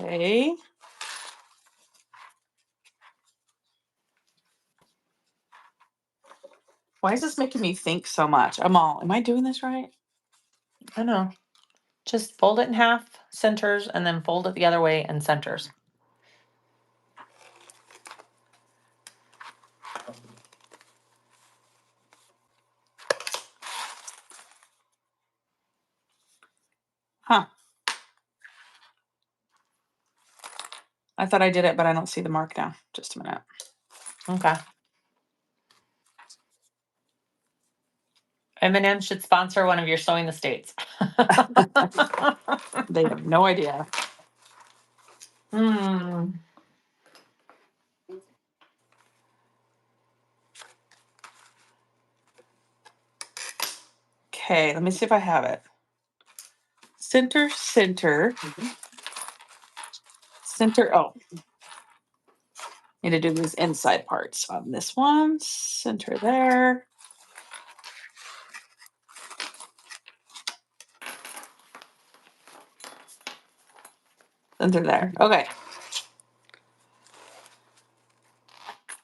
Okay. Why is this making me think so much? Am I doing this right? I know. Just fold it in half, centers, and then fold it the other way and centers. Huh. I thought I did it, but I don't see the mark now. Just a minute. Okay. M&M should sponsor one of your Sewing the States. They have no idea. Hmm. Okay, let me see if I have it. Center, center. Center, oh. Need to do these inside parts on this one. Center there. Center there. Okay.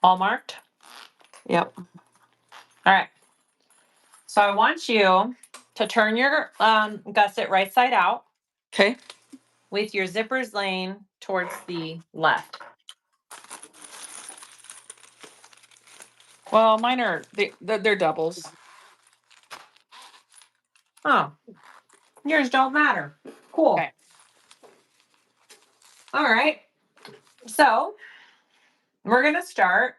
All marked? Yep. All right. So I want you to turn your gusset right side out Okay. with your zippers laying towards the left. Well, mine are they're doubles. Oh, yours don't matter. Cool. Okay. All right. So we're going to start.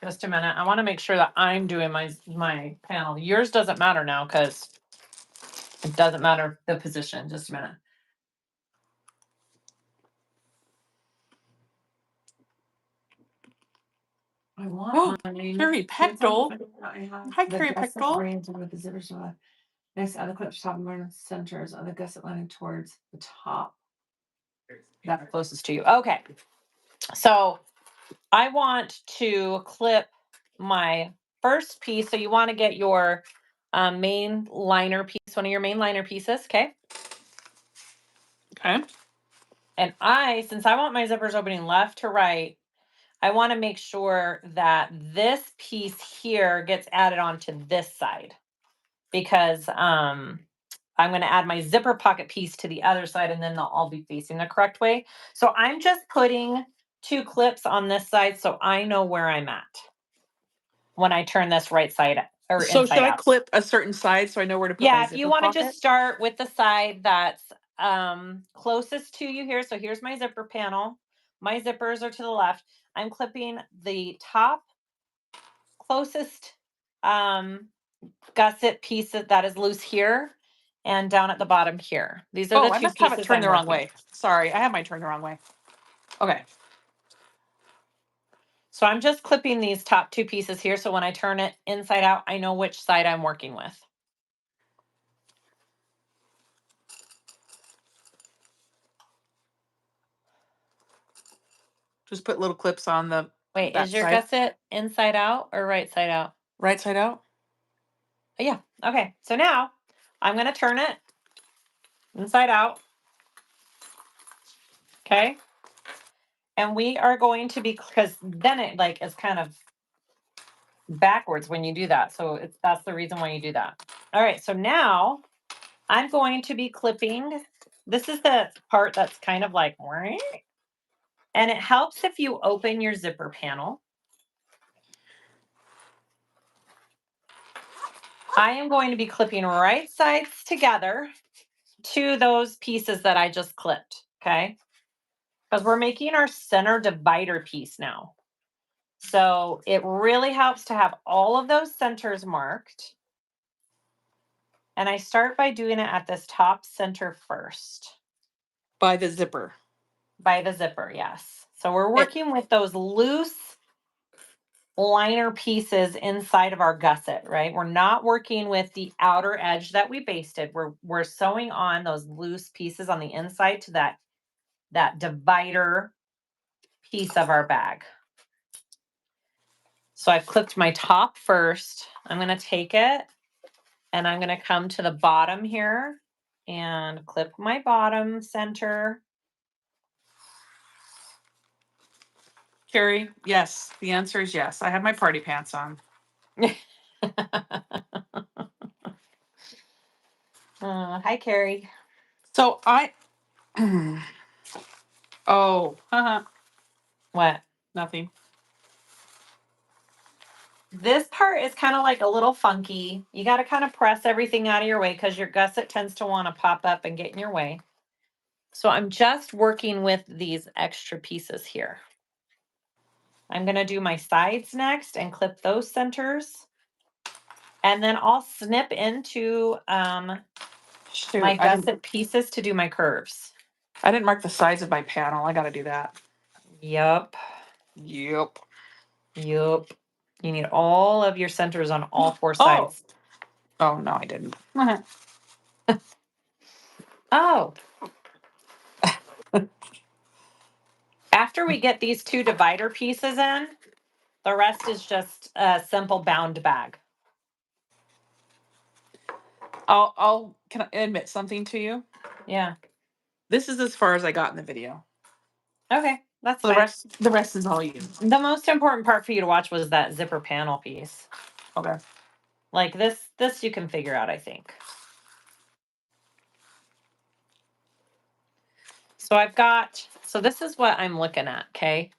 Just a minute. I want to make sure that I'm doing my panel. Yours doesn't matter now because it doesn't matter the position. Just a minute. I want Carrie Pectel. I have Hi, the Carrie gusset Pectel. oriented with the zippers to the left. Next, other clips top and bottom centers on the gusset lining towards the top. That's closest to you. Okay. So I want to clip my first piece. So you want to get your main liner piece, one of your main liner pieces. Okay. Okay. And since I want my zippers opening left to right, I want to make sure that this piece here gets added onto this side because I'm going to add my zipper pocket piece to the other side and then they'll all be facing the correct way. So I'm just putting 2 clips on this side so I know where I'm at when I turn this right side or So inside should I out. clip a certain side so I know where to put my Yeah, if zipper you want to pocket? just start with the side that's closest to you here. So here's my zipper panel. My zippers are to the left. I'm clipping the top closest gusset piece that is loose here and down at the bottom here. These are Oh, the I 2 must have it pieces turned I'm the wrong working. way. Sorry, I have mine turned the wrong way. Okay. So I'm just clipping these top 2 pieces here. So when I turn it inside out, I know which side I'm working with. Just put little clips on the Wait, that is your side. gusset inside out or right side out? Right side out? Yeah. Okay. So now I'm going to turn it inside out. Okay. And we are going to be, because then it like is kind of backwards when you do that. So that's the reason why you do that. All right. So now I'm going to be clipping. This is the part that's kind of like, and it helps if you open your zipper panel. I am going to be clipping right sides together to those pieces that I just clipped. Okay. Because we're making our center divider piece now. So it really helps to have all of those centers marked. And I start by doing it at this top center first. By the zipper. By the zipper, yes. So we're working with those loose liner pieces inside of our gusset, right? We're not working with the outer edge that we basted. We're sewing on those loose pieces on the inside to that divider piece of our bag. So I've clipped my top first. I'm going to take it and I'm going to come to the bottom here and clip my bottom center. Carrie, yes. The answer is yes. I have my party pants on. Hi, Carrie. So oh, What? nothing. This part is kind of like a little funky. You got to kind of press everything out of your way because your gusset tends to want to pop up and get in your way. So I'm just working with these extra pieces here. I'm going to do my sides next and clip those centers. And then I'll snip into my gusset pieces to do my curves. I didn't mark the size of my panel. I got to do that. Yep. Yep. Yep. You need all of your centers on all four Oh. sides. Oh, no, I didn't. Oh. After we get these two divider pieces in, the rest is just a simple bound bag. Can I admit something to you? Yeah. This is as far as I got in the video. Okay, that's So fine. the rest is all you. The most important part for you to watch was that zipper panel piece. Okay. Like this you can figure out, I think. So this is what I'm looking at, okay?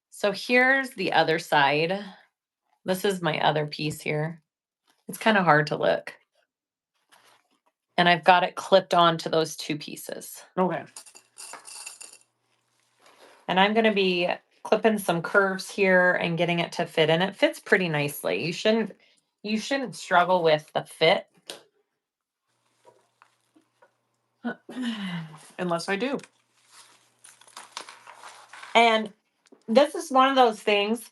So here's the other side. This is my other piece here. It's kind of hard to look. And I've got it clipped onto those two pieces. Okay. And I'm going to be clipping some curves here and getting it to fit, and it fits pretty nicely. You shouldn't struggle with the fit. Unless I do. And this is one of those things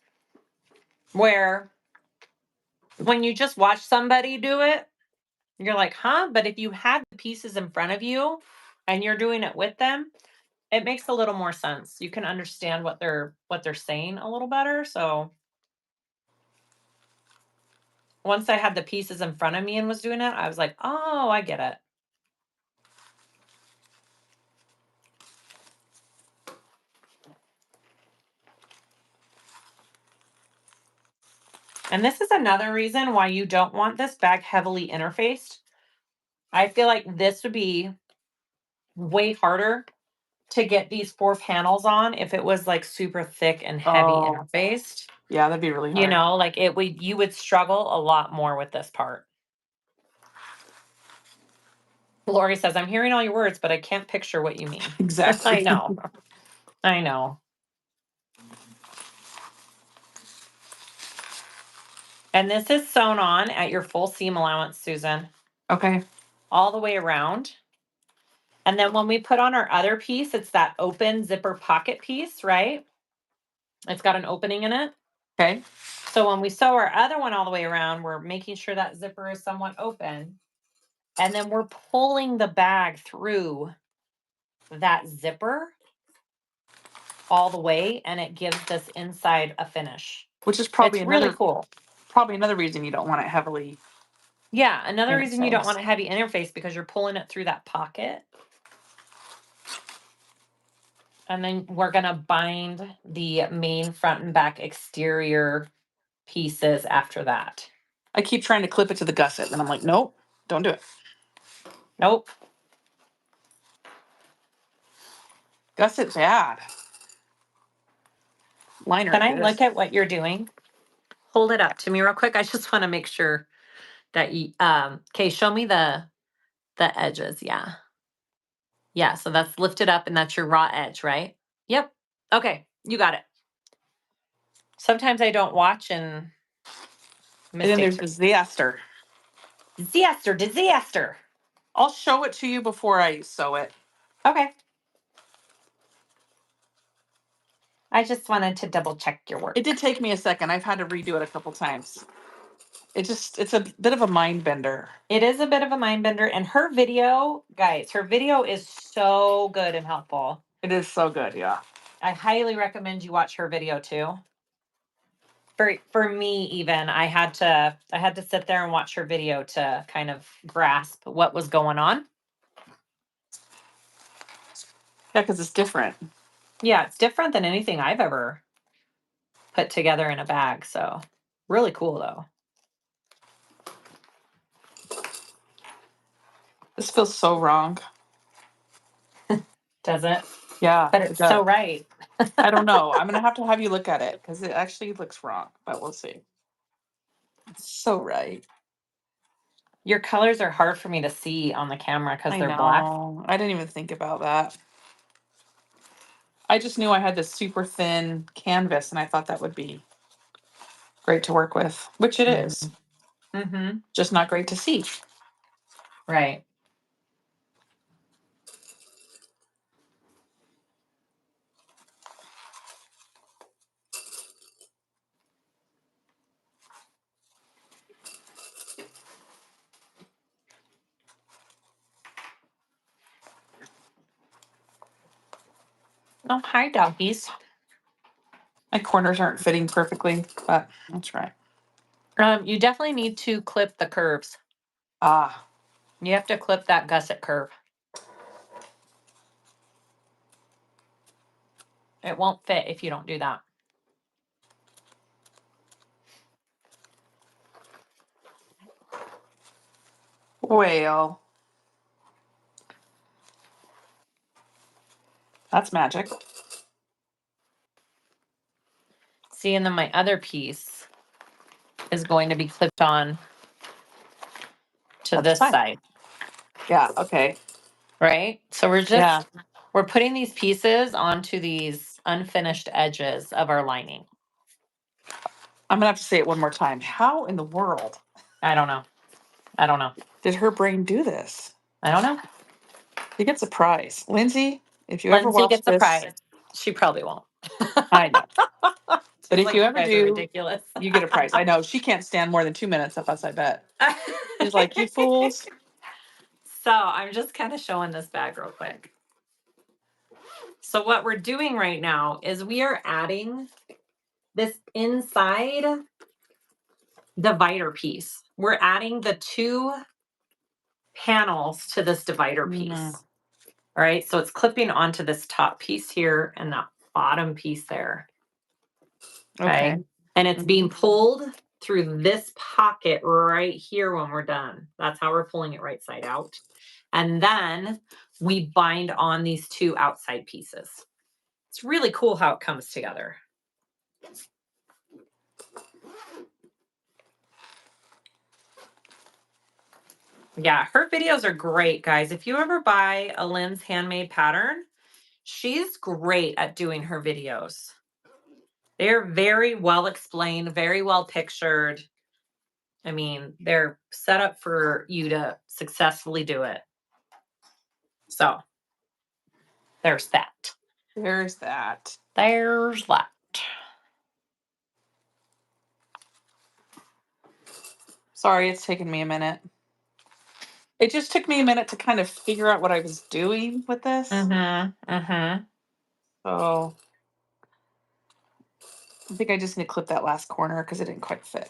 where when you just watch somebody do it, you're like, huh? But if you have the pieces in front of you and you're doing it with them, it makes a little more sense. You can understand what they're saying a little better. So once I had the pieces in front of me and was doing it, I was like, oh, I get it. And this is another reason why you don't want this bag heavily interfaced. I feel like this would be way harder to get these 4 panels on if it was like super thick and heavy interfaced. Yeah, that'd be really hard. You know, like you would struggle a lot more with this part. Lori says, I'm hearing all your words, but I can't picture what you mean. Exactly. I know. I know. And this is sewn on at your full seam allowance, Susan, Okay. all the way around. And then when we put on our other piece, it's that open zipper pocket piece, right? It's got an opening in it. Okay. So when we sew our other one all the way around, we're making sure that zipper is somewhat open. And then we're pulling the bag through that zipper all the way, and it gives this inside a finish. Which is probably It's really cool. Probably another reason you don't want it heavily. Yeah, another reason you don't interfaced. want a heavy interface because you're pulling it through that pocket. And then we're gonna bind the main front and back exterior pieces after that. I keep trying to clip it to the gusset, and I'm like, nope, don't do it. Nope. Gusset bad. Liner. Can I good. look at what you're doing? Hold it up to me real quick. I just want to make sure that you okay, show me the edges. Yeah. Yeah, so that's lifted up and that's your raw edge, right? Yep. Okay, you got it. Sometimes I don't watch and And then there's mistakes. the disaster. Disaster. I'll show it to you before I sew it. Okay. I just wanted to double check your work. It did take me a second. I've had to redo it a couple times. It's a bit of a mind bender. It is a bit of a mind bender, and her video, guys, her video is so good and helpful. It is so good, yeah. I highly recommend you watch her video too. For me, even I had to sit there and watch her video to kind of grasp what was going on. Yeah, because it's different. Yeah, it's different than anything I've ever put together in a bag. So really cool though. This feels so wrong. Does it? Yeah. But it's so right. I don't know. I'm going to have you look at it because it actually looks wrong, but we'll see. It's so right. Your colors are hard for me to see on the camera because they're black. I didn't even think about that. I just knew I had this super thin canvas and I thought that would be great to work with, which it is. Mm-hmm. Just not great to see. Right. Oh, hi, doggies. My corners aren't fitting perfectly, but that's right. You definitely need to clip the curves. Ah, You have to clip that gusset curve. It won't fit if you don't do that. well, that's magic. See, and then my other piece is going to be clipped on to Other this side, Yeah, okay. right? So we're just, Yeah. we're putting these pieces onto these unfinished edges of our lining. I'm gonna have to say it one more time. How in the world I don't know. I don't know. did her brain do this? I don't know. She gets a prize. Lindsay, if you ever Lindsay watch gets a this, prize. She probably won't. I know. But She's if like, you you ever guys are do, ridiculous. you get a prize. I know. She can't stand more than 2 minutes of us, I bet. She's like, you fools. So I'm just kind of showing this bag real quick. So what we're doing right now is we are adding this inside divider piece. We're adding the 2 panels to this divider piece. All right, so it's clipping onto this top piece here and that bottom piece there. Okay. And it's being pulled through this pocket right here when we're done. That's how we're pulling it right side out. And then we bind on these 2 outside pieces. It's really cool how it comes together. Yeah, her videos are great, guys. If you ever buy a LindsHandmade pattern, she's great at doing her videos. They're very well explained, very well pictured. I mean, they're set up for you to successfully do it. So there's that. There's that. There's that. Sorry, it's taken me a minute. It just took me a minute to kind of figure out what I was doing with this. So I think I just need to clip that last corner because it didn't quite fit.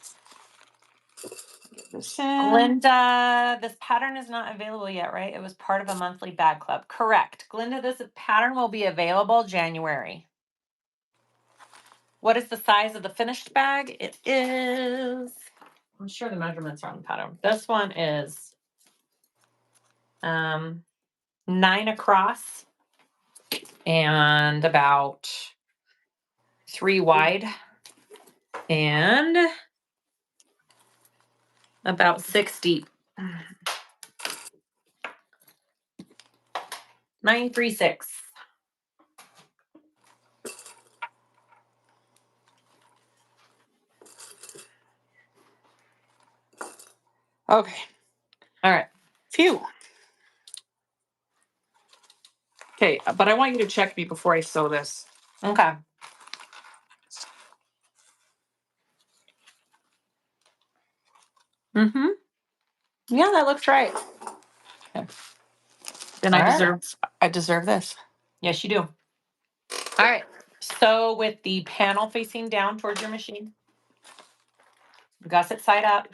Get this in. Glinda, this pattern is not available yet, right? It was part of a monthly bag club. Correct. Glinda, this pattern will be available January. What is the size of the finished bag? It is, I'm sure the measurements are on the pattern. This one is 9 across and about 3 wide and about 6 deep. 936. Okay. All right. Phew. Okay, but I want you to check me before I sew this. Okay. Mm-hmm. Yeah, that looks right. Okay. Then All right. I deserve this. Yes, you do. All right. So with the panel facing down towards your machine, gusset side up,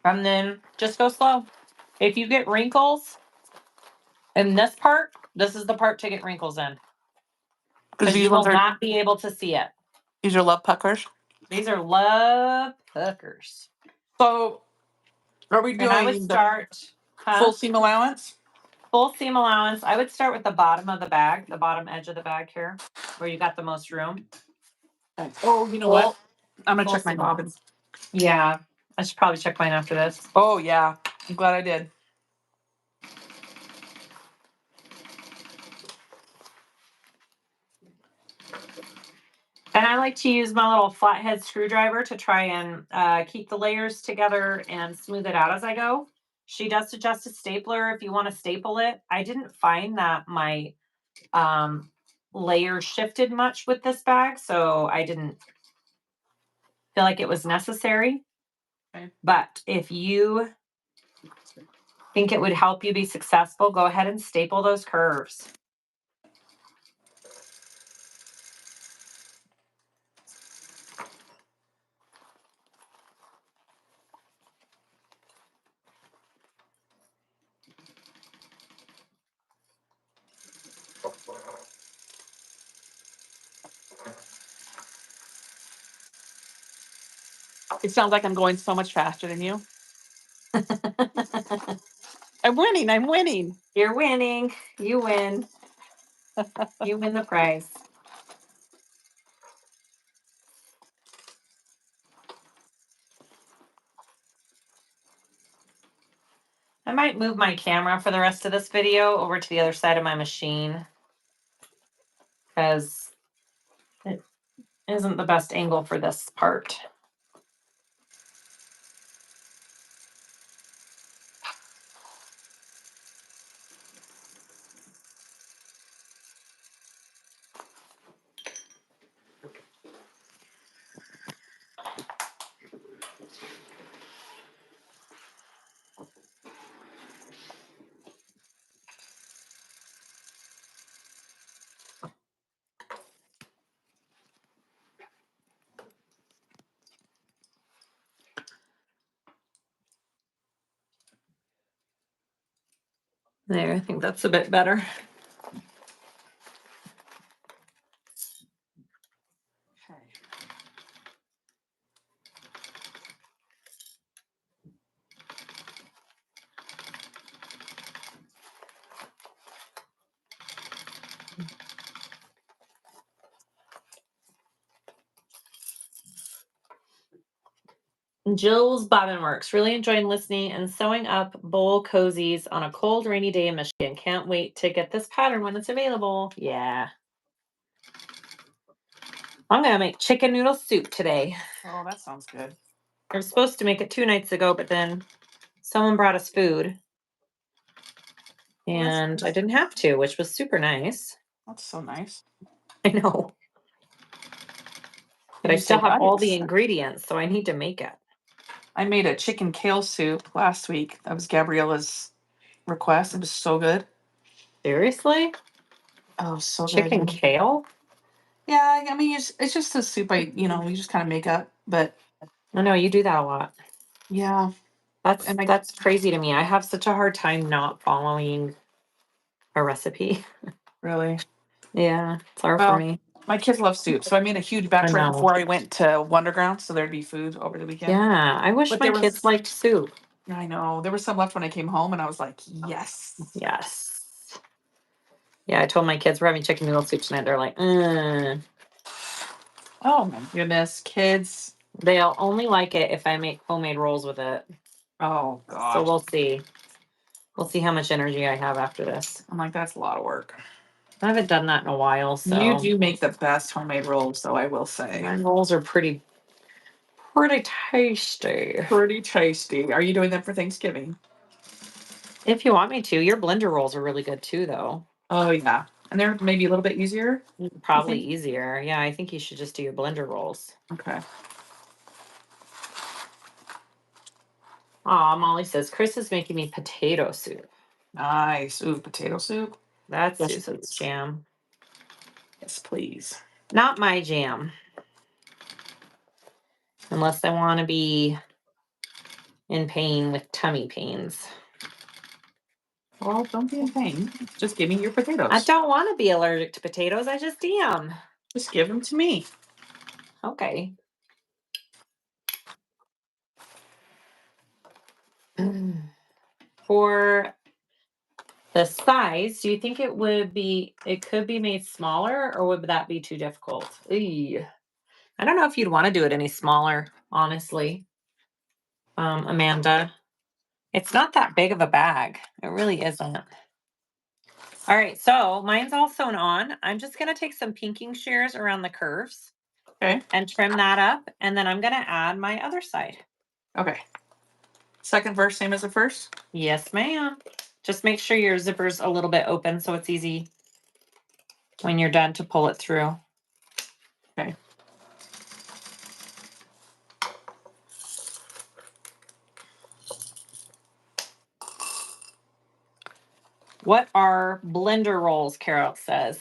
and then just go slow. If you get wrinkles in this part, this is the part to get wrinkles in. Because you will not be able to see it. These are love puckers. These are love puckers. So are we And I would doing the start full seam allowance? full seam allowance. I would start with the bottom of the bag, the bottom edge of the bag here, where you got the most room. Oh, you know what? I'm gonna check my bobbins. Yeah, I should probably check mine after this. Oh yeah, I'm glad I did. And I like to use my little flathead screwdriver to try and keep the layers together and smooth it out as I go. She does suggest a stapler if you want to staple it. I didn't find that my layer shifted much with this bag, so I didn't feel like it was necessary. Okay. But if you think it would help you be successful, go ahead and staple those curves. It sounds like I'm going so much faster than you. I'm winning. I'm winning. You're winning. You win. You win the prize. I might move my camera for the rest of this video over to the other side of my machine because it isn't the best angle for this part. There, I think that's a bit better. Jill's Bobbin Works. Really enjoying listening and sewing up bowl cozies on a cold, rainy day in Michigan. Can't wait to get this pattern when it's available. Yeah. I'm going to make chicken noodle soup today. Oh, that sounds good. I was supposed to make it 2 nights ago, but then someone brought us food. And I didn't have to, which was super nice. That's so nice. I know. But I still have all the ingredients, so I need to make it. I made a chicken kale soup last week. That was Gabriella's request. It was so good. Seriously? Oh, so Chicken good. kale? Yeah, I mean, it's just a soup we just kind of make up. But I know you do that a lot. yeah, That's crazy to me. I have such a hard time not following a recipe. really. Yeah, it's hard for me. My kids love soup, so I made a huge batch right before I went to Wonderground, so there'd be food over the weekend. Yeah, I wish But my kids liked soup. I know. There was some left when I came home, and I was like, yes. Yes. Yeah, I told my kids we're having chicken noodle soup tonight. They're like, Oh my goodness, kids. They'll only like it if I make homemade rolls with it. Oh gosh. So we'll see. We'll see how much energy I have after this. I'm like, that's a lot of work. I haven't done that in a while, so. You do make the best homemade rolls, though, I will say. My rolls are pretty tasty. Pretty tasty. Are you doing them for Thanksgiving? If you want me to. Your blender rolls are really good too, though. Oh yeah. And they're maybe a little bit easier? Probably easier. Yeah, I think you should just do your blender rolls. Okay. Aw, Molly says, Chris is making me potato soup. Nice. Ooh, potato soup. That's Yes, Susan's please. jam. Yes, please. Not my jam. Unless I want to be in pain with tummy pains. Well, don't be in pain. Just give me your potatoes. I don't want to be allergic to potatoes. I just am. Just give them to me. Okay. For the size, do you think it could be made smaller, or would that be too difficult? Eey. I don't know if you'd want to do it any smaller, honestly. Amanda. It's not that big of a bag. It really isn't. All right, so mine's all sewn on. I'm just going to take some pinking shears around the curves. Okay. And trim that up, and then I'm going to add my other side. Okay. Second verse, same as the first? Yes, ma'am. Just make sure your zipper's a little bit open so it's easy when you're done to pull it through. Okay. What are blender rolls, Carol says?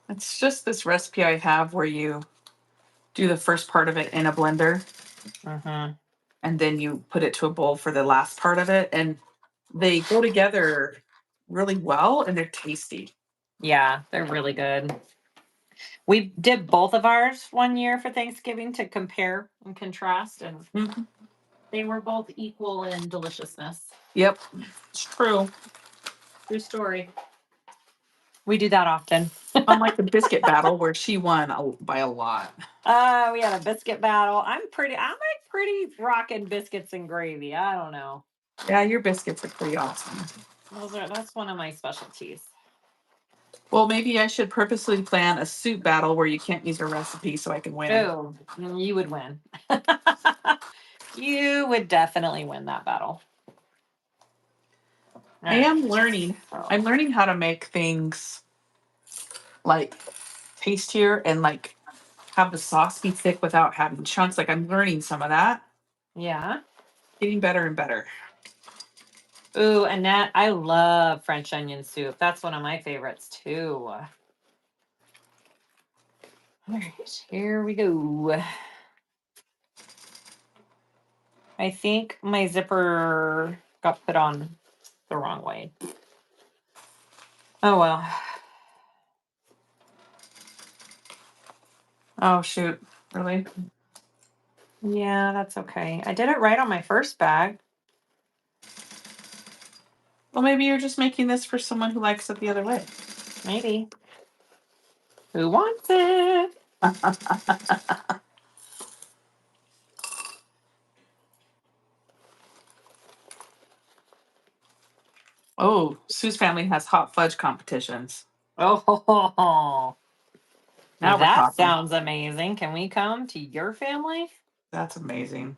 It's just this recipe I have where you do the first part of it in a blender. And then you put it to a bowl for the last part of it. And they go together really well and they're tasty. Yeah, they're really good. We did both of ours one year for Thanksgiving to compare and contrast, and Mhm. they were both equal in deliciousness. Yep, it's true. True story. We do that often. Unlike the biscuit battle where she won by a lot. We had a biscuit battle. I'm like pretty rocking biscuits and gravy. I don't know. Yeah, your biscuits are pretty awesome. That's one of my specialties. Well, maybe I should purposely plan a soup battle where you can't use a recipe so I can win. Oh, you would win. You would definitely win that battle. I am learning. I'm learning how to make things like tastier and like have the sauce be thick without having chunks. Like I'm learning some of that. Yeah. Getting better and better. Ooh, Annette, I love French onion soup. That's one of my favorites too. All right, here we go. I think my zipper got put on the wrong way. Oh well. Oh shoot. Really? Yeah, that's okay. I did it right on my first bag. Well, maybe you're just making this for someone who likes it the other way. Maybe. Who wants it? Oh, Sue's family has hot fudge competitions. Oh, Now we're that talking. sounds amazing. Can we come to your family? That's amazing.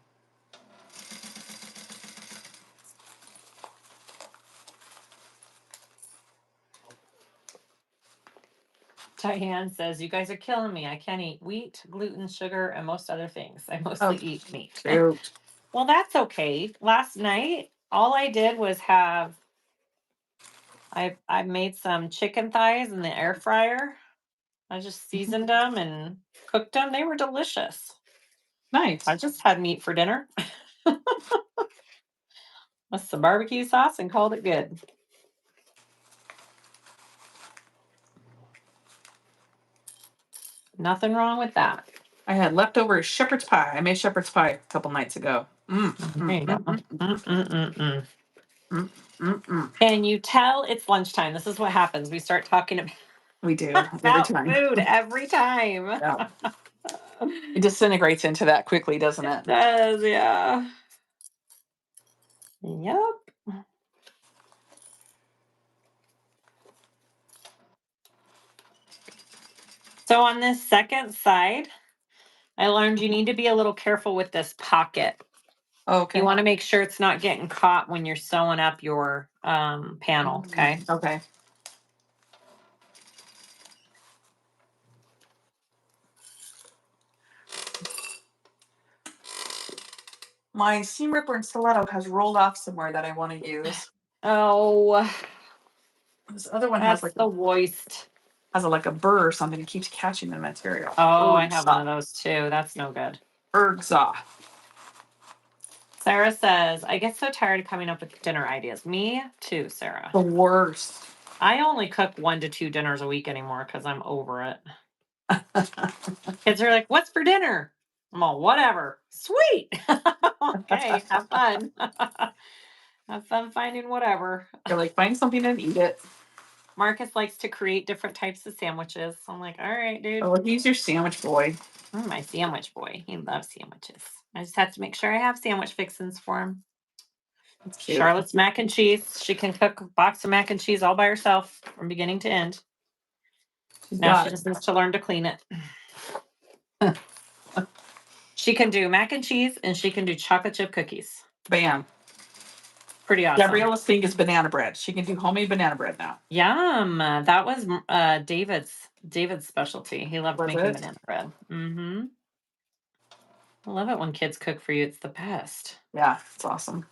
Diane says, you guys are killing me. I can't eat wheat, gluten, sugar, and most other things. I mostly eat meat. Shoot. Well, that's okay. Last night, all I did was have I made some chicken thighs in the air fryer. I just seasoned them and cooked them. They were delicious. Nice. I just had meat for dinner with some barbecue sauce and called it good. Nothing wrong with that. I had leftover shepherd's pie. I made shepherd's pie a couple nights ago. There you go. Mm. Can you tell it's lunchtime? This is what happens. We start talking We do every about time. food every time. Yeah. It disintegrates into that quickly, doesn't it? It does, yeah. Yep. So on this second side, I learned you need to be a little careful with this pocket. Okay. You want to make sure it's not getting caught when you're sewing up your panel, okay? Okay. My seam ripper and stiletto has rolled off somewhere that I want to use. Oh, This other one that's has like the worst. like a burr or something. It keeps catching the material. Oh, I have one of those too. That's no good. Ergza. Sarah says, I get so tired of coming up with dinner ideas. Me too, Sarah. The worst. I only cook 1 to 2 dinners a week anymore because I'm over it. Kids are like, what's for dinner? I'm all, whatever. Sweet. Okay, have fun. Have fun finding whatever. You're like, find something and eat it. Marcus likes to create different types of sandwiches. I'm like, all right, dude. Oh, he's your sandwich boy. My sandwich boy. He loves sandwiches. I just have to make sure I have sandwich fixins for him. That's cute. Charlotte's mac and cheese. She can cook a box of mac and cheese all by herself from beginning to end. Now she just needs to learn to clean it. She can do mac and cheese and she can do chocolate chip cookies. Bam. Pretty awesome. Gabriella's thing is banana bread. She can do homemade banana bread now. Yum. That was David's specialty. He loved making banana bread. Mm-hmm. I love it when kids cook for you. It's the best. Yeah, it's awesome.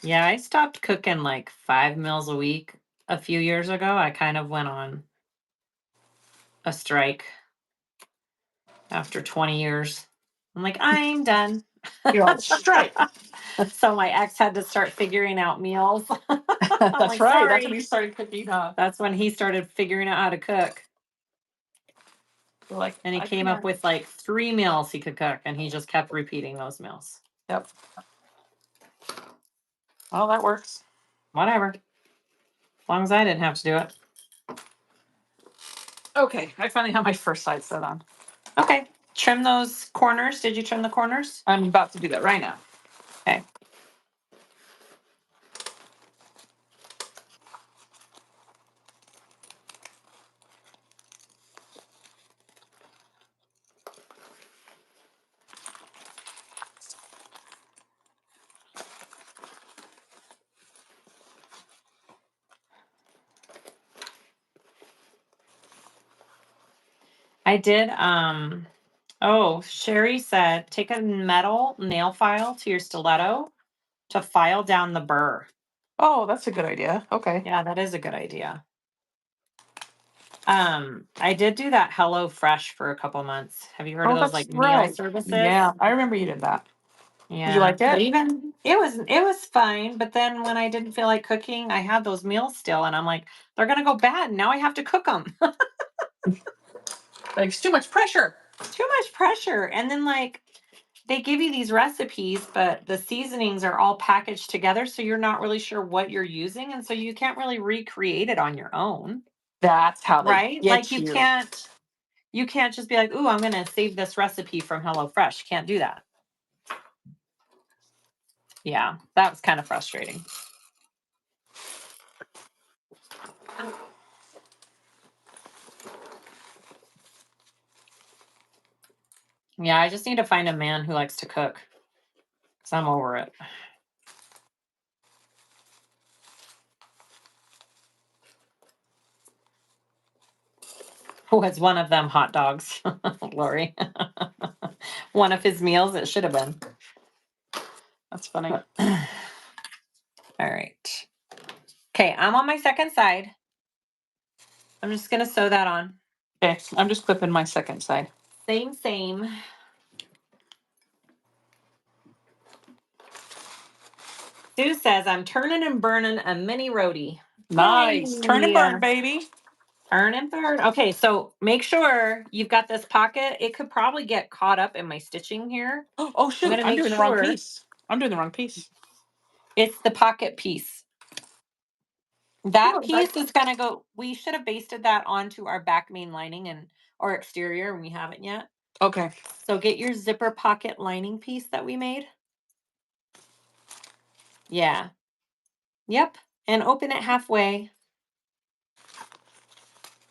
Yeah, I stopped cooking like 5 meals a week a few years ago. I kind of went on a strike after 20 years. I'm like, I'm done. You're on strike. So my ex had to start figuring out meals. That's like, right. sorry. That's when he started cooking, huh? That's when he started figuring out how to cook. You're like, And he I came up can't. with like 3 meals he could cook, and he just kept repeating those meals. Yep. Well, that works. Whatever. As long as I didn't have to do it. Okay, I finally have my first side set on. Okay. Trim those corners. Did you trim the corners? I'm about to do that right now. Okay. I did, oh, Sherry said, take a metal nail file to your stiletto to file down the burr. Oh, that's a good idea. Okay. Yeah, that is a good idea. I did do that Hello Fresh for a couple months. Have you heard of those That's like meal right. services? Yeah, I remember you did that. Yeah. Did you like But it? even it was fine, but then when I didn't feel like cooking, I had those meals still, and I'm like, they're gonna go bad. Now I have to cook them. Like, it's too much pressure. Too much pressure. And then like they give you these recipes, but the seasonings are all packaged together, so you're not really sure what you're using, and so you can't really recreate it on your own, That's how they right? get Like you. you can't just be like, "Ooh, I'm going to save this recipe from HelloFresh." Can't do that. Yeah, that was kind of frustrating. Yeah, I just need to find a man who likes to cook, because I'm over it. Was one of them hot dogs, Lori? One of his meals, it should have been. That's funny. All right. Okay, I'm on my second side. I'm just going to sew that on. Okay, I'm just clipping my second side. Same. Sue says, I'm turning and burning a mini roadie. Nice. Turn and burn, Yeah. baby. Turn and burn. Okay, so make sure you've got this pocket. It could probably get caught up in my stitching here. Oh, shoot. gonna I'm make doing the wrong sure- piece. I'm doing the wrong piece. It's the pocket piece. That Oh, piece is going to go, we should have basted that onto our back main lining and or exterior, and we haven't yet. Okay. So get your zipper pocket lining piece that we made. Yeah. Yep. And open it halfway.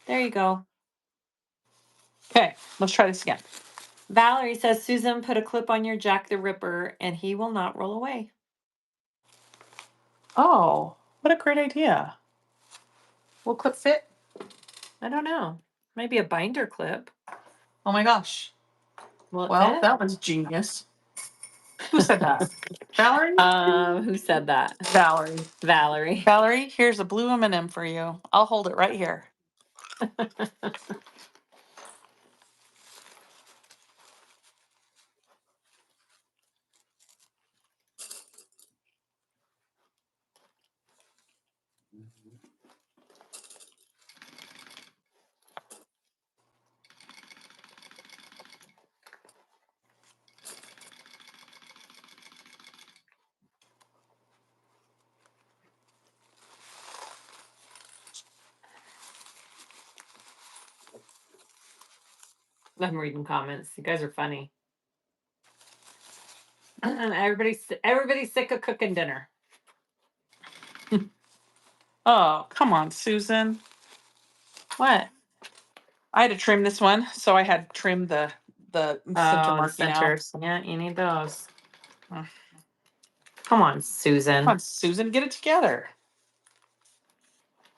There you go. Okay, let's try this again. Valerie says, Susan, put a clip on your Jack the Ripper and he will not roll away. Oh, what a great idea. Will clip fit? I don't know. Maybe a binder clip. Oh my gosh. Will it Well, fit? that was genius. Who said that? Valerie? Who said that? Valerie. Valerie. Valerie, here's a blue M&M for you. I'll hold it right here. I'm reading comments. You guys are funny. Everybody's sick of cooking dinner. Oh, come on, Susan. What? I had to trim this one, so I had trimmed the center Oh, the marking out. centers. Yeah, you need those. Mm. Come on, Susan. Come on, Susan, get it together.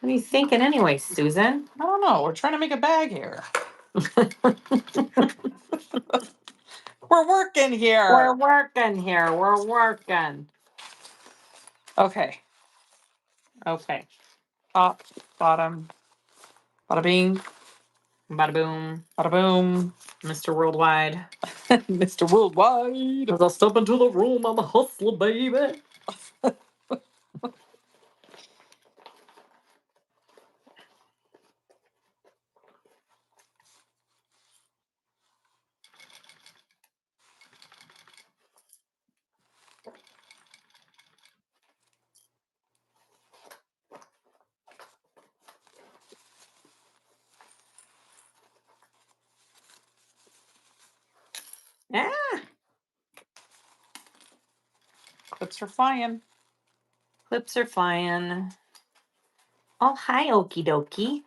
What are you thinking anyway, Susan? I don't know. We're trying to make a bag here. We're working here. We're working here. We're working. Okay. Okay. Top, bottom, bada bing. Bada boom. Bada boom. Mr. Worldwide. Mr. Worldwide. As I step into the room, I'm a hustler, baby. Yeah. Clips are flying. Clips are flying. Oh, hi, okie dokie.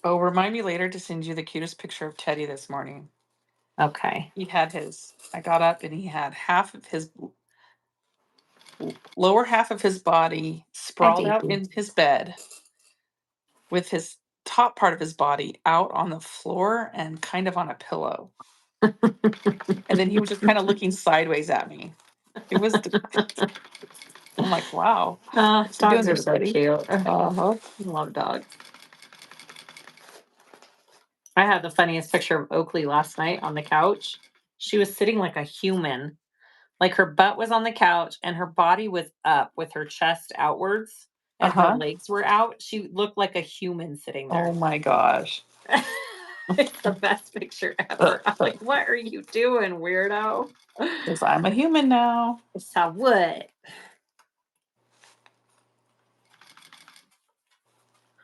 Oh, remind me later to send you the cutest picture of Teddy this morning. Okay. He had I got up and he had half of his lower half of his body sprawled out in his bed with his top part of his body out on the floor and kind of on a pillow. And then he was just kind of looking sideways at me. It was, I'm like, wow. What you doing Dogs are there, so buddy? cute. Uh-huh. Love dogs. I had the funniest picture of Oakley last night on the couch. She was sitting like a human. Like her butt was on the couch and her body was up with her chest outwards and her legs were out. She looked like a human sitting there. Oh my gosh. It's the best picture ever. I'm like, what are you doing, weirdo? Because I'm a human now. So what?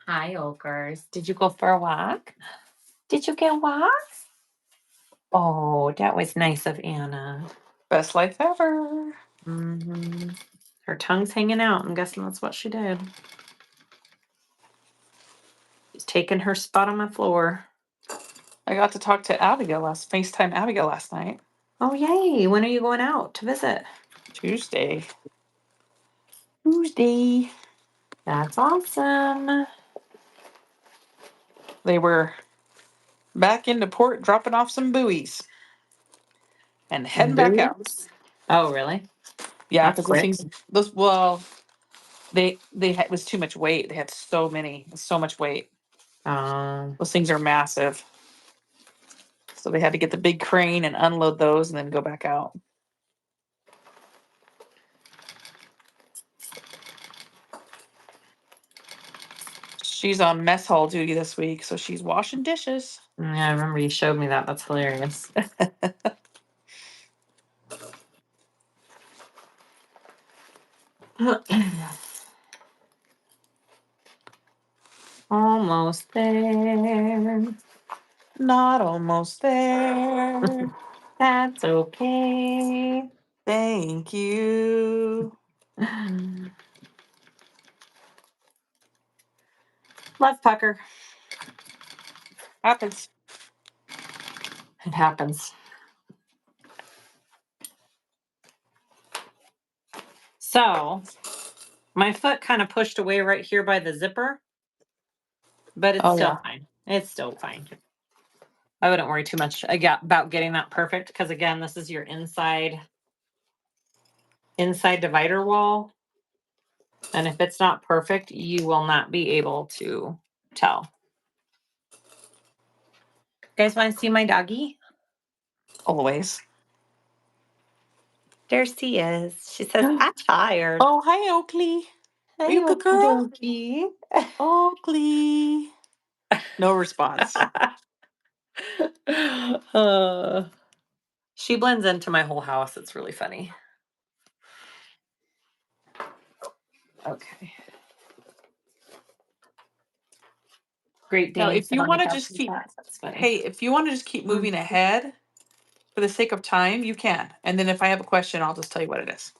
Hi, Okers. Did you go for a walk? Did you get a walk? Oh, that was nice of Anna. Best life ever. Mm-hmm. Her tongue's hanging out. I'm guessing that's what she did. She's taking her spot on my floor. I got to talk to FaceTime Abigail last night. Oh, yay. When are you going out to visit? Tuesday. That's awesome. They were back into port dropping off some buoys and heading back out. Oh, really? Yeah, That's because those quick. things, they had, it was too much weight. They had so much weight. Those things are massive. So they had to get the big crane and unload those and then go back out. She's on mess hall duty this week, so she's washing dishes. Yeah, I remember you showed me that. That's hilarious. Almost there. Not almost there. That's okay. Thank you. Love pucker. Happens. It happens. So, my foot kind of pushed away right here by the zipper, but it's still fine. It's still fine. I wouldn't worry too much about getting that perfect because, again, this is your inside divider wall. And if it's not perfect, you will not be able to tell. You guys want to see my doggy? Always. There she is. She says, I'm tired. Oh, hi, Oakley. Hi, Are you a good girl? Okie Oakley. No response. She blends into my whole house. It's really funny. Okay. Great Now, Dane if sit you on the want to couch just and keep, chat. That's funny. hey, if you want to just keep moving ahead for the sake of time, you can. And then if I have a question, I'll just tell you what it is.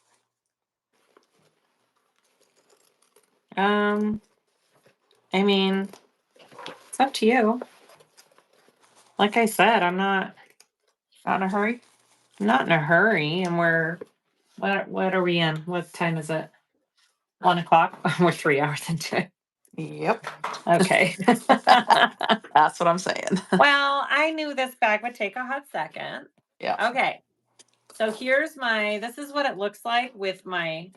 I mean, it's up to you. Like I said, I'm not Not in a hurry. I'm not in a hurry, and what are we in? What time is it? 1:00. We're 3 hours into it. Yep. Okay. That's what I'm saying. Well, I knew this bag would take a hot second. Yeah. Okay. So here's this is what it looks like with my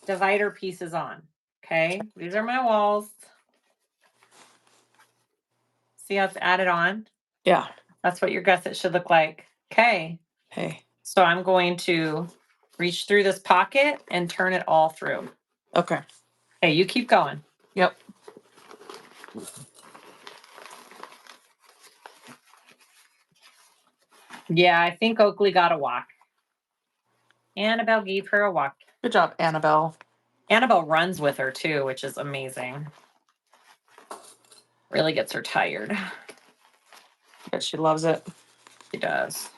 divider pieces on. Okay. These are my walls. See how it's added on? Yeah. That's what your gusset should look like. Okay. Hey. So I'm going to reach through this pocket and turn it all through. Okay. Okay, you keep going. Yep. Yeah, I think Oakley got a walk. Annabelle gave her a walk. Good job, Annabelle. Annabelle runs with her too, which is amazing. Really gets her tired. Yeah, she loves it. She does.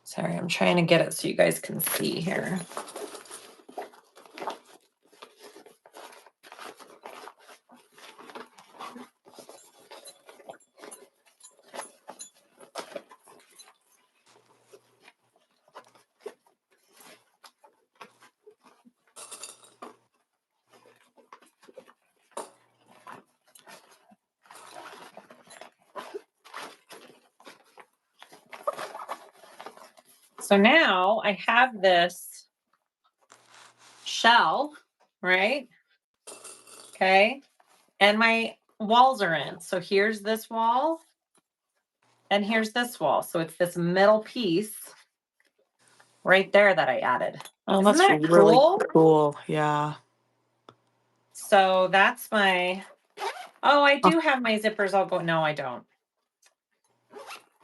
Sorry, I'm trying to get it so you guys can see here. So now I have this shell, right? Okay. And my walls are in. So here's this wall and here's this wall. So it's this middle piece right there that I added. Oh, Isn't that's that really cool? cool. Yeah. So that's my, oh, I do have my zippers all go. No, I don't.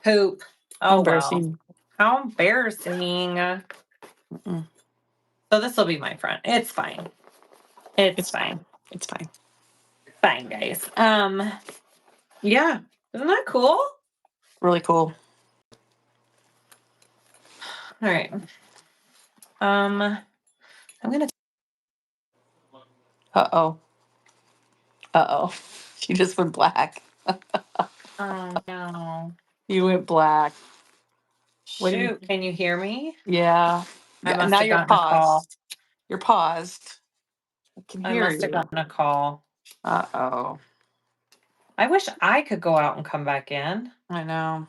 Poop. Oh, well. Embarrassing. How embarrassing. Mm-mm. So this will be my front. It's fine. It's fine. It's fine. Fine, guys. Yeah. Isn't that cool? Really cool. All right. I'm gonna. Uh-oh. Uh-oh. She just went black. Oh no. You went black. What do you? Shoot. Can you hear me? Yeah. I Yeah. must Now have you're gotten a call. paused. You're paused. I can I hear must have you. gotten a call. Uh-oh. I wish I could go out and come back in. I know.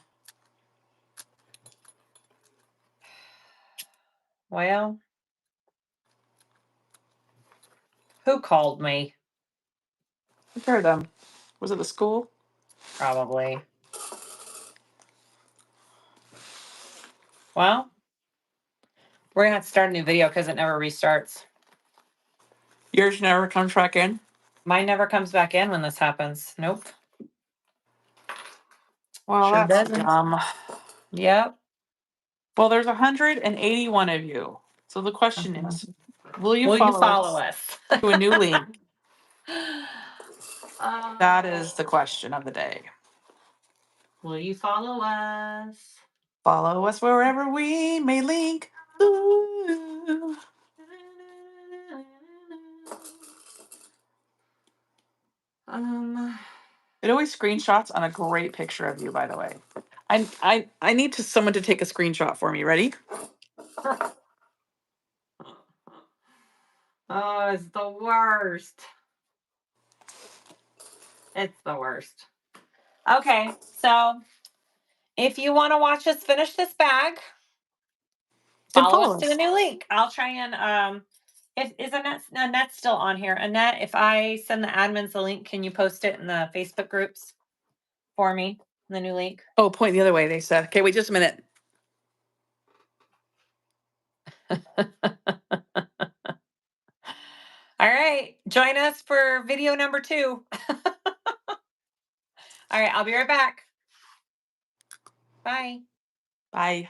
Well, who called me? I heard them. Was it the school? Probably. Well, we're gonna have to start a new video because it never restarts. Yours never comes back in? Mine never comes back in when this happens. Nope. Well, Sure that's doesn't. dumb. Yep. Well, there's 181 of you. So the question is, will you Will you follow follow us us? to a new link? That is the question of the day. Will you follow us? Follow us wherever we may link. Ooh. It always screenshots on a great picture of you, by the way. I need someone to take a screenshot for me. Ready? Oh, it's the worst. It's the worst. Okay, so if you want to watch us finish this bag, Then follow follow us to the us. new link. I'll try and is Annette's still on here. Annette, if I send the admins the link, can you post it in the Facebook groups for me? The new link. Oh, point the other way, they said. Okay, wait just a minute. All right, join us for video number 2. All right, I'll be right back. Bye. Bye.